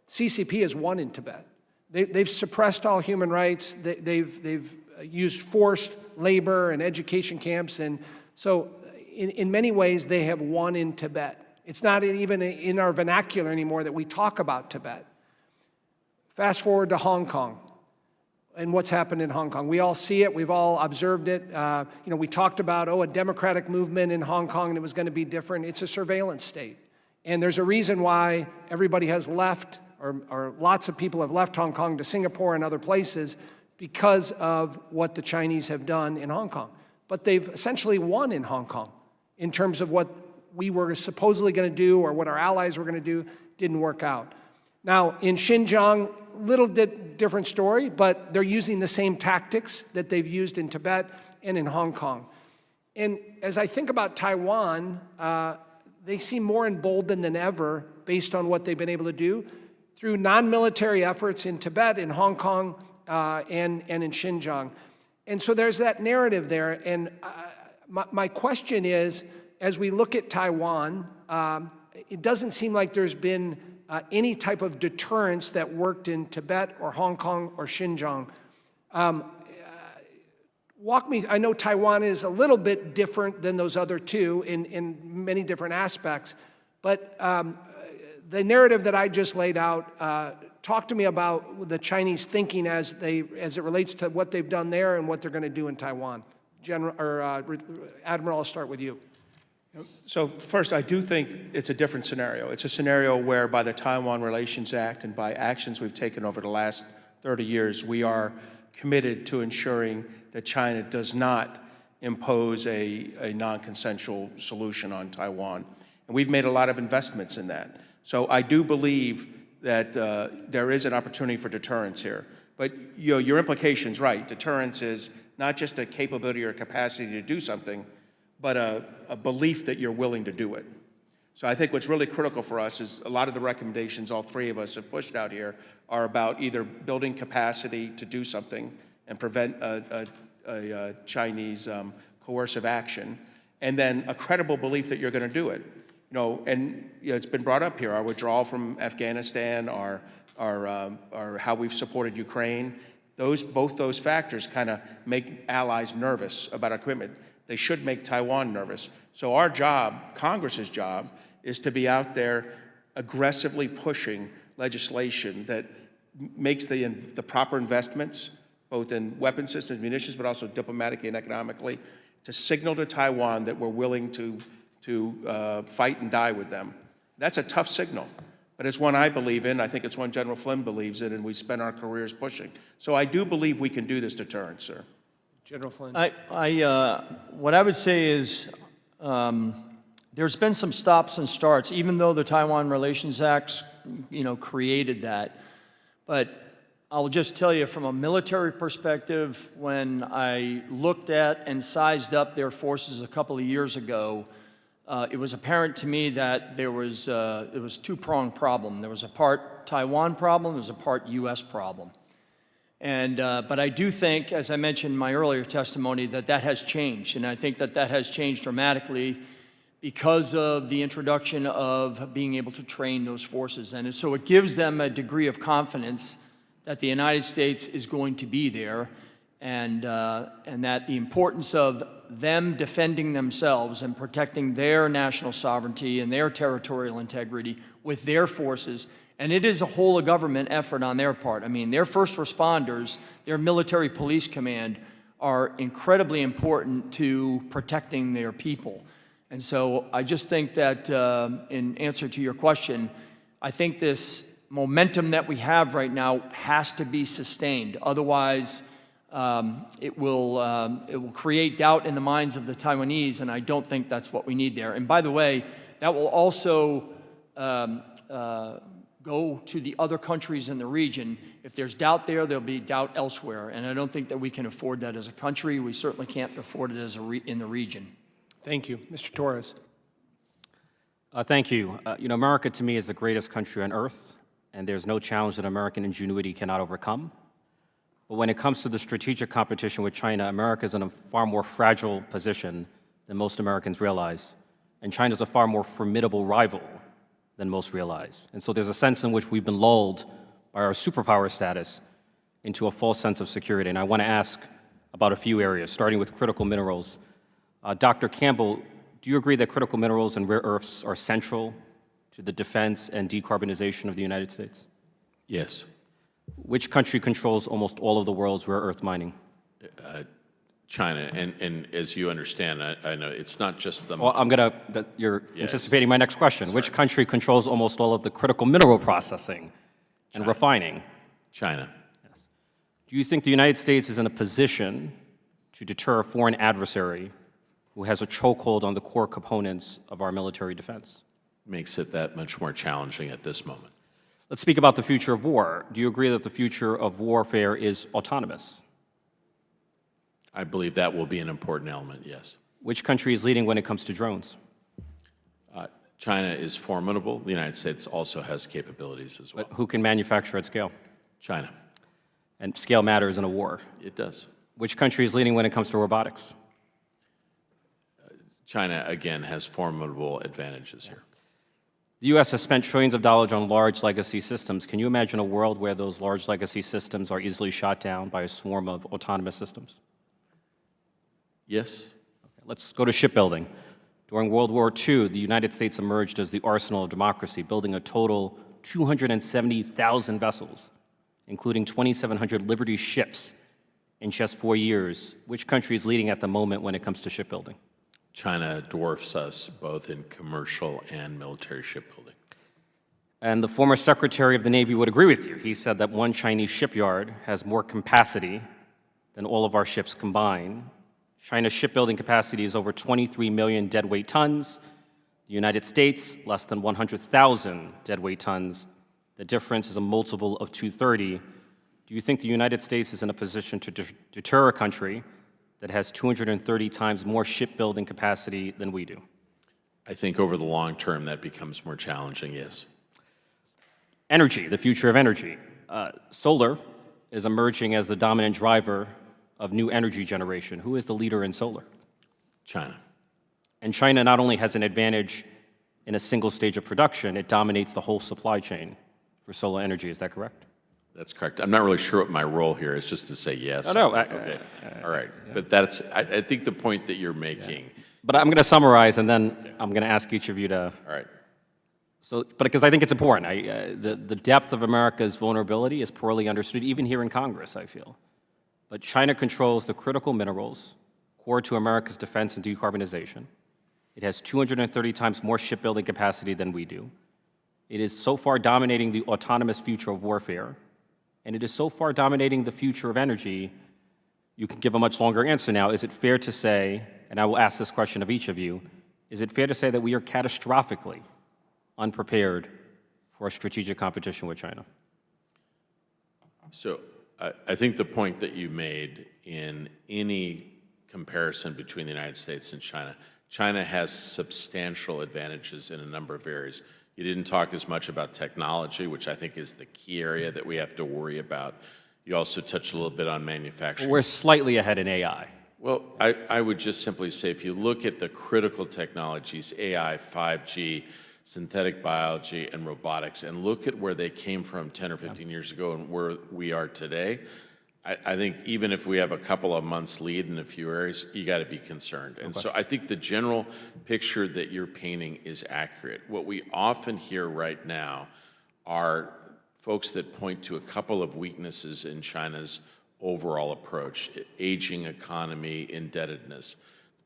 CCP has won in Tibet. They've suppressed all human rights. They've used forced labor and education camps. And so in many ways, they have won in Tibet. It's not even in our vernacular anymore that we talk about Tibet. Fast forward to Hong Kong and what's happened in Hong Kong. We all see it. We've all observed it. We talked about, a democratic movement in Hong Kong, and it was going to be different. It's a surveillance state. And there's a reason why everybody has left, or lots of people have left Hong Kong to Singapore and other places because of what the Chinese have done in Hong Kong. But they've essentially won in Hong Kong in terms of what we were supposedly going to do or what our allies were going to do. Didn't work out. Now, in Xinjiang, little different story, but they're using the same tactics that they've used in Tibet and in Hong Kong. And as I think about Taiwan, they seem more emboldened than ever based on what they've been able to do through non-military efforts in Tibet, in Hong Kong, and in Xinjiang. And so there's that narrative there. And my question is, as we look at Taiwan, it doesn't seem like there's been any type of deterrence that worked in Tibet or Hong Kong or Xinjiang. Walk me, I know Taiwan is a little bit different than those other two in many different aspects, but the narrative that I just laid out, talk to me about the Chinese thinking as it relates to what they've done there and what they're going to do in Taiwan. Admiral, I'll start with you. So first, I do think it's a different scenario. It's a scenario where by the Taiwan Relations Act and by actions we've taken over the last 30 years, we are committed to ensuring that China does not impose a non-consensual solution on Taiwan. And we've made a lot of investments in that. So I do believe that there is an opportunity for deterrence here. But your implication's right. Deterrence is not just a capability or capacity to do something, but a belief that you're willing to do it. So I think what's really critical for us is a lot of the recommendations all three of us have pushed out here are about either building capacity to do something and prevent a Chinese coercive action, and then a credible belief that you're going to do it. It's been brought up here, our withdrawal from Afghanistan, our how we've supported Ukraine. Both those factors kind of make allies nervous about our commitment. They should make Taiwan nervous. So our job, Congress's job, is to be out there aggressively pushing legislation that makes the proper investments, both in weapon systems, munitions, but also diplomatically and economically, to signal to Taiwan that we're willing to fight and die with them. That's a tough signal, but it's one I believe in. I think it's one General Flynn believes in, and we spend our careers pushing. So I do believe we can do this deterrence, sir. General Flynn. What I would say is there's been some stops and starts, even though the Taiwan Relations Act, created that. But I'll just tell you from a military perspective, when I looked at and sized up their forces a couple of years ago, it was apparent to me that it was two-pronged problem. There was a part Taiwan problem, there was a part U.S. problem. But I do think, as I mentioned in my earlier testimony, that has changed. And I think that has changed dramatically because of the introduction of being able to train those forces. And so it gives them a degree of confidence that the United States is going to be there, and that the importance of them defending themselves and protecting their national sovereignty and their territorial integrity with their forces. And it is a whole of government effort on their part. I mean, their first responders, their military police command are incredibly important to protecting their people. And so I just think that, in answer to your question, I think this momentum that we have right now has to be sustained. Otherwise, it will create doubt in the minds of the Taiwanese, and I don't think that's what we need there. And by the way, that will also go to the other countries in the region. If there's doubt there, there'll be doubt elsewhere, and I don't think that we can afford that as a country. We certainly can't afford it as in the region. Thank you. Mr. Torres. Thank you. America to me is the greatest country on earth, and there's no challenge that American ingenuity cannot overcome. But when it comes to the strategic competition with China, America is in a far more fragile position than most Americans realize, and China is a far more formidable rival than most realize. And so there's a sense in which we've been lulled by our superpower status into a false sense of security. And I want to ask about a few areas, starting with critical minerals. Dr. Campbell, do you agree that critical minerals and rare earths are central to the defense and decarbonization of the United States? Yes. Which country controls almost all of the world's rare earth mining? China, and as you understand, I know it's not just the... Well, you're Yes. anticipating my next question. Sorry. Which country controls almost all of the critical mineral processing and refining? China. Yes. Do you think the United States is in a position to deter a foreign adversary who has a chokehold on the core components of our military defense? Makes it that much more challenging at this moment. Let's speak about the future of war. Do you agree that the future of warfare is autonomous? I believe that will be an important element, yes. Which country is leading when it comes to drones? China is formidable. The United States also has capabilities as well. But who can manufacture at scale? China. And scale matters in a war. It does. Which country is leading when it comes to robotics? China, again, has formidable advantages here. The U.S. has spent trillions of dollars on large legacy systems. Can you imagine a world where those large legacy systems are easily shot down by a swarm of autonomous systems? Yes. Okay, let's go to shipbuilding. During World War II, the United States emerged as the arsenal of democracy, building a total 270,000 vessels, including 2,700 Liberty ships in just 4 years. Which country is leading at the moment when it comes to shipbuilding? China dwarfs us both in commercial and military shipbuilding. And the former Secretary of the Navy would agree with you. He said that one Chinese shipyard has more capacity than all of our ships combined. China's shipbuilding capacity is over 23 million deadweight tons. The United States, less than 100,000 deadweight tons. The difference is a multiple of 230. Do you think the United States is in a position to deter a country that has 230 times more shipbuilding capacity than we do? I think over the long term that becomes more challenging, yes. Energy, the future of energy. Solar is emerging as the dominant driver of new energy generation. Who is the leader in solar? China. And China not only has an advantage in a single stage of production, it dominates the whole supply chain for solar energy. Is that correct? That's correct. I'm not really sure what my role here is, just to say yes. Oh, no. Okay. All right. But that's, I think the point that you're making. Yeah. But I'm going to summarize, and then I'm going to ask each of you to... All right. So, but because I think it's important. The depth of America's vulnerability is poorly understood, even here in Congress, I feel. But China controls the critical minerals core to America's defense and decarbonization. It has 230 times more shipbuilding capacity than we do. It is so far dominating the autonomous future of warfare, and it is so far dominating the future of energy, you can give a much longer answer now. Is it fair to say, and I will ask this question of each of you, is it fair to say that we are catastrophically unprepared for a strategic competition with China? So I think the point that you made in any comparison between the United States and China, China has substantial advantages in a number of areas. You didn't talk as much about technology, which I think is the key area that we have to worry about. You also touched a little bit on manufacturing. We're slightly ahead in AI. Well, I would just simply say, if you look at the critical technologies, AI, 5G, synthetic biology, and robotics, and look at where they came from 10 or 15 years ago and where we are today, I think even if we have a couple of months lead in a few areas, you got to be concerned. And so I think the general picture that you're painting is accurate. What we often hear right now are folks that point to a couple of weaknesses in China's overall approach: aging economy, indebtedness.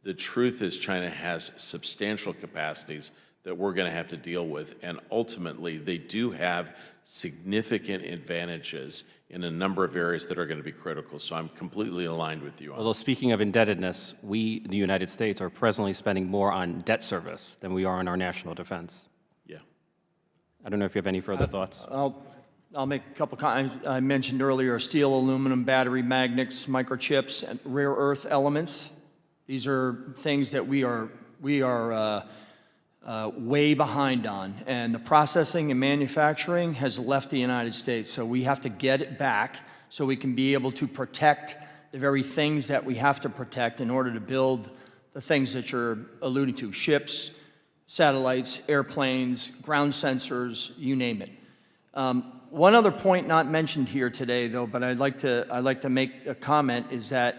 The truth is China has substantial capacities that we're going to have to deal with, and ultimately they do have significant advantages in a number of areas that are going to be critical. So I'm completely aligned with you on Although speaking of indebtedness, we, the United States, are presently spending more on debt service than we are on our national defense. Yeah. I don't know if you have any further thoughts. I'll make a couple comments. I mentioned earlier steel, aluminum, battery magnets, microchips, and rare earth elements. These are things that we are way behind on, and the processing and manufacturing has left the United States. So we have to get it back so we can be able to protect the very things that we have to protect in order to build the things that you're alluding to: ships, satellites, airplanes, ground sensors, you name it. One other point not mentioned here today, though, but I'd like to make a comment, is that,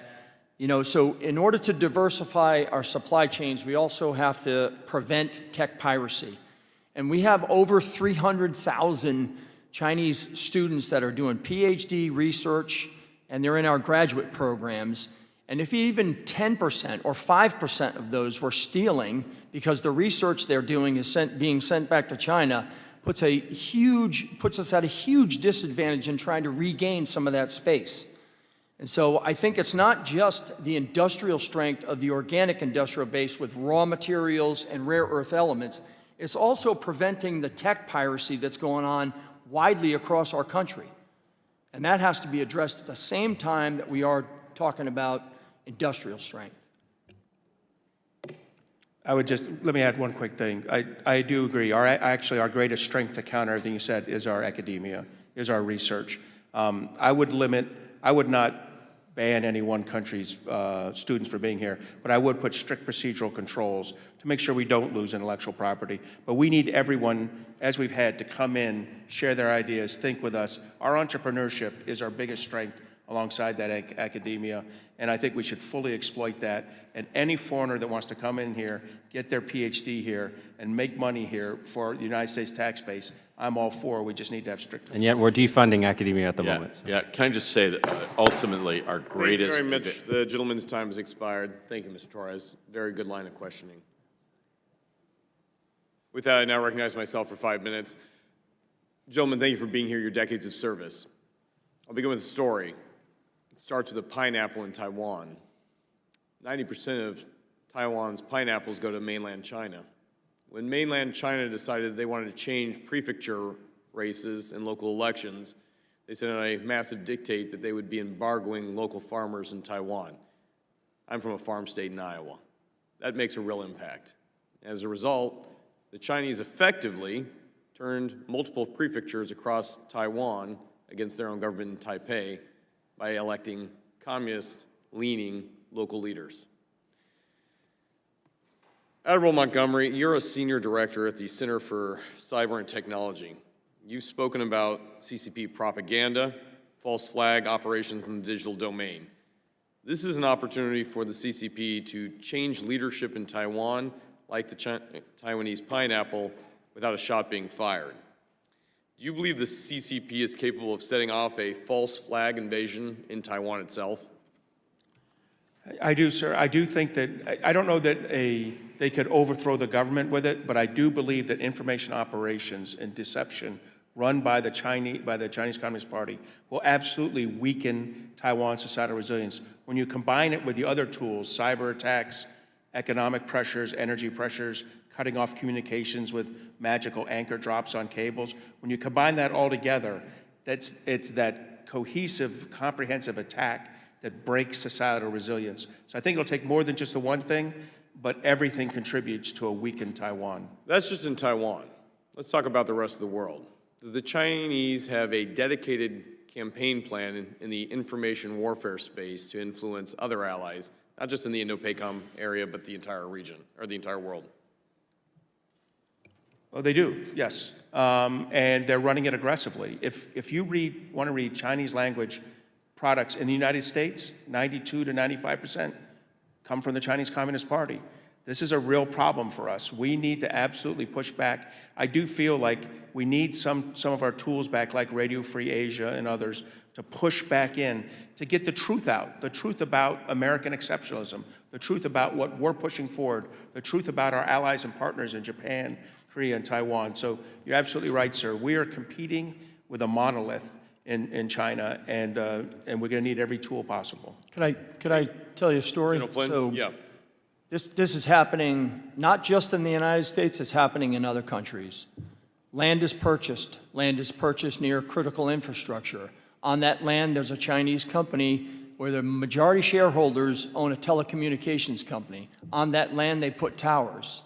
so in order to diversify our supply chains, we also have to prevent tech piracy. And we have over 300,000 Chinese students that are doing PhD research, and they're in our graduate programs. And if even 10% or 5% of those were stealing because the research they're doing is being sent back to China, puts us at a huge disadvantage in trying to regain some of that space. And so I think it's not just the industrial strength of the organic industrial base with raw materials and rare earth elements, it's also preventing the tech piracy that's going on widely across our country. And that has to be addressed at the same time that we are talking about industrial strength. Let me add one quick thing. I do agree. Actually, our greatest strength to counter everything you said is our academia, is our research. I would not ban any one country's students for being here, but I would put strict procedural controls to make sure we don't lose intellectual property. But we need everyone, as we've had, to come in, share their ideas, think with us. Our entrepreneurship is our biggest strength alongside that academia, and I think we should fully exploit that. And any foreigner that wants to come in here, get their PhD here, and make money here for the United States tax base, I'm all for. We just need to have strict controls. And yet we're defunding academia at the moment. So. Yeah, can I just say that ultimately our greatest... Thank you very much. The gentleman's time has expired. Thank you, Mr. Torres. Very good line of questioning. With that, I now recognize myself for 5 minutes. Gentlemen, thank you for being here, your decades of service. I'll begin with a story. It starts with a pineapple in Taiwan. 90% of Taiwan's pineapples go to mainland China. When mainland China decided they wanted to change prefecture races in local elections, they sent out a massive dictate that they would be embargoing local farmers in Taiwan. I'm from a farm state in Iowa. That makes a real impact. As a result, the Chinese effectively turned multiple prefectures across Taiwan against their own government in Taipei by electing communist-leaning local leaders. Admiral Montgomery, you're a senior director at the Center for Cyber and Technology. You've spoken about CCP propaganda, false flag operations in the digital domain. This is an opportunity for the CCP to change leadership in Taiwan, like the Taiwanese pineapple, without a shot being fired. Do you believe the CCP is capable of setting off a false flag invasion in Taiwan itself? I do, sir. I do think that, I don't know that they could overthrow the government with it, but I do believe that information operations and deception run by the Chinese Communist Party will absolutely weaken Taiwan's societal resilience. When you combine it with the other tools, cyber attacks, economic pressures, energy pressures, cutting off communications with magical anchor drops on cables, when you combine that all together, it's that cohesive, comprehensive attack that breaks societal resilience. So I think it'll take more than just the one thing, but everything contributes to a weakened Taiwan. That's just in Taiwan. Let's talk about the rest of the world. Does the Chinese have a dedicated campaign plan in the information warfare space to influence other allies, not just in the Indo-PACOM area, but the entire region, or the entire world? Well, they do, yes. And they're running it aggressively. If you want to read Chinese language products in the United States, 92 to 95% come from the Chinese Communist Party. This is a real problem for us. We need to absolutely push back. I do feel like we need some of our tools back, like Radio Free Asia and others, to push back in, to get the truth out, the truth about American exceptionalism, the truth about what we're pushing forward, the truth about our allies and partners in Japan, Korea, and Taiwan. So you're absolutely right, sir. We are competing with a monolith in China, and we're going to need every tool possible. Could I tell you a story? General Flynn? So Yeah. this is happening not just in the United States, it's happening in other countries. Land is purchased near critical infrastructure. On that land, there's a Chinese company where the majority shareholders own a telecommunications company. On that land, they put towers.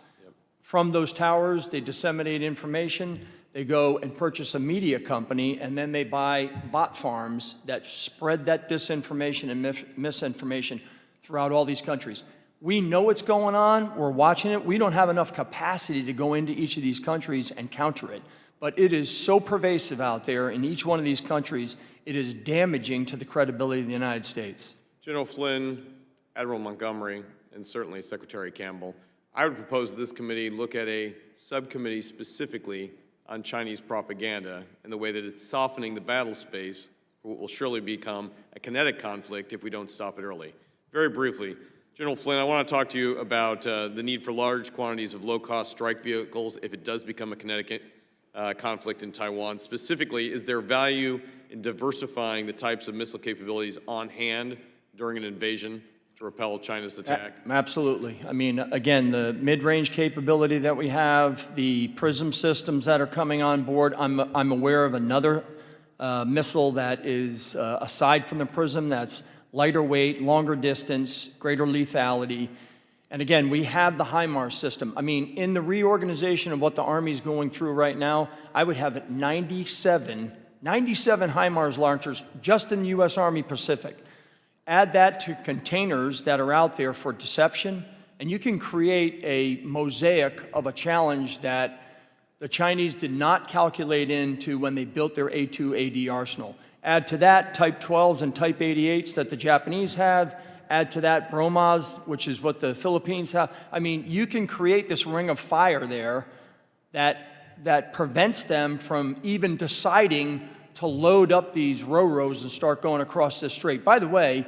From those towers, they disseminate information. They go and purchase a media company, and then they buy bot farms that spread that disinformation and misinformation throughout all these countries. We know what's going on. We're watching it. We don't have enough capacity to go into each of these countries and counter it. But it is so pervasive out there in each one of these countries, it is damaging to the credibility of the United States. General Flynn, Admiral Montgomery, and certainly Secretary Campbell, I would propose that this committee look at a subcommittee specifically on Chinese propaganda and the way that it's softening the battle space for what will surely become a kinetic conflict if we don't stop it early. Very briefly, General Flynn, I want to talk to you about the need for large quantities of low-cost strike vehicles if it does become a kinetic conflict in Taiwan. Specifically, is there value in diversifying the types of missile capabilities on hand during an invasion to repel China's attack? Absolutely. I mean, again, the mid-range capability that we have, the PRISM systems that are coming on board, I'm aware of another missile that is, aside from the PRISM, that's lighter weight, longer distance, greater lethality. And again, we have the HIMARS system. I mean, in the reorganization of what the Army's going through right now, I would have 97 HIMARS launchers just in the U.S. Army Pacific. Add that to containers that are out there for deception, and you can create a mosaic of a challenge that the Chinese did not calculate into when they built their A2AD arsenal. Add to that Type 12s and Type 88s that the Japanese have. Add to that BROMAS, which is what the Philippines have. I mean, you can create this ring of fire there that prevents them from even deciding to load up these Ro-Ros and start going across this strait. By the way,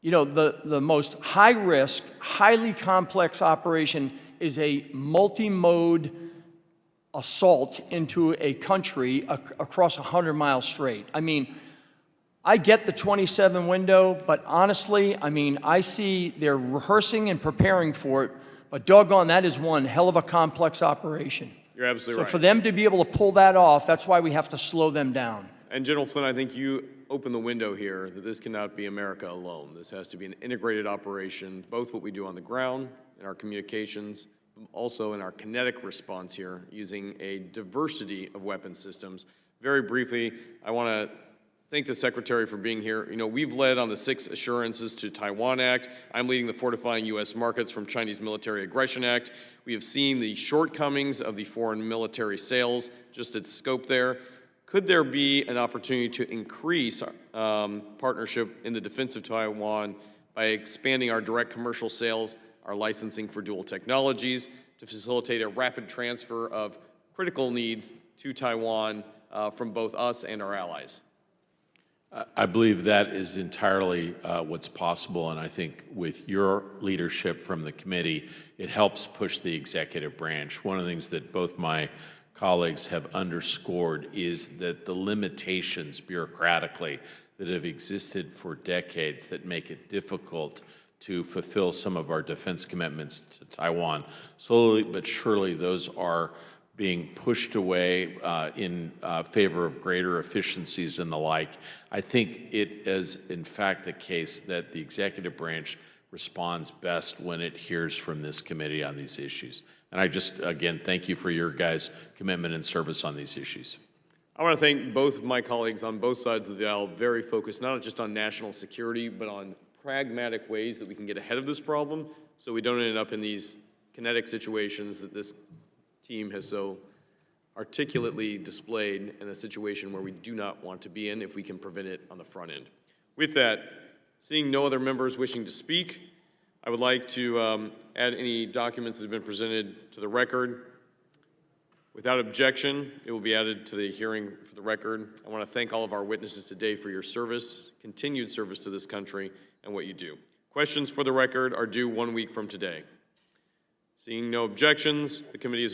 you know, the most high-risk, highly complex operation is a multi-mode assault into a country across a 100-mile strait. I mean, I get the 27 window, but honestly, I mean, I see they're rehearsing and preparing for it, but doggone, that is one hell of a complex operation. You're absolutely right. So for them to be able to pull that off, that's why we have to slow them down. And General Flynn, I think you open the window here that this cannot be America alone. This has to be an integrated operation, both what we do on the ground and our communications, also in our kinetic response here, using a diversity of weapon systems. Very briefly, I want to thank the Secretary for being here. You know, we've led on the 6 Assurances to Taiwan Act. I'm leading the Fortifying U.S. Markets from Chinese Military Aggression Act. We have seen the shortcomings of the foreign military sales, just its scope there. Could there be an opportunity to increase partnership in the defense of Taiwan by expanding our direct commercial sales, our licensing for dual technologies, to facilitate a rapid transfer of critical needs to Taiwan from both us and our allies? I believe that is entirely what's possible, and I think with your leadership from the committee, it helps push the executive branch. One of the things that both my colleagues have underscored is that the limitations bureaucratically that have existed for decades that make it difficult to fulfill some of our defense commitments to Taiwan, slowly but surely those are being pushed away in favor of greater efficiencies and the like. I think it is, in fact, the case that the executive branch responds best when it hears from this committee on these issues. And I just, again, thank you for your guys' commitment and service on these issues. I want to thank both of my colleagues on both sides of the aisle, very focused not just on national security, but on pragmatic ways that we can get ahead of this problem so we don't end up in these kinetic situations that this team has so articulately displayed, in a situation where we do not want to be in if we can prevent it on the front end. With that, seeing no other members wishing to speak, I would like to add any documents that have been presented to the record. Without objection, it will be added to the hearing for the record. I want to thank all of our witnesses today for your service, continued service to this country, and what you do. Questions for the record are due 1 week from today. Seeing no objections, the committee is